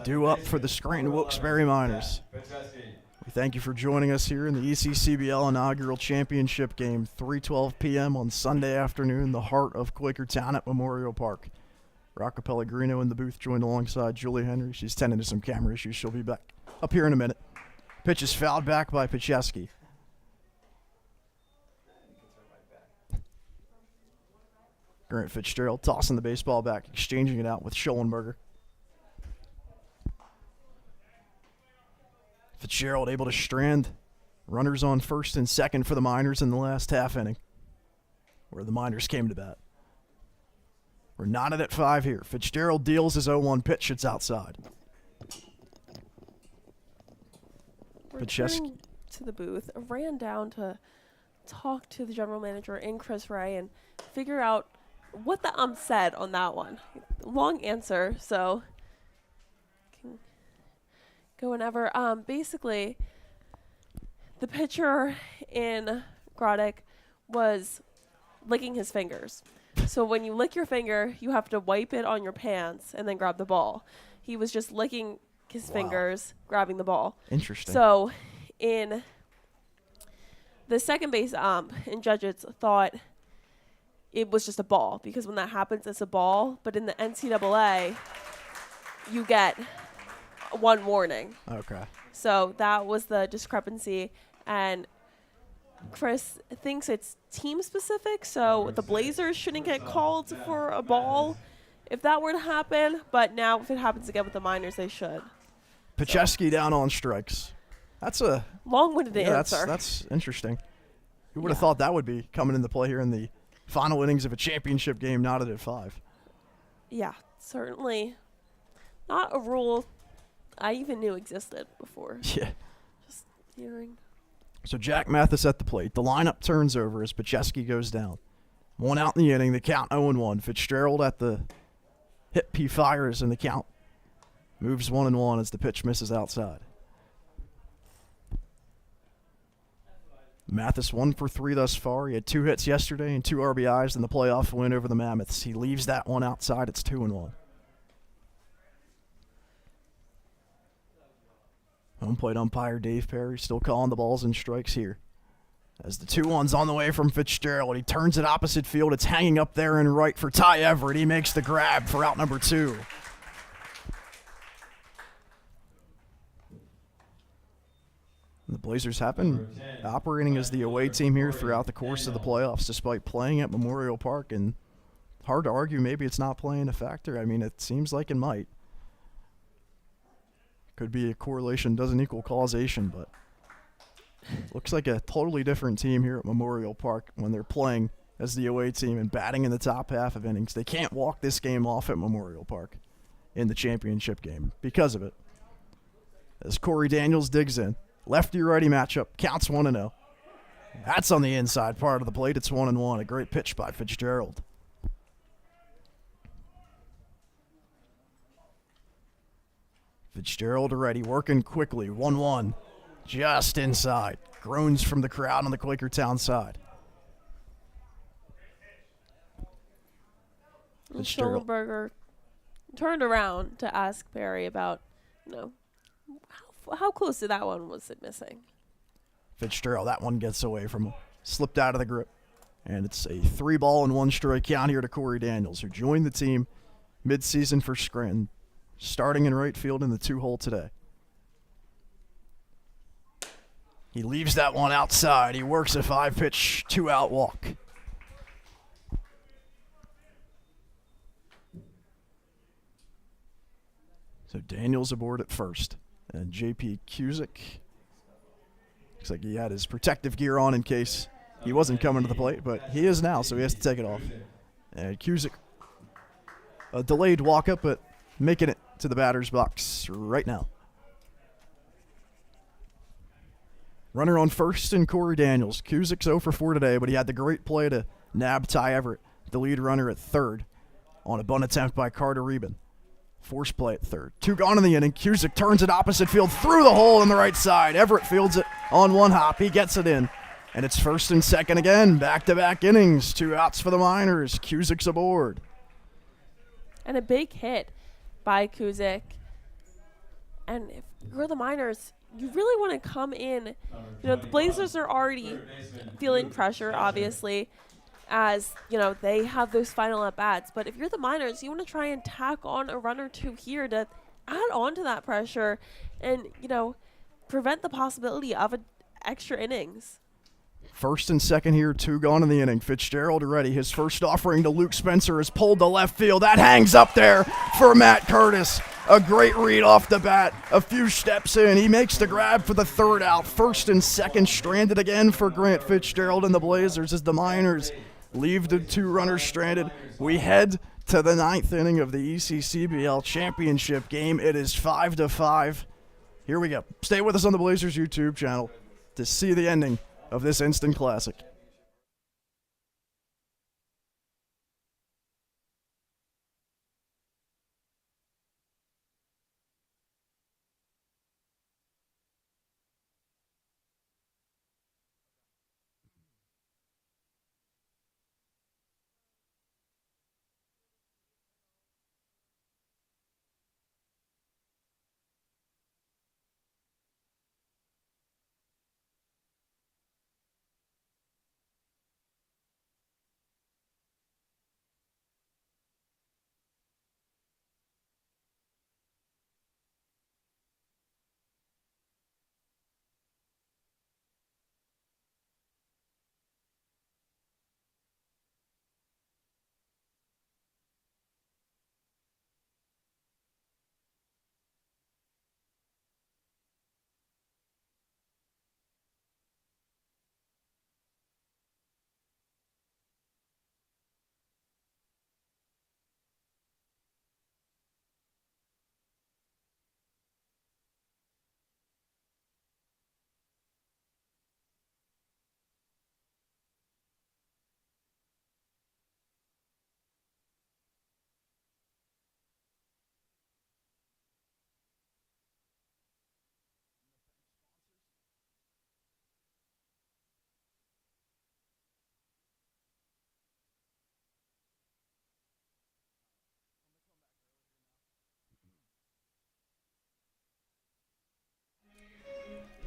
Due up for the Scranton Wilkes-Barre Miners. We thank you for joining us here in the ECCBL inaugural championship game, 3:12 p.m. on Sunday afternoon, the heart of Quakertown at Memorial Park. Rocco Pellegrino in the booth, joined alongside Julie Henry. She's tending to some camera issues. She'll be back up here in a minute. Pitch is fouled back by Pacheski. Grant Fitzgerald tossing the baseball back, exchanging it out with Schollenberger. Fitzgerald able to strand Runners on first and second for the Miners in the last half inning, where the Miners came to bat. We're knotted at 5 here. Fitzgerald deals his 0-1 pitch. It's outside. Returning to the booth, ran down to talk to the general manager and Chris Ray and figure out what the said on that one. Long answer, so can go whenever. Basically, the pitcher in Groddick was licking his fingers. So when you lick your finger, you have to wipe it on your pants and then grab the ball. He was just licking his fingers, grabbing the ball. Interesting. So in the second base ump and judges thought it was just a ball, because when that happens, it's a ball. But in the NCAA, you get 1 warning. Okay. So that was the discrepancy. And Chris thinks it's team specific, so the Blazers shouldn't get called for a ball if that were to happen. But now if it happens again with the Miners, they should. Pacheski down on strikes. That's a long-winded answer. That's interesting. Who would have thought that would be coming into play here in the final innings of a championship game, knotted at 5? Yeah, certainly not a rule I even knew existed before. Yeah. Just hearing. So Jack Mathis at the plate. The lineup turns over as Pacheski goes down. 1 out in the inning. The count 0-1. Fitzgerald at the hip. He fires, and the count moves 1-1 as the pitch misses outside. Mathis 1 for 3 thus far. He had 2 hits yesterday and 2 RBIs in the playoff win over the Mammoths. He leaves that one outside. It's 2-1. Home plate umpire Dave Perry still calling the balls and strikes here. As the 2-1's on the way from Fitzgerald, he turns it opposite field. It's hanging up there in right for Ty Everett. He makes the grab for out number 2. The Blazers have been operating as the away team here throughout the course of the playoffs, despite playing at Memorial Park. And hard to argue maybe it's not playing a factor. I mean, it seems like it might. Could be a correlation doesn't equal causation, but looks like a totally different team here at Memorial Park when they're playing as the away team and batting in the top half of innings. They can't walk this game off at Memorial Park in the championship game because of it. As Corey Daniels digs in. Lefty-righty matchup. Counts 1-0. That's on the inside part of the plate. It's 1-1. A great pitch by Fitzgerald. Fitzgerald already working quickly. 1-1. Just inside. Groans from the crowd on the Quakertown side. Schollenberger turned around to ask Perry about, how close to that one was it missing? Fitzgerald, that one gets away from him. Slipped out of the grip. And it's a 3-1 count here to Corey Daniels, who joined the team mid-season for Scranton, starting in right field in the 2-hole today. He leaves that one outside. He works a 5-pitch, 2-out walk. So Daniels aboard at first. And J.P. Cusick, looks like he had his protective gear on in case he wasn't coming to the plate, but he is now, so he has to take it off. And Cusick, a delayed walk-up, but making it to the batter's box right now. Runner on first and Corey Daniels. Cusick's 0 for 4 today, but he had the great play to nab Ty Everett, the lead runner at third, on a bunt attempt by Carter Reben. Force play at third. 2 gone in the inning. Cusick turns it opposite field through the hole on the right side. Everett fields it on 1 hop. He gets it in. And it's first and second again. Back-to-back innings. 2 outs for the Miners. Cusick's aboard. And a big hit by Cusick. And if you're the Miners, you really want to come in. The Blazers are already feeling pressure, obviously, as, they have those final at-bats. But if you're the Miners, you want to try and tack on a run or 2 here to add on to that pressure and, prevent the possibility of extra innings. First and second here, 2 gone in the inning. Fitzgerald ready. His first offering to Luke Spencer is pulled to left field. That hangs up there for Matt Curtis. A great read off the bat. A few steps in. He makes the grab for the third out. First and second stranded again for Grant Fitzgerald and the Blazers as the Miners leave the two runners stranded. We head to the ninth inning of the ECCBL championship game. It is 5-5. Here we go. Stay with us on the Blazers YouTube channel to see the ending of this instant classic.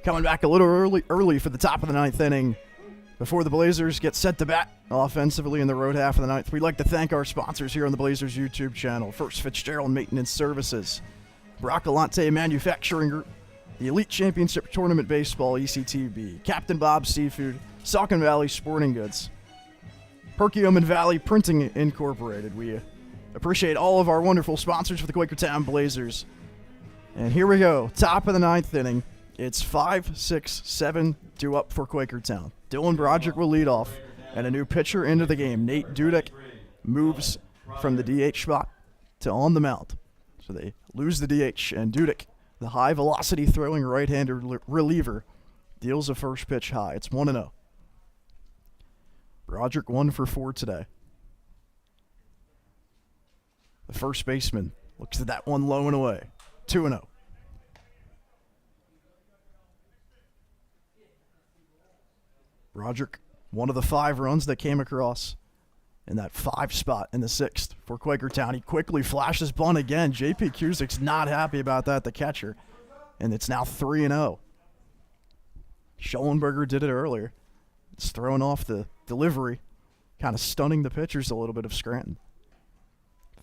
Coming back a little early for the top of the ninth inning before the Blazers get set to bat offensively in the road half of the ninth. We'd like to thank our sponsors here on the Blazers YouTube channel. First, Fitzgerald Maintenance Services, Broccolante Manufacturing Group, the Elite Championship Tournament Baseball, ECTB, Captain Bob's Seafood, Saucon Valley Sporting Goods, Perkiomen Valley Printing Incorporated. We appreciate all of our wonderful sponsors for the Quakertown Blazers. And here we go, top of the ninth inning. It's 5-6-7 due up for Quakertown. Dylan Broderick will lead off, and a new pitcher into the game. Nate Dudek moves from the DH spot to on the mound. So they lose the DH, and Dudek, the high-velocity throwing right-hander reliever, deals a first pitch high. It's 1-0. Broderick 1 for 4 today. The first baseman looks at that one low and away. 2-0. Broderick, one of the 5 runs that came across in that 5 spot in the 6th for Quakertown. He quickly flashes bunt again. J.P. Cusick's not happy about that, the catcher. And it's now 3-0. Schollenberger did it earlier. It's throwing off the delivery, kind of stunning the pitchers a little bit of Scranton.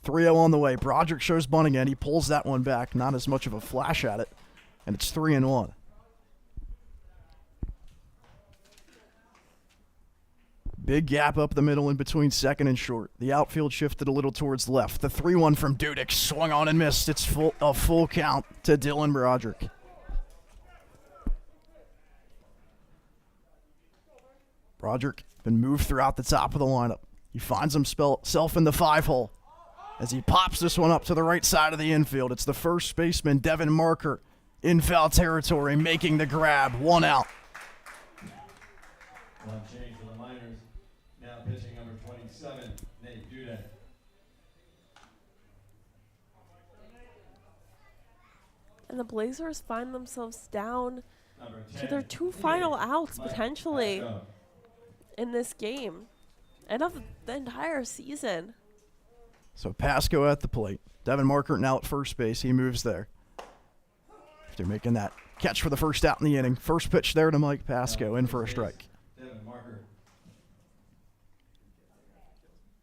3-0 on the way. Broderick shows bunt again. He pulls that one back. Not as much of a flash at it. And it's 3-1. Big gap up the middle in between second and short. The outfield shifted a little towards left. The 3-1 from Dudek swung on and missed. It's a full count to Dylan Broderick. Broderick been moved throughout the top of the lineup. He finds himself in the 5-hole as he pops this one up to the right side of the infield. It's the first baseman, Devin Marker, in foul territory, making the grab. 1 out. One change for the Miners. Now pitching number 27, Nate Dudek. And the Blazers find themselves down Number to 10, their 2 final outs Mike potentially Pasco. in this game and of the entire season. So Pasco at the plate. Devin Marker now at first base. He moves there. After making that catch for the first out in the inning. First pitch there to Mike Pasco, in for a strike. Devin Marker.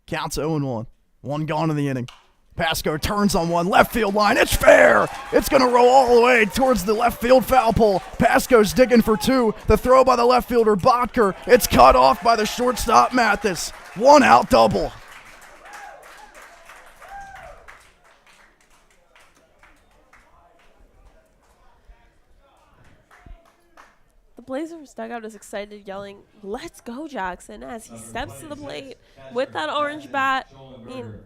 Counts 0-1. 1 gone in the inning. Pasco turns on one, left field line. It's fair. It's going to roll all the way towards the left field foul pole. Pasco's digging for 2. The throw by the left fielder, Botker. It's cut off by the shortstop, Mathis. 1 out double. Blazers dugout is excited, yelling, "Let's go, Jackson," as he steps to the plate with that orange bat. I mean,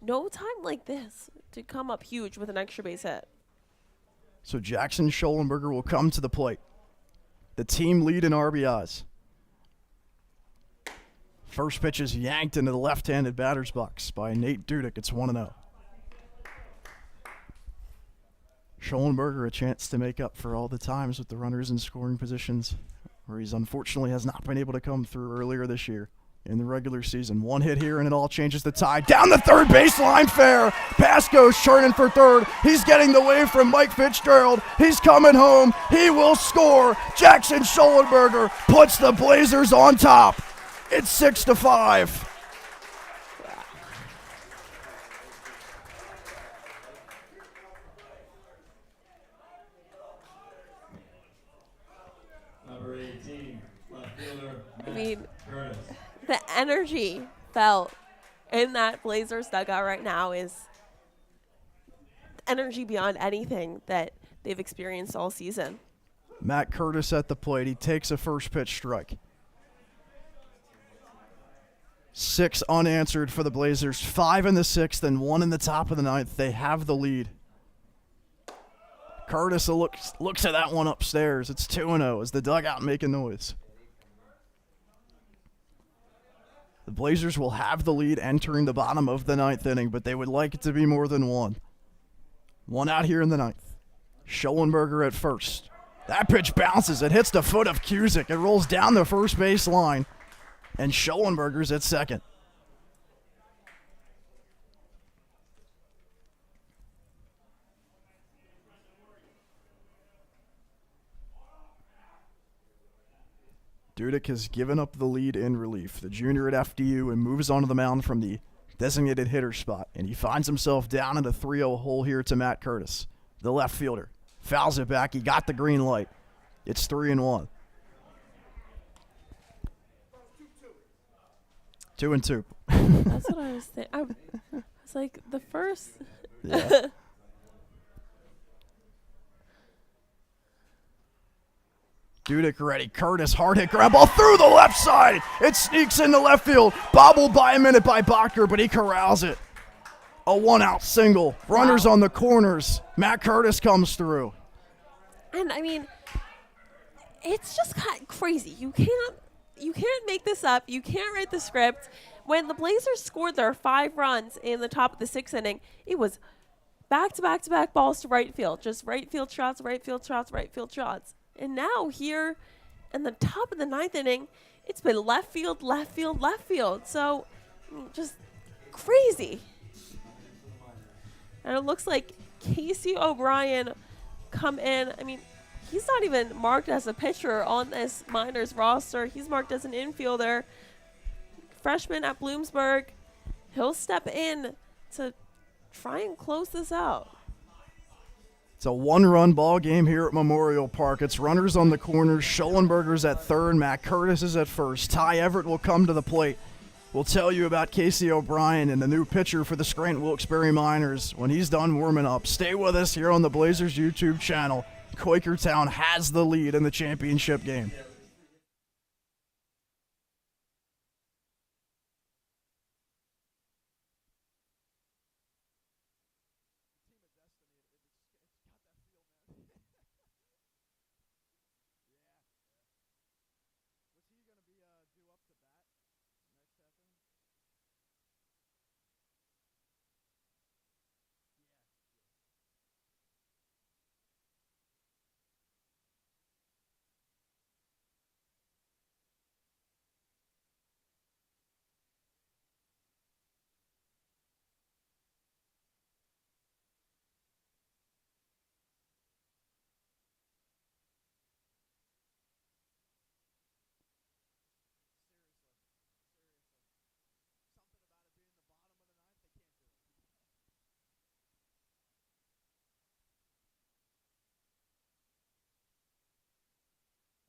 no time like this to come up huge with an extra base hit. So Jackson Schollenberger will come to the plate. The team lead in RBIs. First pitch is yanked into the left-handed batter's box by Nate Dudek. It's 1-0. Schollenberger a chance to make up for all the times with the runners in scoring positions where he's unfortunately has not been able to come through earlier this year in the regular season. One hit here and it all changes the tide. Down the third baseline, fair. Pass goes Sherman for third. He's getting the wave from Mike Fitzgerald. He's coming home. He will score. Jackson Schollenberger puts the Blazers on top. It's 6-5. Number 18, left fielder, I mean, Curtis. the energy felt in that Blazers dugout right now is energy beyond anything that they've experienced all season. Matt Curtis at the plate. He takes a first pitch strike. 6 unanswered for the Blazers. 5 in the 6th and 1 in the top of the 9th. They have the lead. Curtis looks at that one upstairs. It's 2-0 as the dugout making noise. The Blazers will have the lead entering the bottom of the 9th inning, but they would like it to be more than 1. 1 out here in the 9th. Schollenberger at first. That pitch bounces. It hits the foot of Cusick. It rolls down the first base line, and Schollenberger's at second. Dudek has given up the lead in relief. The junior at FDU and moves onto the mound from the designated hitter spot, and he finds himself down in a 3-0 hole here to Matt Curtis, the left fielder. Fouls it back. He got the green light. It's 3-1. 2-2. That's what I was thinking. I was like, the first. Yeah. Dudek ready. Curtis, hard hit ground ball through the left side. It sneaks into left field. Bobbled by a minute by Bacher, but he corrals it. A 1-out single. Runners on the corners. Matt Curtis comes through. And I mean, it's just kind of crazy. You can't make this up. You can't write the script. When the Blazers scored their 5 runs in the top of the 6th inning, it was back-to-back-to-back balls to right field. Just right field shots, right field shots, right field shots. And now here in the top of the 9th inning, it's been left field, left field, left field. So just crazy. And it looks like Casey O'Brien come in. I mean, he's not even marked as a pitcher on this Miners roster. He's marked as an infielder. Freshman at Bloomsburg. He'll step in to try and close this out. It's a 1-run ball game here at Memorial Park. It's runners on the corners. Schollenberger's at third. Matt Curtis is at first. Ty Everett will come to the plate. We'll tell you about Casey O'Brien and the new pitcher for the Scranton Wilkes-Barre Miners when he's done warming up. Stay with us here on the Blazers YouTube channel. Quakertown has the lead in the championship game.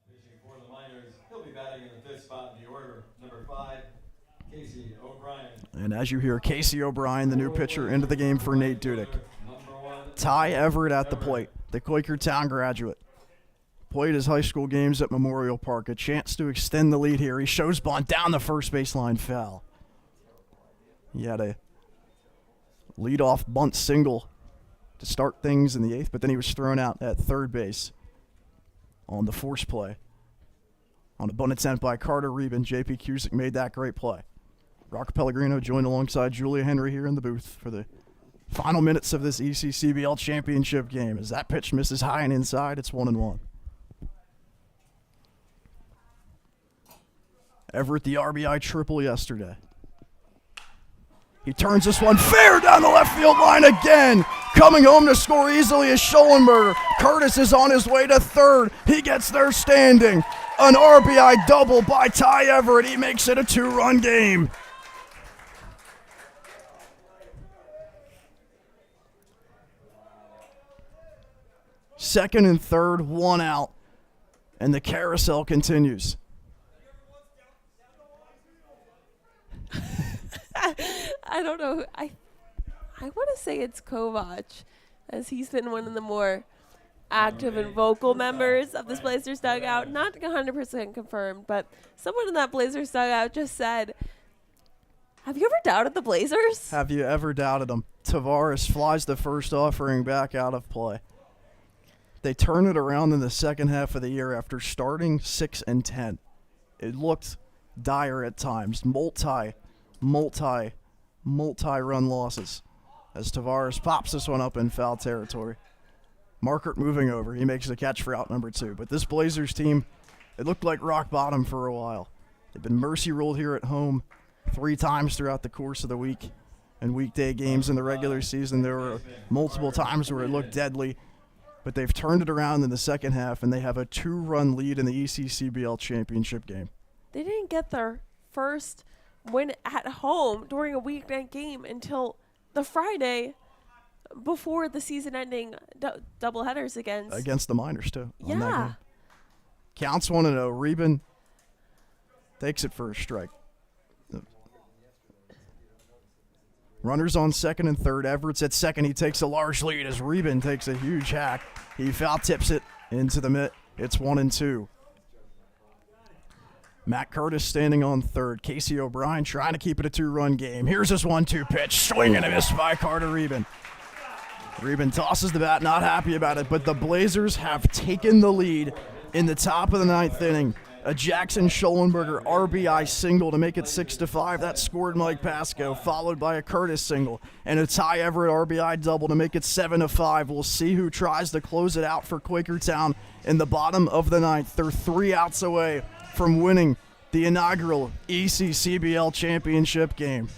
Pitching for the Miners, he'll be batting in the 5th spot in the order. Number 5, Casey O'Brien. And as you hear, Casey O'Brien, the new pitcher, into the game for Nate Dudek. Ty Everett at the plate, the Quakertown graduate. Played his high school games at Memorial Park. A chance to extend the lead here. He shows bunt down the first baseline, foul. He had a leadoff bunt single to start things in the 8th, but then he was thrown out at third base on the force play. On a bunt attempt by Carter Reben, J.P. Cusick made that great play. Rocco Pellegrino joined alongside Julia Henry here in the booth for the final minutes of this ECCBL championship game. As that pitch misses high and inside, it's 1-1. Everett the RBI triple yesterday. He turns this one fair down the left field line again. Coming home to score easily is Schollenberger. Curtis is on his way to third. He gets there standing. An RBI double by Ty Everett. He makes it a 2-run game. Second and third, 1 out. And the carousel continues. I don't know. I want to say it's Kovac, as he's been one of the more active and vocal members of this Blazers dugout. Not 100% confirmed, but someone in that Blazers dugout just said, have you ever doubted the Blazers? Have you ever doubted them? Tavares flies the first offering back out of play. They turn it around in the second half of the year after starting 6-10. It looked dire at times. Multi-run losses as Tavares pops this one up in foul territory. Markert moving over. He makes the catch for out number 2. But this Blazers team, it looked like rock bottom for a while. They've been mercy ruled here at home 3 times throughout the course of the week and weekday games in the regular season. There were multiple times where it looked deadly, but they've turned it around in the second half, and they have a 2-run lead in the ECCBL championship game. They didn't get their first win at home during a weeknight game until the Friday before the season-ending doubleheaders against the Miners, too. Yeah. Counts 1-0. Reben takes it for a strike. Runners on second and third. Everett's at second. He takes a large lead as Reben takes a huge hack. He foul tips it into the mitt. It's 1-2. Matt Curtis standing on third. Casey O'Brien trying to keep it a 2-run game. Here's his 1-2 pitch. Swing and a miss by Carter Reben. Reben tosses the bat, not happy about it, but the Blazers have taken the lead in the top of the 9th inning. A Jackson Schollenberger RBI single to make it 6-5. That scored Mike Pasco, followed by a Curtis single and a Ty Everett RBI double to make it 7-5. We'll see who tries to close it out for Quakertown in the bottom of the 9th. They're 3 outs away from winning the inaugural ECCBL championship game.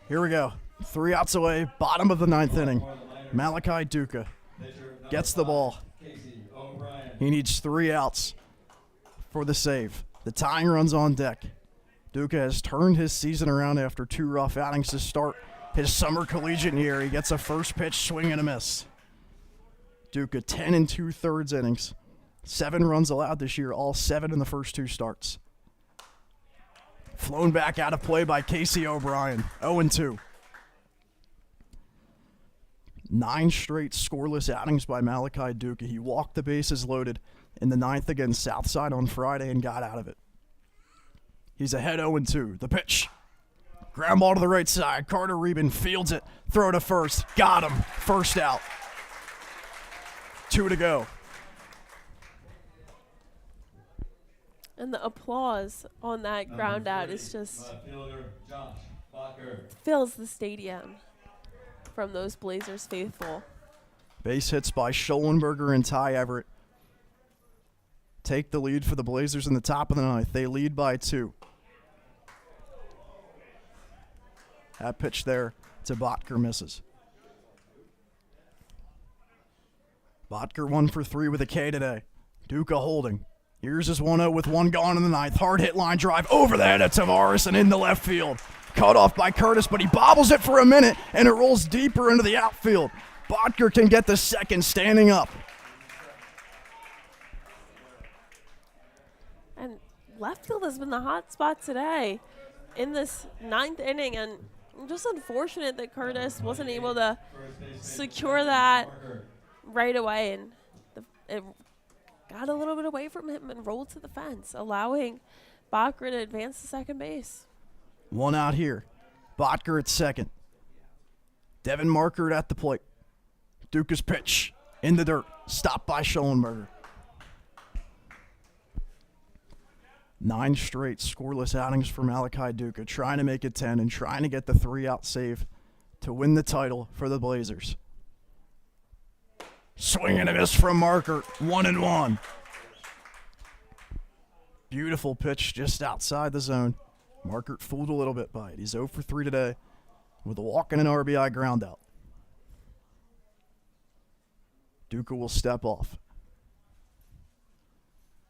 Here we go. 3 outs away, bottom of the 9th inning. Malachi Duca gets the ball. He needs 3 outs for the save. The tying run's on deck. Duca has turned his season around after 2 rough outings to start his summer collegiate year. He gets a first pitch swing and a miss. Duca 10 2/3 innings. 7 runs allowed this year, all 7 in the first 2 starts. Flown back out of play by Casey O'Brien, 0-2. 9 straight scoreless outings by Malachi Duca. He walked the bases loaded in the 9th against Southside on Friday and got out of it. He's ahead 0-2. The pitch. Ground ball to the right side. Carter Reben fields it. Throw to first. Got him. First out. 2 to go. And the applause on that ground out is just Left fielder Josh Bacher. fills the stadium from those Blazers faithful. Base hits by Schollenberger and Ty Everett take the lead for the Blazers in the top of the 9th. They lead by 2. That pitch there to Botker misses. Botker 1 for 3 with a K today. Duca holding. Here's his 1-0 with 1 gone in the 9th. Hard hit line drive over the head of Tavares and into left field. Cut off by Curtis, but he bobbles it for a minute and it rolls deeper into the outfield. Botker can get the second standing up. And left field has been the hot spot today in this 9th inning, and just unfortunate that Curtis wasn't able to secure that right away, and it got a little bit away from him and rolled to the fence, allowing Botker to advance to second base. 1 out here. Botker at second. Devin Markert at the plate. Duca's pitch in the dirt. Stopped by Schollenberger. 9 straight scoreless outings for Malachi Duca, trying to make it 10 and trying to get the 3-out save to win the title for the Blazers. Swing and a miss from Markert. 1-1. Beautiful pitch just outside the zone. Markert fooled a little bit by it. He's 0 for 3 today with a walk and an RBI ground out. Duca will step off.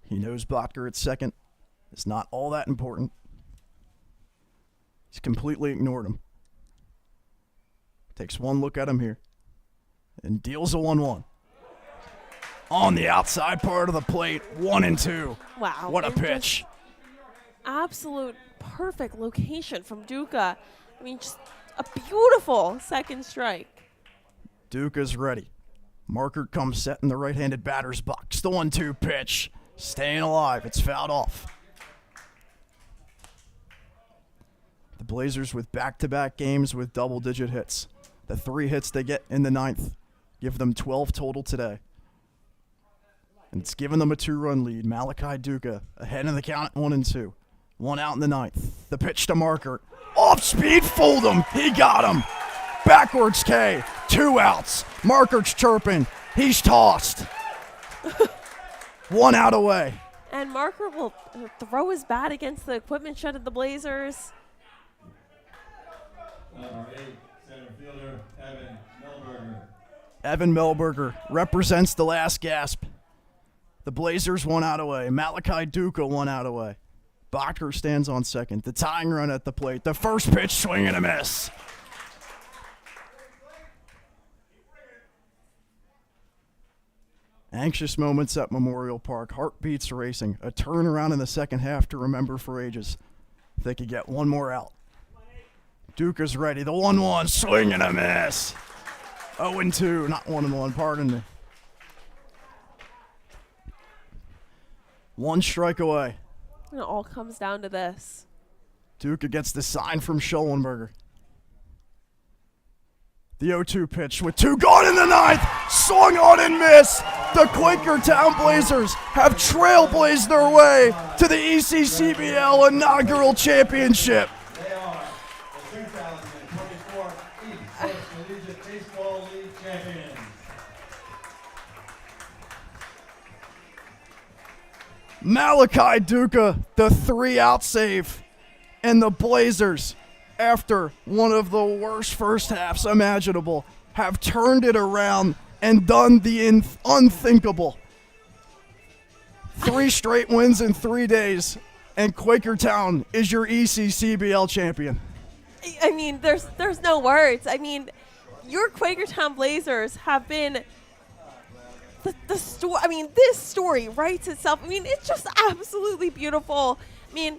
He knows Botker at second. It's not all that important. He's completely ignored him. Takes one look at him here and deals a 1-1. On the outside part of the plate, 1-2. Wow. What a and pitch. Absolute perfect location from Duca. I mean, just a beautiful second strike. Duca's ready. Markert comes set in the right-handed batter's box. The 1-2 pitch. Staying alive. It's fouled off. The Blazers with back-to-back games with double-digit hits. The 3 hits they get in the 9th give them 12 total today. And it's given them a 2-run lead. Malachi Duca ahead in the count at 1-2. 1 out in the 9th. The pitch to Markert. Off speed, fooled him. He got him. Backwards K. 2 outs. Markert's chirping. He's tossed. 1 out away. And Markert will throw his bat against the equipment shed of the Blazers. Number 8, center fielder Evan Milberger. Evan Milberger represents the last gasp. The Blazers 1 out away. Malachi Duca 1 out away. Botker stands on second. The tying run at the plate. The first pitch, swing and a miss. Anxious moments at Memorial Park. Heartbeats racing. A turnaround in the second half to remember for ages. If they could get one more out. Duca's ready. The 1-1, swing and a miss. 0-2, not 1-1, pardon me. 1 strike away. And it all comes down to this. Duca gets the sign from Schollenberger. The 0-2 pitch with 2 gone in the 9th. Swung on and missed. The Quakertown Blazers have trailblazed their way to the ECCBL inaugural championship. They are the 2024 East Coast Collegiate Baseball League champions. Malachi Duca, the 3-out save, and the Blazers, after one of the worst first halves imaginable, have turned it around and done the unthinkable. 3 straight wins in 3 days, And Quakertown is your ECCBL champion. I mean, there's no words. I mean, your Quakertown Blazers have been the story. I mean, this story writes itself. I mean, it's just absolutely beautiful. I mean,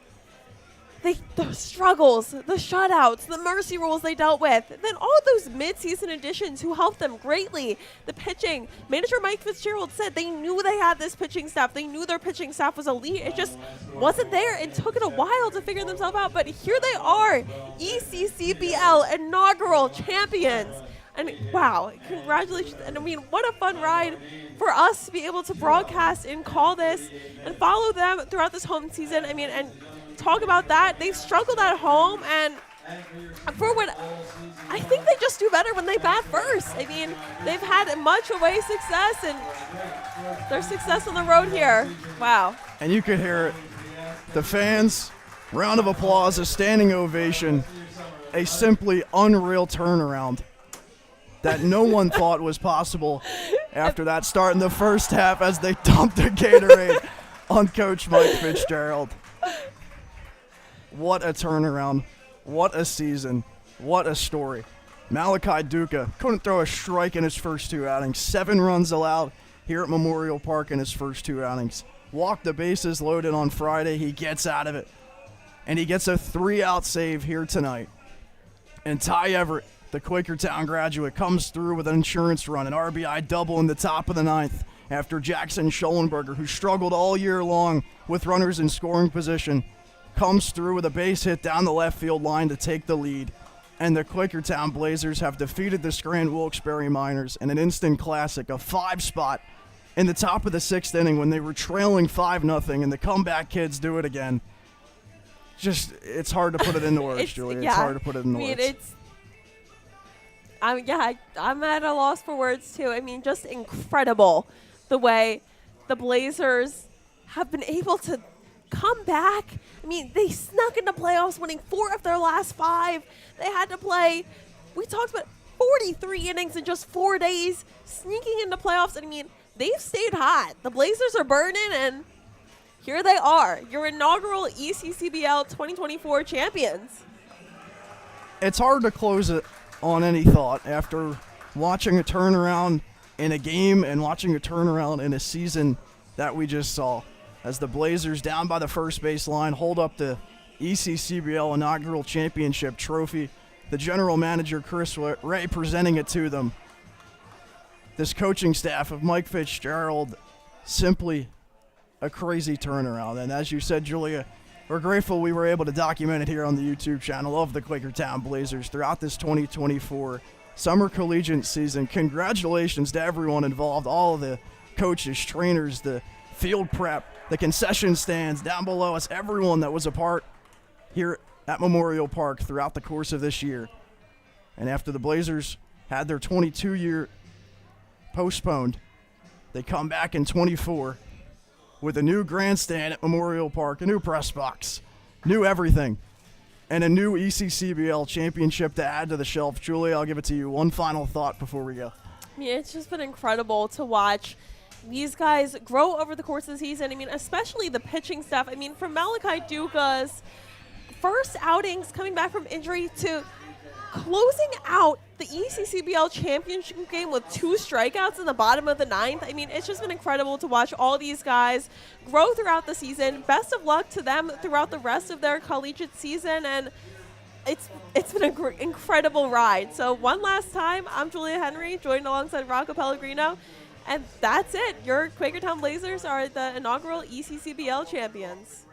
the struggles, the shutouts, the mercy rules they dealt with, then all those mid-season additions who helped them greatly. The pitching, manager Mike Fitzgerald said they knew they had this pitching staff. They knew their pitching staff was elite. It just wasn't there. It took it a while to figure themselves out, but here they are, ECCBL inaugural champions. And wow, congratulations. And I mean, what a fun ride for us to be able to broadcast and call this and follow them throughout this home season. I mean, and talk about that. They struggled at home, and for what I think they just do better when they bat first. I mean, they've had much away success, and their success on the road here. Wow. And you could hear it. The fans, round of applause, a standing ovation, a simply unreal turnaround that no one thought was possible after that start in the first half as they dumped a Gatorade on Coach Mike Fitzgerald. What a turnaround. What a season. What a story. Malachi Duca couldn't throw a strike in his first 2 outings. 7 runs allowed here at Memorial Park in his first 2 outings. Walked the bases loaded on Friday. He gets out of it. And he gets a 3-out save here tonight. And Ty Everett, the Quakertown graduate, comes through with an insurance run, an RBI double in the top of the 9th after Jackson Schollenberger, who struggled all year long with runners in scoring position, comes through with a base hit down the left field line to take the lead. And the Quakertown Blazers have defeated the Scranton Wilkes-Barre Miners in an instant classic, a 5-spot in the top of the 6th inning when they were trailing 5-0, and the comeback kids do it again. Just, it's hard to put it into words, Julia. It's hard to put it into words. I'm at a loss for words, too. I mean, just incredible the way the Blazers have been able to come back. I mean, they snuck into playoffs, winning 4 of their last 5. They had to play, we talked about 43 innings in just 4 days, sneaking into playoffs. I mean, they've stayed hot. The Blazers are burning, and here they are, your inaugural ECCBL 2024 champions. It's hard to close it on any thought after watching a turnaround in a game and watching a turnaround in a season that we just saw, as the Blazers, down by the first base line, hold up the ECCBL inaugural championship trophy. The general manager, Chris Ray, presenting it to them. This coaching staff of Mike Fitzgerald, simply a crazy turnaround. And as you said, Julia, we're grateful we were able to document it here on the YouTube channel of the Quakertown Blazers throughout this 2024 summer collegiate season. Congratulations to everyone involved, all of the coaches, trainers, the field prep, the concession stands down below us, everyone that was a part here at Memorial Park throughout the course of this year. And after the Blazers had their 22-year postponed, they come back in 24 with a new grandstand at Memorial Park, a new press box, new everything, and a new ECCBL championship to add to the shelf. Julia, I'll give it to you. One final thought before we go. Yeah, it's just been incredible to watch these guys grow over the course of the season. I mean, especially the pitching staff. I mean, from Malachi Duca's first outings coming back from injury to closing out the ECCBL championship game with 2 strikeouts in the bottom of the 9th. I mean, it's just been incredible to watch all these guys grow throughout the season. Best of luck to them throughout the rest of their collegiate season, and it's been an incredible ride. So one last time, I'm Julia Henry, joined alongside Rocco Pellegrino, and that's it. Your Quakertown Blazers are the inaugural ECCBL champions.